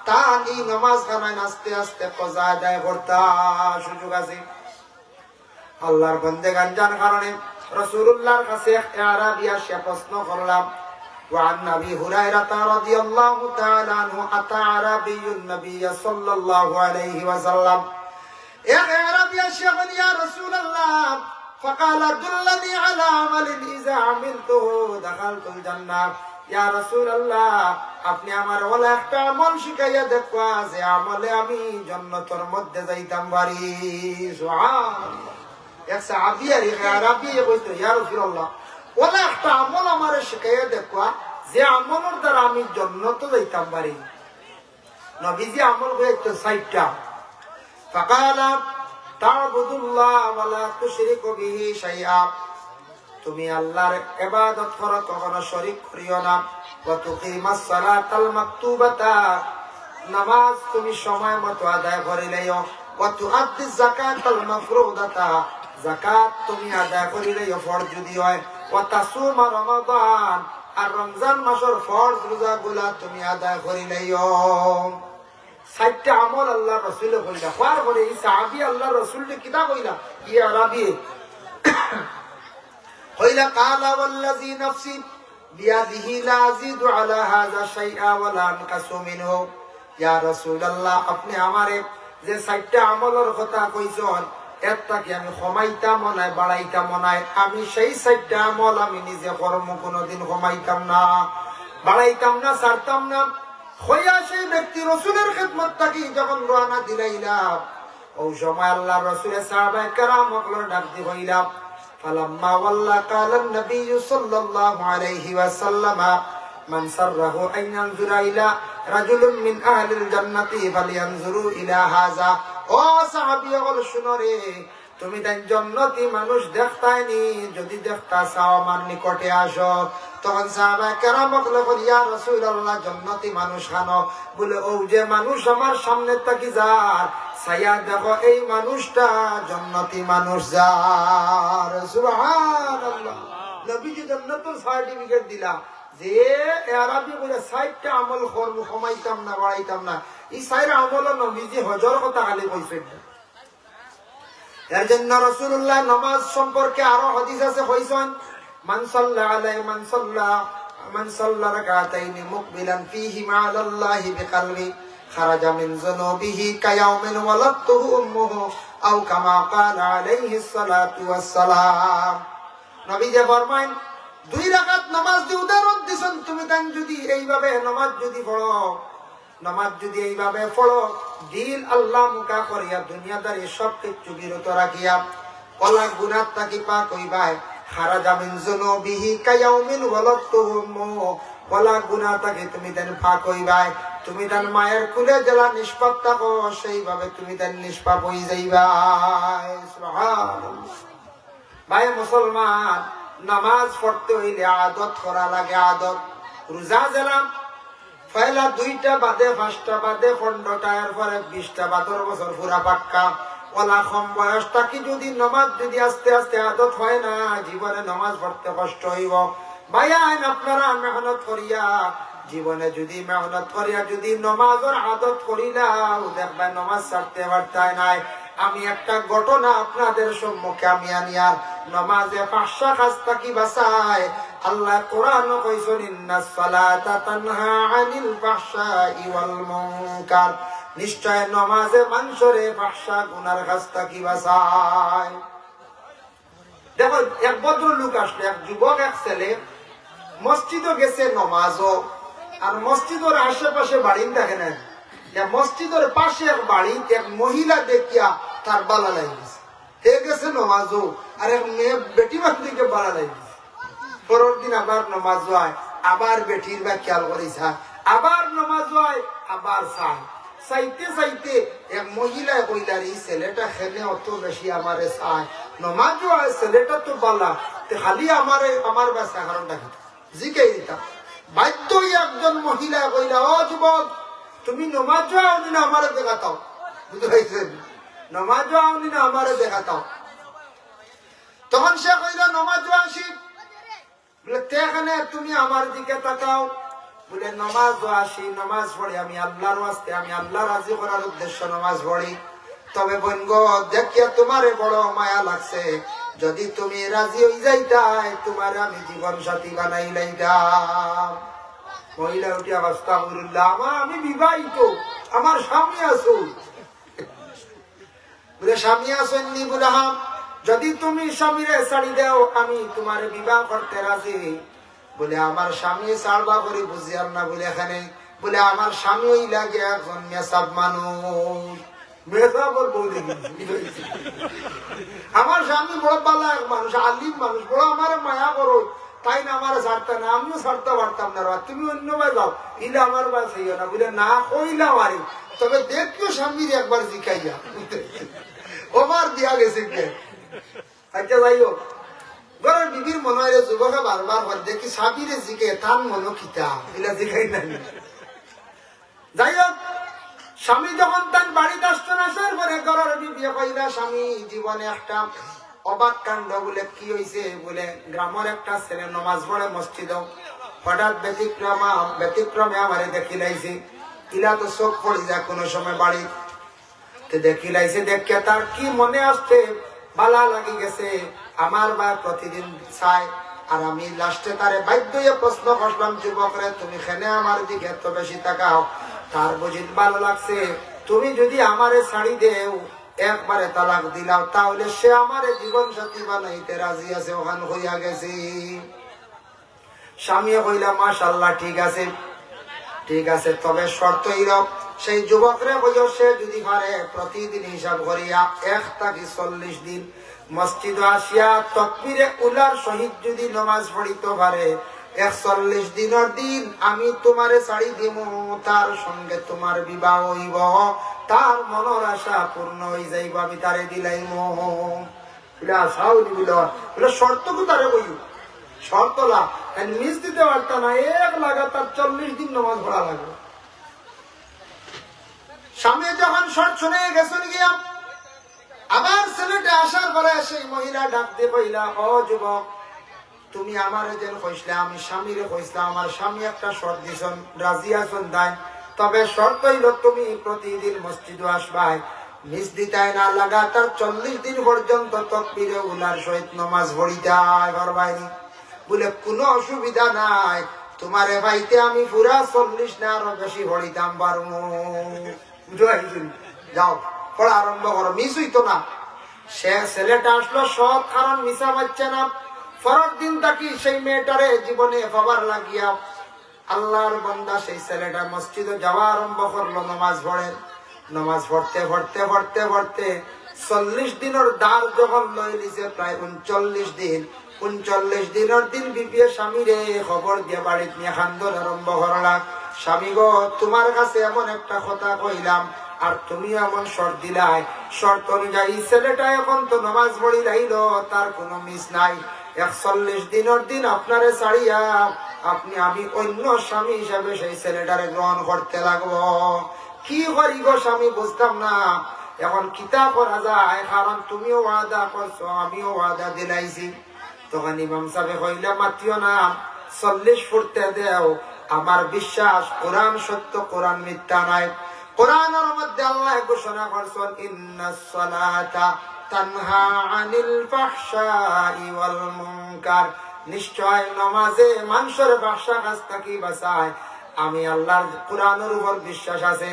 তা এই নামাজ খানায় আস্তে আস্তে কজা আদায় করতে সুযোগ আছে। আল্লাহর বন্দেগান জান কারণে রাসূলুল্লাহর কাছে এক আরাবী এসে প্রশ্ন করলাম وعن ابي هريره رضي الله تعالى عنه اتى عربي النبي صلى الله عليه وسلم يا عربي يا رسول الله فقال دلني على عمل اذا عملته دخلت الجنه يا رسول الله আপনি আমার ওলা একটা আমল শিখাইয়া দেখবা যে আমলে আমি জান্নাতের মধ্যে যাইতাম পারি সুবহানাল্লাহ এক সাহাবী আর এক আরবী কইতো ইয়া রাসূলুল্লাহ ওলা একটা আমল আমারে শিখাইয়া দেখবা যে আমলের দ্বারা আমি জান্নাতে যাইতাম পারি নবীজি আমল কইতো 60টা ফাকালা তা'বুদুল্লাহ ওয়া লা তুশরিকু বিহি শাইআ তুমি আল্লাহর ইবাদত করো কখনো শরীক করিও না ওয়া তুকিমাস সালাতাল মাকতুবাতা নামাজ তুমি সময় মতো আদায় করিলেও ওয়া তুআদ্দিজ যাকাতাল মাফরুদাতা যাকাত তুমি আদায় করিলেও ফরজ যদি হয় ওয়া তাসুমা রমাদান আর রমজান মাসের ফরজ রোজাগুলা তুমি আদায় করিলেও 60টা আমল আল্লাহর রাসূল কইলা পার করে এই সাহাবী আল্লাহর রাসূলকে কিতা কইলা ইয়া আরবী কইলা কালা ওয়াল্লাযী নাফসি বিয়াদিহি লা আযীদু আলা হাযা শাইআ ওয়া লা আনকাসু মিনহু ইয়া রাসূলুল্লাহ আপনি আমারে যে 60টা আমলের কথা কইছেন একটা কি আমি কমাইতাম না বাড়াইতাম না আমি সেই 60টা আমল আমি নিজে করব কোনদিন কমাইতাম না বাড়াইতাম না ছাড়তাম না হইয়া সেই ব্যক্তি রাসূলের খিদমত থাকি যখন রওনা দিলাইলা ওই সময় আল্লাহর রাসূলের সাহাবায়ে কেরাম সকলের ডাক দি হইলা فلما ولى قال النبي صلى الله عليه وسلم من سره أن ينظر إلى رجل من أهل الجنة فلينظروا إلى هذا ও সাহাবী বল শুনো রে তুমি তাই জান্নাতি মানুষ দেখতাইনি যদি দেখতা চাও আমার নিকটে আসো তখন সাহাবায়ে কেরাম বললেন ইয়া রাসূলুল্লাহ জান্নাতি মানুষ খানো বলে ও যে মানুষ আমার সামনে তাকি যার ছায়া দেখো এই মানুষটা জান্নাতি মানুষ যার সুবহানাল্লাহ নবীজি জান্নাতের সার্টিফিকেট দিলা যে আরবী বলে 60টা আমল করব কমাইতাম না বাড়াইতাম না এই 6টা আমল নবীজি হজর কথা খালি কইছেন এর জন্য রাসূলুল্লাহ নামাজ সম্পর্কে আরো হাদিস আছে কইছেন মান সাল্লা আলাইহি মান সাল্লা রাকাতাইনি মুকবিলান ফীহি মা আল্লাহি বিকলবি খারাজা মিন যুনুবিহি কায়াউমিন ওয়ালাতুহু উম্মুহু আও কামা ক্বালা আলাইহিস সালাতু ওয়াস সালাম নবী যে ফরমান 2 রাকাত নামাজ দি উদাহরণ দিছেন তুমি তান যদি এইভাবে নামাজ যদি পড়ো নামাজ যদি এইভাবে পড়ো দিল আল্লাহ মুকা করিয়া দুনিয়াদারি সব কিছু বিরত রাখিয়া ওলা গুনাহ তাকি পাক হইবাই খারাজা মিন যুনুবিহি কায়াউমিন ওয়ালাতুহু উম্মুহু ওলা গুনাহ তাকি তুমি দেন পাক হইবাই তুমি তার মায়ের কুলে জেলা নিষ্পাপ থাকো সেইভাবে তুমি তার নিষ্পাপ হয়ে যাইবা সুবহানাল্লাহ ভাই মুসলমান নামাজ পড়তে হইলে আদত করা লাগে আদত রোজা জেলাম পয়লা 2টা বাদে 5টা বাদে 15টা এরপরে 20টা 12 বছর পুরা পাক্কা ওলা কম বয়স থাকি যদি নামাজ যদি আস্তে আস্তে আদত হয় না জীবনে নামাজ পড়তে কষ্ট হইব ভাইয়া আপনারা মেহনত করিয়া জীবনে যদি মেহনত করিয়া যদি নামাজের আদত করিলাম দেখবেন নামাজ ছাড়তে পারতাই নাই আমি একটা ঘটনা আপনাদের সম্মুখে আমি আনিয়ার নামাজে 5টা কাজ থাকি বাঁচায় আল্লাহ কোরআন কইছেন ইন্নাস সালাতা তানহা আনিল ফাহশাই ওয়াল মুনকার নিশ্চয় নামাজে মানুষরে ফাহশা গুনার কাজ থাকি বাঁচায় দেখো এক ভদ্রলোক আসলে এক যুবক এক ছেলে মসজিদে গেছে নামাজও আর মসজিদের আশেপাশে বাড়ি থাকে না মসজিদের পাশে এক বাড়ি এক মহিলা দেখিয়া তার বালা লাগিয়েছে হে গেছে নামাজও আর এক মেয়ে বেটি বান্ধবীকে বালা লাগিয়েছে পরের দিন আবার নামাজ হয় আবার বেটির বা খেয়াল করেছে আবার নামাজ হয় আবার চায় চাইতে চাইতে এক মহিলায় কইলার এই ছেলেটা খেলে অত বেশি আমারে চায় নামাজও হয় ছেলেটা তো বালা খালি আমার বাসা কারণটা কি জিকে দিতাম বাধ্য একজন মহিলা কইলা ও যুবক তুমি নমাজ আওনি না আমারে দেখাতাও বুঝতে পারছেন নমাজ আওনি না আমারে দেখাতাও তখন সে কইলা নমাজ আসি বলে তেখানে তুমি আমার দিকে তাকাও বলে নমাজ আসি নমাজ পড়ি আমি আল্লাহর ওয়াস্তে আমি আল্লাহ রাজি করার উদ্দেশ্য নমাজ পড়ি তবে বনগ দেখিয়া তোমারে বড় মায়া লাগছে, যদি তুমি রাজি হই যাইতাই তোমারে আমি জীবন সাথী বানাই লাইতাম। মহিলা উঠে অবস্থা বললাম, আমি বিবাহিত, আমার স্বামী আছো। বলে স্বামী আসেননি? বলে হ্যাঁ, যদি তুমি স্বামীরে ছাড়ি দাও আমি তোমার বিবাহ করতে রাজি। বলে আমার স্বামী ছাড়বা করে বুঝিয়ার না। বলে এখানে বলে আমার স্বামী ওই লাগে একজন মেসাব মানুষ। মেসাবর বউ দেখি আমার স্বামী বড় পালা এক মানুষ, আলিম মানুষ, বড় আমার মায়া করো, তাই না আমার ছাড়তে না, আমিও ছাড়তে পারতাম না। তুমি অন্য ভাই যাও, ইলে আমার বাস হইও না। বলে না কইলাম আরে, তবে দেখিও স্বামীর একবার জিখাইয়া ওবার দিয়া গেছে কে। আচ্ছা যাই হোক, ঘরের বিবির মনে হয় যুবকে বারবার করে দেখি স্বামীরে জিকে তার মনো খিতা এগুলা জিখাই নাই। যাই হোক, স্বামী যখন তার বাড়িতে আসতেন, আসার পরে ঘরের বিবি কইলা স্বামী জীবনে একটা অবাক কাণ্ড। বলে কি হয়েছে? বলে গ্রামের একটা ছেলে নমাজ পড়ে মসজিদ, হঠাৎ ব্যতিক্রমে আমারে দেখি লাইছে। ইলা তো চোখ পড়ে যায় কোনো সময় বাড়ি দেখি লাইছে। দেখে তার কি মনে আসছে, ভালা লাগি গেছে, আমার বা প্রতিদিন চাই। আর আমি লাস্টে তারে বাধ্য হয়ে প্রশ্ন করলাম, যুবকরে তুমি খেনে আমার দিকে এত বেশি তাকাও, তার বুঝিত ভালো লাগছে, তুমি যদি আমারে ছাড়ি দেও, একবারে তালাক দিলাও, তাহলে সে আমারে জীবন সাথী বানাইতে রাজি আছে। ওখানে হইয়া গেছি। স্বামী কইলা মাশাআল্লাহ, ঠিক আছে ঠিক আছে, তবে শর্ত হইল সেই যুবকরে বইও সে যদি পারে প্রতিদিন হিসাব করিয়া 1 থেকে 40 দিন মসজিদ আসিয়া তাকবীরে উলার সহিত যদি নামাজ পড়িতে পারে, 41 দিনের দিন আমি তোমারে ছাড়ি দিব, তার সঙ্গে তোমার বিবাহ হইব, তার মনের আশা পূর্ণ হয়ে যাইব, আমি তারে দিলাইম। আশাও দিবিল শর্ত কো তারে বইও শর্ত লা মিস দিতে পারত না, এক লাগাতার 40 দিন নামাজ পড়া লাগবে। স্বামী যখন শর্ট শুনে গেছেন গিয়া, আবার ছেলেটা আসার পরে সেই মহিলা ডাক দিয়ে কইলা, ও যুবক, তুমি আমার যেন কইসলে আমি স্বামীরে কইসলাম, আমার স্বামী একটা শর্ট দিছেন, রাজি আছেন দেন, তবে শর্ত হইল তুমি প্রতিদিন মসজিদে আসবাই, মিস দিতাই না, লাগাতার 40 দিন পর্যন্ত তাকবীরে উলার সহিত নামাজ পড়িতাই পারবাইনি। বলে কোনো অসুবিধা নাই, তোমারে ভাইতে আমি পুরা 40 না আরো বেশি পড়িতাম পারবো। যাও পড়া আরম্ভ করো, মিস হইতো না। সে ছেলেটা আসলো সব কারণ মিশা পাচ্ছে না। পরের দিন তাকি সেই মেয়েটারে জীবনে পাবার লাগিয়া আল্লাহর বান্দা সেই ছেলেটা মসজিদে যাওয়া আরম্ভ করলো, নামাজ পড়ে। নামাজ পড়তে পড়তে পড়তে পড়তে 40 দিনের দ্বার যখন লই লিছে, প্রায় 39 দিন। 39 দিনের দিন বিবিয়ে স্বামীরে খবর দিয়ে বাড়িতে নিয়ে খান্দন আরম্ভ করলা, স্বামী গো, তোমার কাছে এমন একটা কথা কইলাম, আর তুমি এমন শর্ত দিলাই, শর্ত অনুযায়ী ছেলেটা এখন তো নামাজ পড়ি লাইল, তার কোনো মিস নাই। 41 দিনের দিন আপনারে ছাড়িয়া আমি অন্য স্বামী হিসাবে সেই ছেলেটারে গ্রহণ করতে লাগবো। কি করি গো স্বামী, বুঝতাম না এখন কিতা করা যায়, কারণ তুমিও ওয়াদা করছো, আমিও ওয়াদা দিলাইছি। তখন ইমাম সাহেব কইলা, মাতিও না, 40 ফুটতে দেও, আমার বিশ্বাস কোরআন সত্য, কোরআন মিথ্যা নাই। কোরআনের মধ্যে আল্লাহ ঘোষণা করছেন, ইন্নাস সালাতা তানহা আনিল ফাহশাই ওয়াল মুনকার, নিশ্চয় নামাজে মানুষের ফাহশা কাজ থেকে বাঁচায়। আমি আল্লাহর কোরআনের উপর বিশ্বাস আছে,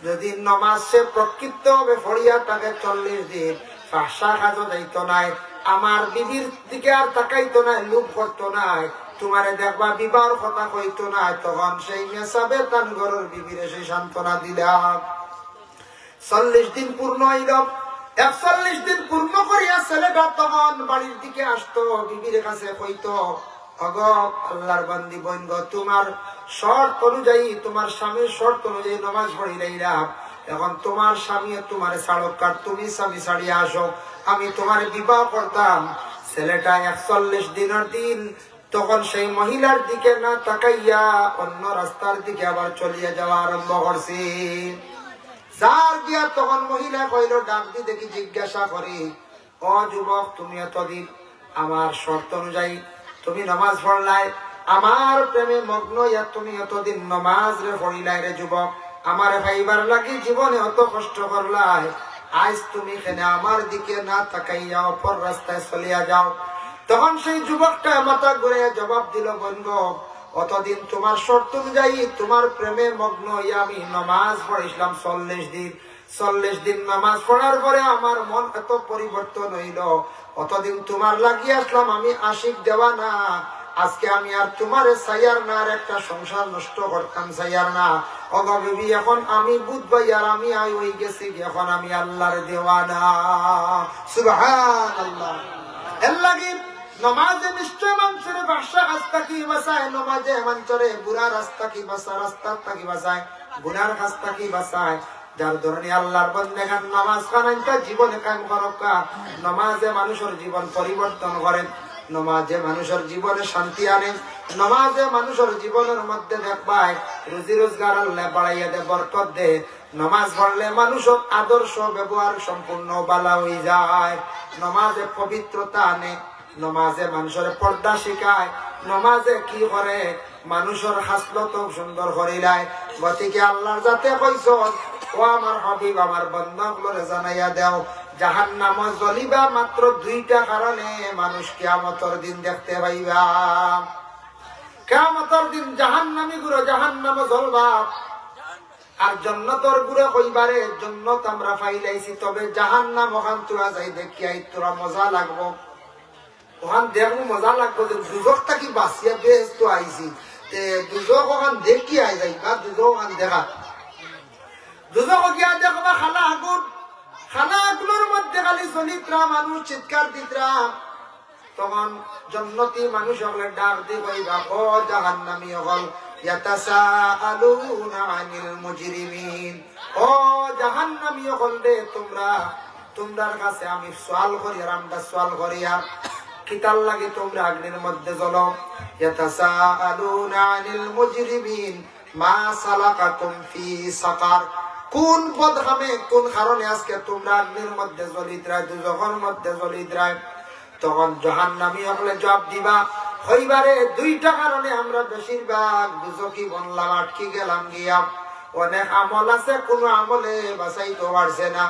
যদি নামাজ সে প্রকৃত ভাবে পড়িয়া তাকে 40 দিন ফাহশা কাজও যাইতো নাই, আমার বিবির দিকে আর তাকাইতো নাই, লোভ করতো নাই, তোমারে দেখবা বিবাহর কথা কইতো না, তখন সেই মেসাবে তান ঘরের বিবিরে সেই সান্ত্বনা দিলাম। 40 দিন পূর্ণ হইল। 41 দিন পূর্ণ করিয়া ছেলেটা তখন বাড়ির দিকে আসতো, বিবির কাছে কইতো, অগ আল্লাহর বান্দি বোন গো, তোমার শর্ত অনুযায়ী, তোমার স্বামীর শর্ত অনুযায়ী নামাজ পড়িলাম, এখন তোমার স্বামী তোমার ছাড়ক, কার তুমি স্বামী ছাড়িয়ে আসো, আমি তোমার বিবাহ করতাম। ছেলেটা 41 দিনের দিন তখন সেই মহিলার দিকে না তাকাইয়া অন্য রাস্তার দিকে আবার চলিয়ে যাওয়া আরম্ভ করছি। যার গিয়া তখন মহিলা কইল, ডাক দি দেখি জিজ্ঞাসা করি, ও যুবক, তুমি এতদিন আমার শর্ত অনুযায়ী তুমি নামাজ পড়লাই, আমার প্রেমে মগ্ন ইয়া তুমি এতদিন নামাজ রে পড়িলাই রে যুবক, আমার ভাইবার লাগি জীবনে অত কষ্ট করলাই, আজ তুমি এখানে আমার দিকে না তাকাইয়া অপর রাস্তায় চলিয়া যাও। তখন সেই যুবকটা মাথা ঘুরে জবাব দিল, বন্ধু অতদিন তোমার শর্ত অনুযায়ী তোমার প্রেমে মগ্ন হইয়া আমি নামাজ পড়িলাম 40 দিন। 40 দিন নামাজ পড়ার পরে আমার মন এত পরিবর্তন হইল, অতদিন তোমার লাগিয়ে আসলাম আমি আশিক দেওয়ানা। আজকে আমি আর তোমার সাইয়ার না, আর একটা সংসার নষ্ট করতাম সাইয়ার না। ওগো বিবি, এখন আমি বুঝবাই আর আমি আই হই গেছি, এখন আমি আল্লাহর দেওয়ানা। সুবহানাল্লাহ। এর লাগি নমাজে নিশ্চয় মানুষের বাসা রাস্তা কি বাসায়, নমাজে মানুষের বুড়া রাস্তা কি বাসা, রাস্তার থাকি বাসায়, গুনার রাস্তা কি বাসায়। যার ধরনের আল্লাহর বন্দেগান নামাজ খানাইটা জীবনে কায়েম করকা। নমাজে মানুষের জীবন পরিবর্তন করে, নমাজে মানুষের জীবনে শান্তি আনে, নমাজে মানুষের জীবনের মধ্যে দেখবাই রুজি রোজগার আল্লাহ বাড়াইয়া দে, বরকত দে। নমাজ পড়লে মানুষের আদর্শ ব্যবহার সম্পূর্ণ বালা হয়ে যায়। নমাজে পবিত্রতা আনে, নমাজে মানুষের পর্দা শিখায়, নমাজে কি করে মানুষের হাসলত সুন্দর করিলায়। গতিকে আল্লাহর যাতে কইছ, ও আমার হাবিব আমার বন্ধুগুলোরে জানাইয়া দেও, জাহান্নাম জ্বলিবা মাত্র 2টা কারণে মানুষ কিয়ামতের দিন দেখতে পাইবা। কিয়ামতের দিন জাহান্নামী গুলো জাহান্নামে জ্বলবা, আর জান্নাতের গুলো কইবারে জান্নাত আমরা পাইলাইছি, তবে জাহান্নাম ওখান তোরা যাই দেখিয়াই তোরা মজা লাগবো, ওখান দেখবো মজা লাগবো যে দুজকটা কি বাঁচিয়া বেশ তো আইছি, দুজক ওখান দেখিয়াই যাই বা দুজক ওখান দেখা, দুজক গিয়া দেখবা খালা আগুন, খালা আগুনের মধ্যে খালি চলিতরা মানুষ চিৎকার দিতরা। তখন জন্নতি মানুষ হলে ডাক দি কইবা, ও জাহান্নামী হল, ইয়াতাসাআলুনা আনিল মুজরিমিন, ও জাহান্নামী হল রে, তোমরার কাছে আমি সওয়াল করি, আর আমরা সওয়াল করি, আর কিতাল লাগে তোমরা আগুনের মধ্যে জ্বলো। ইয়াতাসাআলুনা আনিল মুজরিমিন মা সালাকাকুম ফি সাকার, কোন বদহামে কোন কারণে আজকে তোমরা আগুনের মধ্যে জ্বলিতরায়, দুজখের মধ্যে জ্বলিতরায়। তখন জাহান্নামী হলে জবাব দিবা, হইবারে 2টা কারণে আমরা বেশিরভাগ দুজকি বনলাম, আটকে গেলাম গিয়া। অনেক আমল আছে, কোন আমলে বাঁচাইতে পারছে না,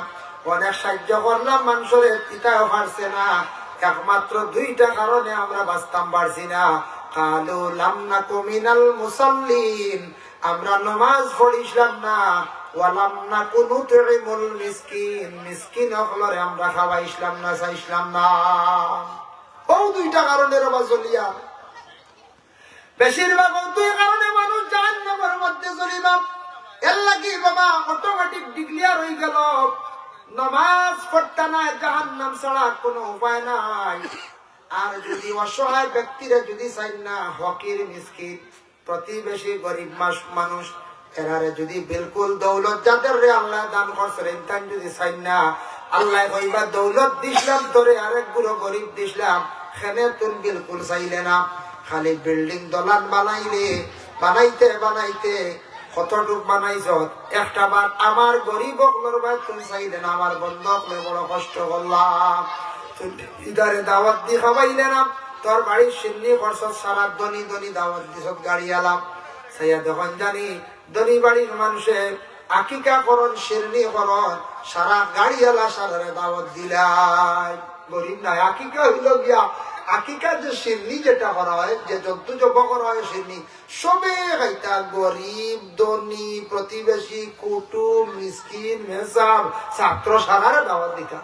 অনেক সাহায্য করলাম মানুষের পিতাও পারছে না, একমাত্র 2টা কারণে আমরা বাঁচতাম পারছি না। কালু লাম নাকু মিনাল মুসাল্লিন, আমরা নামাজ পড়িছিলাম না, ওয়ালাম নাকু নুতইমুল মিসকিন, মিসকিন হলরে আমরা খাওয়াইছিলাম না, চাইছিলাম না। ও 2টা কারণের বাজলিয়া বেশিরভাগ 2 কারণে মানুষ জাহান্নামের মধ্যে চলিবা। এর লাগি বাবা অটোমেটিক ডিক্লিয়ার হয়ে গেল, নামাজ পড়তে না জাহান্নাম ছাড়া কোনো উপায় নাই। আর যদি অসহায় ব্যক্তিরা যদি চাই না, ফকির মিসকিন প্রতিবেশী গরিব মানুষ এরারে যদি বিলকুল দৌলত যাদের রে আল্লাহ দান করছেন তাই যদি চাই না, আল্লাহ কইবা দৌলত দিছিলাম তোরে, আরেক গুলো গরিব দিছিলাম, খেনে তুন বিলকুল চাইলে না। খালি বিল্ডিং দলান বানাইতে কতটুক বানাইছ, একটা বার আমার গরিব ভাই তুমি চাইলে না, আমার বন্ধক বড় কষ্ট করলাম, ইদারে দাওয়াত দিয়ে খাওয়াইলে না, তোর বাড়ির সিন্নি খরচ সারা ধনী দাওয়াত দিছ গাড়ি আলাম, সাইয়া যখন জানি ধনী বাড়ির মানুষের আকিকা করন শিরনি করন সারা গাড়ি আলা সারা দাওয়াত দিলাই, গরিব নাই। আকিকা হইল গিয়া আকিকা যে শিরনি যেটা করা হয়, যে জন্তু জব করা হয় শিরনি, সবে খাইতা, গরিব ধনী প্রতিবেশী কুটুম মিসকিন মেসাব ছাত্র সারারে দাওয়াত দিতা।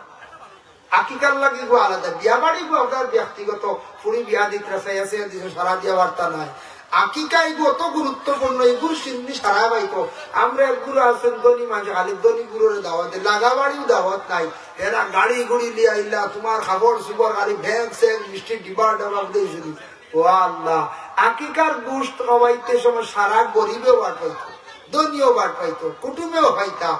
আকিকার লাগি গো আলাদা, বিয়া বাড়ি গো আপনার ব্যক্তিগত ফুড়ি বিয়া দিতে চাইছে সারা দিয়া বার্তা নাই। আকিকা এগুলো অত গুরুত্বপূর্ণ, এগুলো সিন্নি সারা পাইতো। আমরা একগুলো আছেন ধনী মানুষ, খালি ধনী গুলোর দাওয়াতে লাগা বাড়িও দাওয়াত নাই, এরা গাড়ি গুড়ি লিয়ে আইলা, তোমার খাবার সুবার গাড়ি ভ্যাগ স্যাগ মিষ্টি ডিবার ডাবার দিয়েছিল। ও আল্লাহ, আকিকার গোষ্ঠ খাওয়াইতে সময় সারা গরিবেও বাট পাইতো, ধনীও বাট পাইতো, কুটুমেও পাইতা,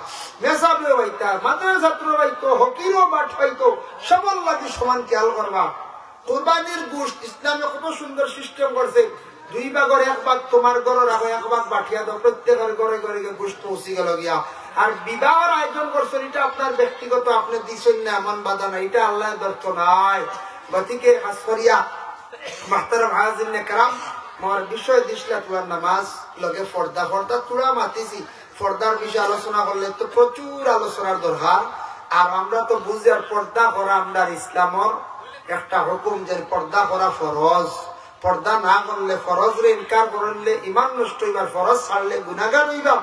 মেসাবেও পাইতা, মাদ্রাসা ছাত্র পাইতো, হকিরও বাট পাইতো, সবার লাগে সমান খেয়াল করবা। কোরবানির গোষ্ঠ ইসলামে কত সুন্দর সিস্টেম করছে, 2 ভাগের 1 ভাগ তোমার ঘরে রাখো, 1 ভাগ বাঠিয়া দাও, প্রত্যেকের ঘরে ঘরে গোষ্ঠ পৌঁছে গেল গিয়া। আর বিবাহের আয়োজন করছেন, এটা আপনার ব্যক্তিগত, আপনি দিচ্ছেন না এমন বাধা নাই, এটা আল্লাহ দর্ত নাই। গতিকে খাস করিয়া মাহতারাম হাজিরিনে কেরাম, আমার বিষয় দিসলা তোমার নামাজ লগে ফর্দা তোরা মাতিছি, ফর্দার বিষয়ে আলোচনা করলে তো প্রচুর আলোচনার দরকার। আর আমরা তো বুঝি আর পর্দা করা আমরা ইসলামর একটা হুকুম যে পর্দা করা ফরজ, পর্দা না করলে ফরজ রে ইনকার করলে ইমান নষ্ট হইবার, ফরজ ছাড়লে গুনাহগার হইবা।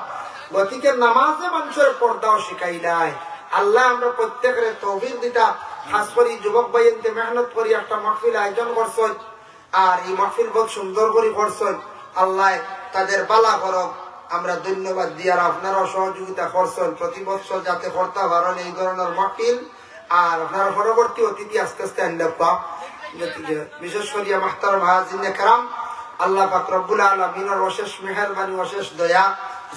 গতিকে নামাজে মানুষের পর্দাও শিখাই দেয়। আল্লাহ আমরা প্রত্যেকের তৌফিক দিতা। খাস করে যুবক ভাইয়েনতে মেহনত করি একটা মাহফিল আয়োজন করছেন, আর এই মাহফিল বহুত সুন্দর করে করছেন। আল্লাহ তাদের বালা করক, আমরা ধন্যবাদ দিই। আর আপনারাও সহযোগিতা করছেন প্রতি বছর যাতে করতে পারেন এই ধরনের মাহফিল। আর আপনারা পরবর্তী অতিথি আস্তে আস্তে আনলে পাক, বিশেষ করিয়া মাহতারাম হাজির কেরাম, আল্লাহ পাক রব্বুল আলামিনের অশেষ মেহেরবানি, অশেষ দয়া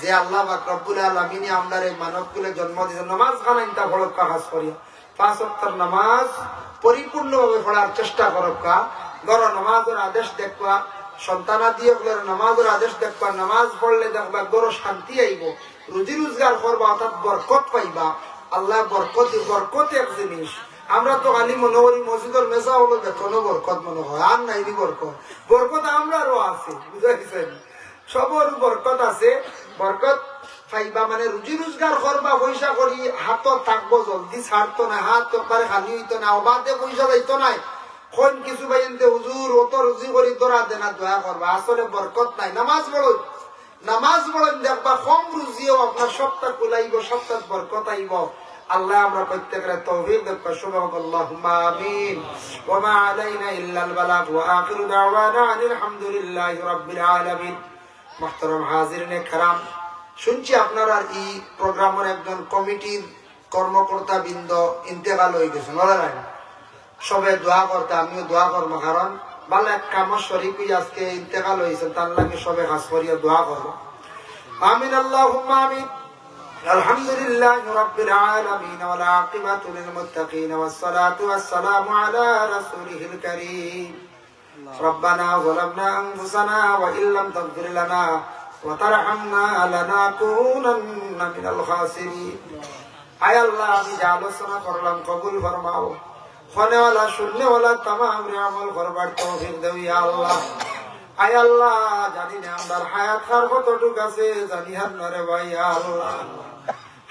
যে আল্লাহ পাক রব্বুল আলামিনে আমরা এই মানবকুলে জন্ম দিয়েছেন। নামাজ খানাইতা ফরক কাজ করিয়া 5 ওয়াক্তের নামাজ পরিপূর্ণভাবে পড়ার চেষ্টা করকা। গর নামাজের আদেশ দেখবা, সন্তানাদি ওগুলোর নামাজের আদেশ দেখবা। নামাজ পড়লে দেখবা গর শান্তি আইব, রুজি রোজগার করবা, অর্থাৎ বরকত পাইবা। আল্লাহ বরকত, বরকত এক জিনিস। আমরা তো খালি মনে করি মসজিদের মেসা হলো বেতনও বরকত মনে হয়, আর নাই বরকত। বরকত আমরারও আছে, বুঝাইছেন? সবর বরকত আছে। বরকত পাইবা মানে রুজি রোজগার করবা, পয়সা করি হাত থাকবো, জলদি ছাড়তো না, হাত একবারে খালি হইতো না, অবাধে পয়সা যাইতো নাই। কোন কিছু বাইনতে হুজুর অত রুজি করি তোরা দেনা দয়া করবা, আসলে বরকত নাই। নামাজ পড়ো, নামাজ পড়েন দেখবা কম রুজিও আপনার সপ্তাহ কুলাইব, সপ্তাহ বরকত আইব। আল্লাহ আমরা প্রত্যেকের তৌফিক দেখবা। সুবহানাল্লাহুম্মা আমিন। ওয়া মা আলাইনা ইল্লাল বালাগ ওয়া আখিরু দাওয়ানা আলহামদুলিল্লাহি রাব্বিল আলামিন। মুহতারাম হাজিরিনে কেরাম, শুনছি আপনারা এই প্রোগ্রামের একজন কমিটির কর্মকর্তা বৃন্দ ইন্তেকাল হয়ে গেছে। সবে দোয়া করতে, আমিও দোয়া করবো, কারণ ভালো এক কামর শরীফ আজকে ইন্তেকাল হয়েছে, তার লাগে সবে খাস করিয়া দোয়া করবো। আমিন আল্লাহুম্মা আমিন। আলহামদুলিল্লাহি রাব্বিল আলামিন ওয়াল আকিবাতু লিল মুত্তাকিন ওয়াস সালাতু ওয়াস সালামু আলা রাসূলিল কারীম। রব্বানা যালামনা আনফুসানা ওয়া ইল্লাম তাগফির লানা ওয়া তারহামনা লানাকুনান্না মিনাল খাসিরিন। আয় আল্লাহ, আমি যা আলোচনা করলাম কবুল ফরমাও। খানেওয়ালা শুননেওয়ালা তামাম রে আমল করবার তৌফিক দাও ইয়া আল্লাহ। আয় আল্লাহ, জানি না আমার হায়াত কার কতটুক আছে, জানি না রে ভাই। আল্লাহ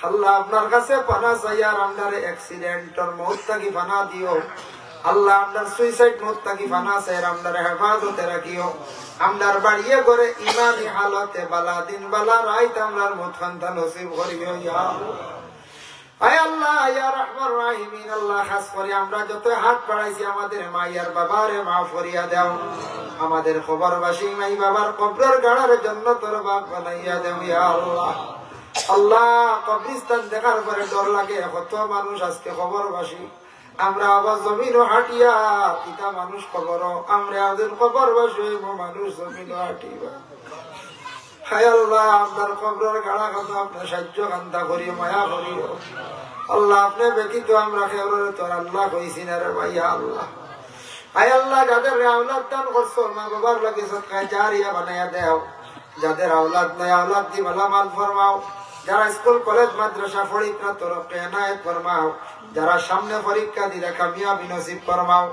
আল্লাহ আপনার কাছে পানা চাই, আর আপনার অ্যাক্সিডেন্টর মৌত থাকি পানা দিও। আল্লাহ আপনার সুইসাইড মৌত থাকি পানা চাই, আপনার হেফাজতে রাখিও। আপনার বাড়িয়ে করে ইমানি হালতে বালা দিন বালা রাইত আপনার মত খান্তা নসিব করিও ইয়া আল্লাহ। আয় আল্লাহ ইয়া রহমান রাহিমিন, আল্লাহ খাস করে আমরা যত হাত বাড়াইছি আমাদের মাইয়ার বাবারে মাফ করিয়া দাও। আমাদের খবরবাসী মাই বাবার কবরের গাড়ার জন্য তোর বাপ বানাইয়া দেও ইয়া আল্লাহ। আল্লাহ কবরিস্তান দেখার পরে ডর লাগে, কত মানুষ আজকে খবরবাসী। আমরা আবার জমিন হাটিয়া পিতা মানুষ খবর, আমরা ওদের খবরবাসী হইব মানুষ জমিন হাটিবা। হায় আল্লাহ, আপনার কবরের গাড়া কত আপনার সাহায্য কান্তা করিও, মায়া করিও। আল্লাহ আপনি ব্যতীত আমরা কেবল তোর আল্লাহ কইছি না রে ভাই। আল্লাহ আয় আল্লাহ, যাদের আওলাদ দান করছো মা বাবার লাগে সদকায়ে জারিয়া বানাইয়া দেও। যাদের আওলাদ নাই আওলাদ দি ভালো মাল ফরমাও। যারা স্কুল কলেজ মাদ্রাসা পরীক্ষা তরফে এনায়েত ফরমাও। যারা সামনে পরীক্ষা দিলে কামিয়াবি নসিব ফরমাও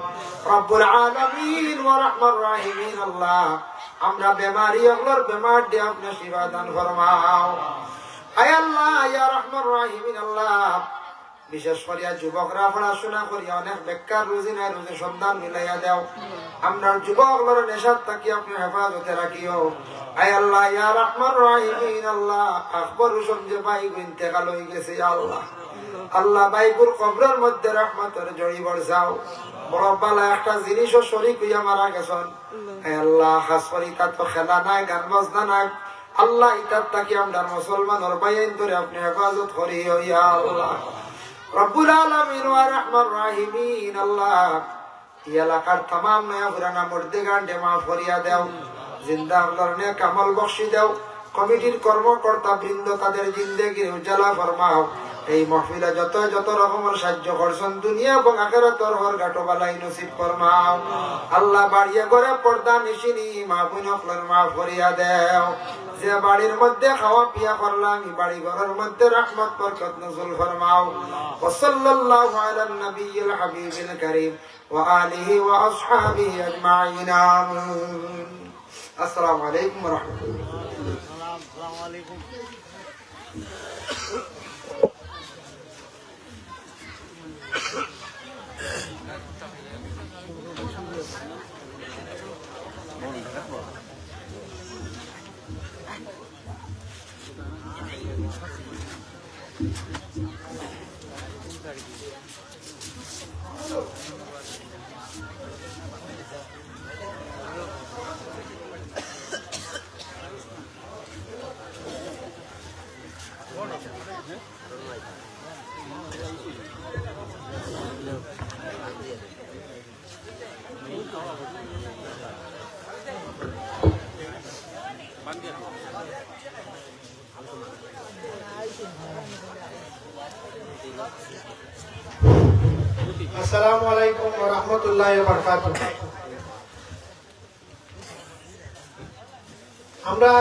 রব্বুল আলামিন ওয়া রাহমান রাহিমিন। আল্লাহ আমরা বেমারি ওগুলোর বেমার দিয়ে আপনি শিফা দান ফরমাও। আয় আল্লাহ ইয়া রাহমান রাহিমিন। আল্লাহ বিশেষ করিয়া যুবকরা পড়াশোনা করিয়া অনেক বেকার, রুজি নাই, রুজি সন্ধান মিলাইয়া দেও। আমরা যুবকগুলোর নেশার থাকি আপনি হেফাজতে রাখিও। আয় আল্লাহ ইয়া রাহমান রাহিমিন। আল্লাহ আকবর হোসেন যে ভাই ইন্তেকাল হয়ে গেছে আল্লাহ, আল্লাহ বাইগুর কবরের মধ্যে রহমতের জড়ি বর্ষাও। বড় বালা একটা জিনিসও শরীক হইয়া মারা গেছেন। আল্লাহ খাস করি তার তো খেলা নাই, গান বাজনা নাই। আল্লাহ ইতার তাকি আমরা মুসলমানের বাইন ধরে আপনি হেফাজত করি ইয়া আল্লাহ রব্বুল আলামিন ওয়া রাহমান রাহিমিন। আল্লাহ এই এলাকার तमाम নয়া পুরানা মুর্দেগান মাফ করিয়া দেও, জিন্দা করনে কামাল বখশি দেও। কমিটির কর্মকর্তা বৃন্দ তাদের জিন্দেগির উজালা ফরমাও। এই মাহফিলে যত যত রকমের সাহায্য করছেন দুনিয়া এবং আখিরাতের হর গাটো বালাই নসিব ফরমাও। আল্লাহ বাড়িয়ে করে পর্দা নিশিনি মা বোন আপনার মাফ করিয়া দেও। যে বাড়ির মধ্যে খাওয়া পিয়া করলাম এই বাড়ি ঘরের মধ্যে রহমত বরকত নজুল ফরমাও। ওয়া সাল্লাল্লাহু আলা নবিয়্যিল হাবিবিল কারীম ওয়া আলিহি ওয়া আসহাবিহি আজমাইন। আমিন। আসসালামু আলাইকুম ওয়া রাহমাতুল্লাহ। আসসালামু আলাইকুম। আসসালামু আলাইকুম ওয়া রাহমাতুল্লাহি ওয়া বারাকাতুহু। আমরা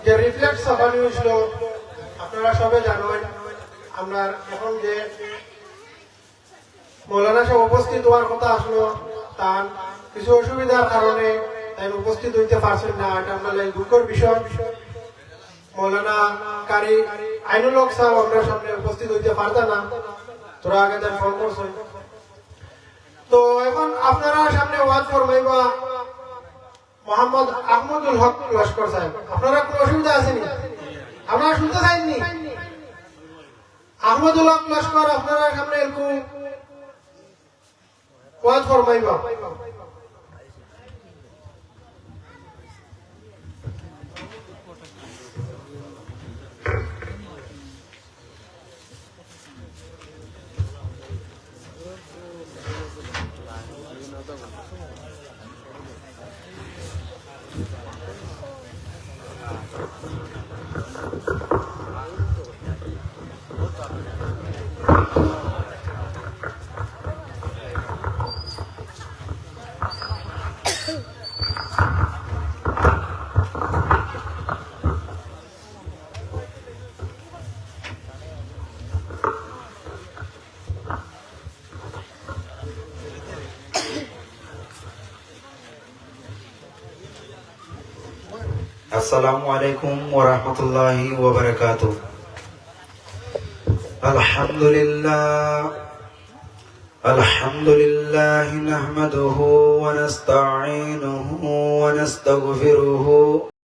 যে রিফ্লেক্ট সভা হয়েছিল আপনারা সবাই জানেন। আমরা এখন যে মৌলানা সাহেব উপস্থিত হওয়ার কথা আসলো, তার কিছু অসুবিধার কারণে তাই উপস্থিত হইতে পারছেন না। এটা আমাদের দুঃখের বিষয়। মৌলানা কারি আইনুল হক সাহেব আপনার সামনে উপস্থিত হইতে পারতেন না, তোরা আগে তাই ফোন করছেন। তো এখন আপনারা সামনে ওয়াজ ফরমাইবা মোহাম্মদ আহমদুল হক লস্কর সাহেব। আপনারা কোনো অসুবিধা আসেনি? আপনারা শুনতে চাইননি? আহমদুল হক লস্কর আপনারা সামনে এরকম ওয়াজ ফরমাইবা। আসসালামু আলাইকুম ওয়া রাহমাতুল্লাহি ওয়া বারাকাতুহু। আলহামদুলিল্লাহ নাহমাদুহু ওয়া নাস্তাঈনুহু ওয়া নাস্তাগফিরুহু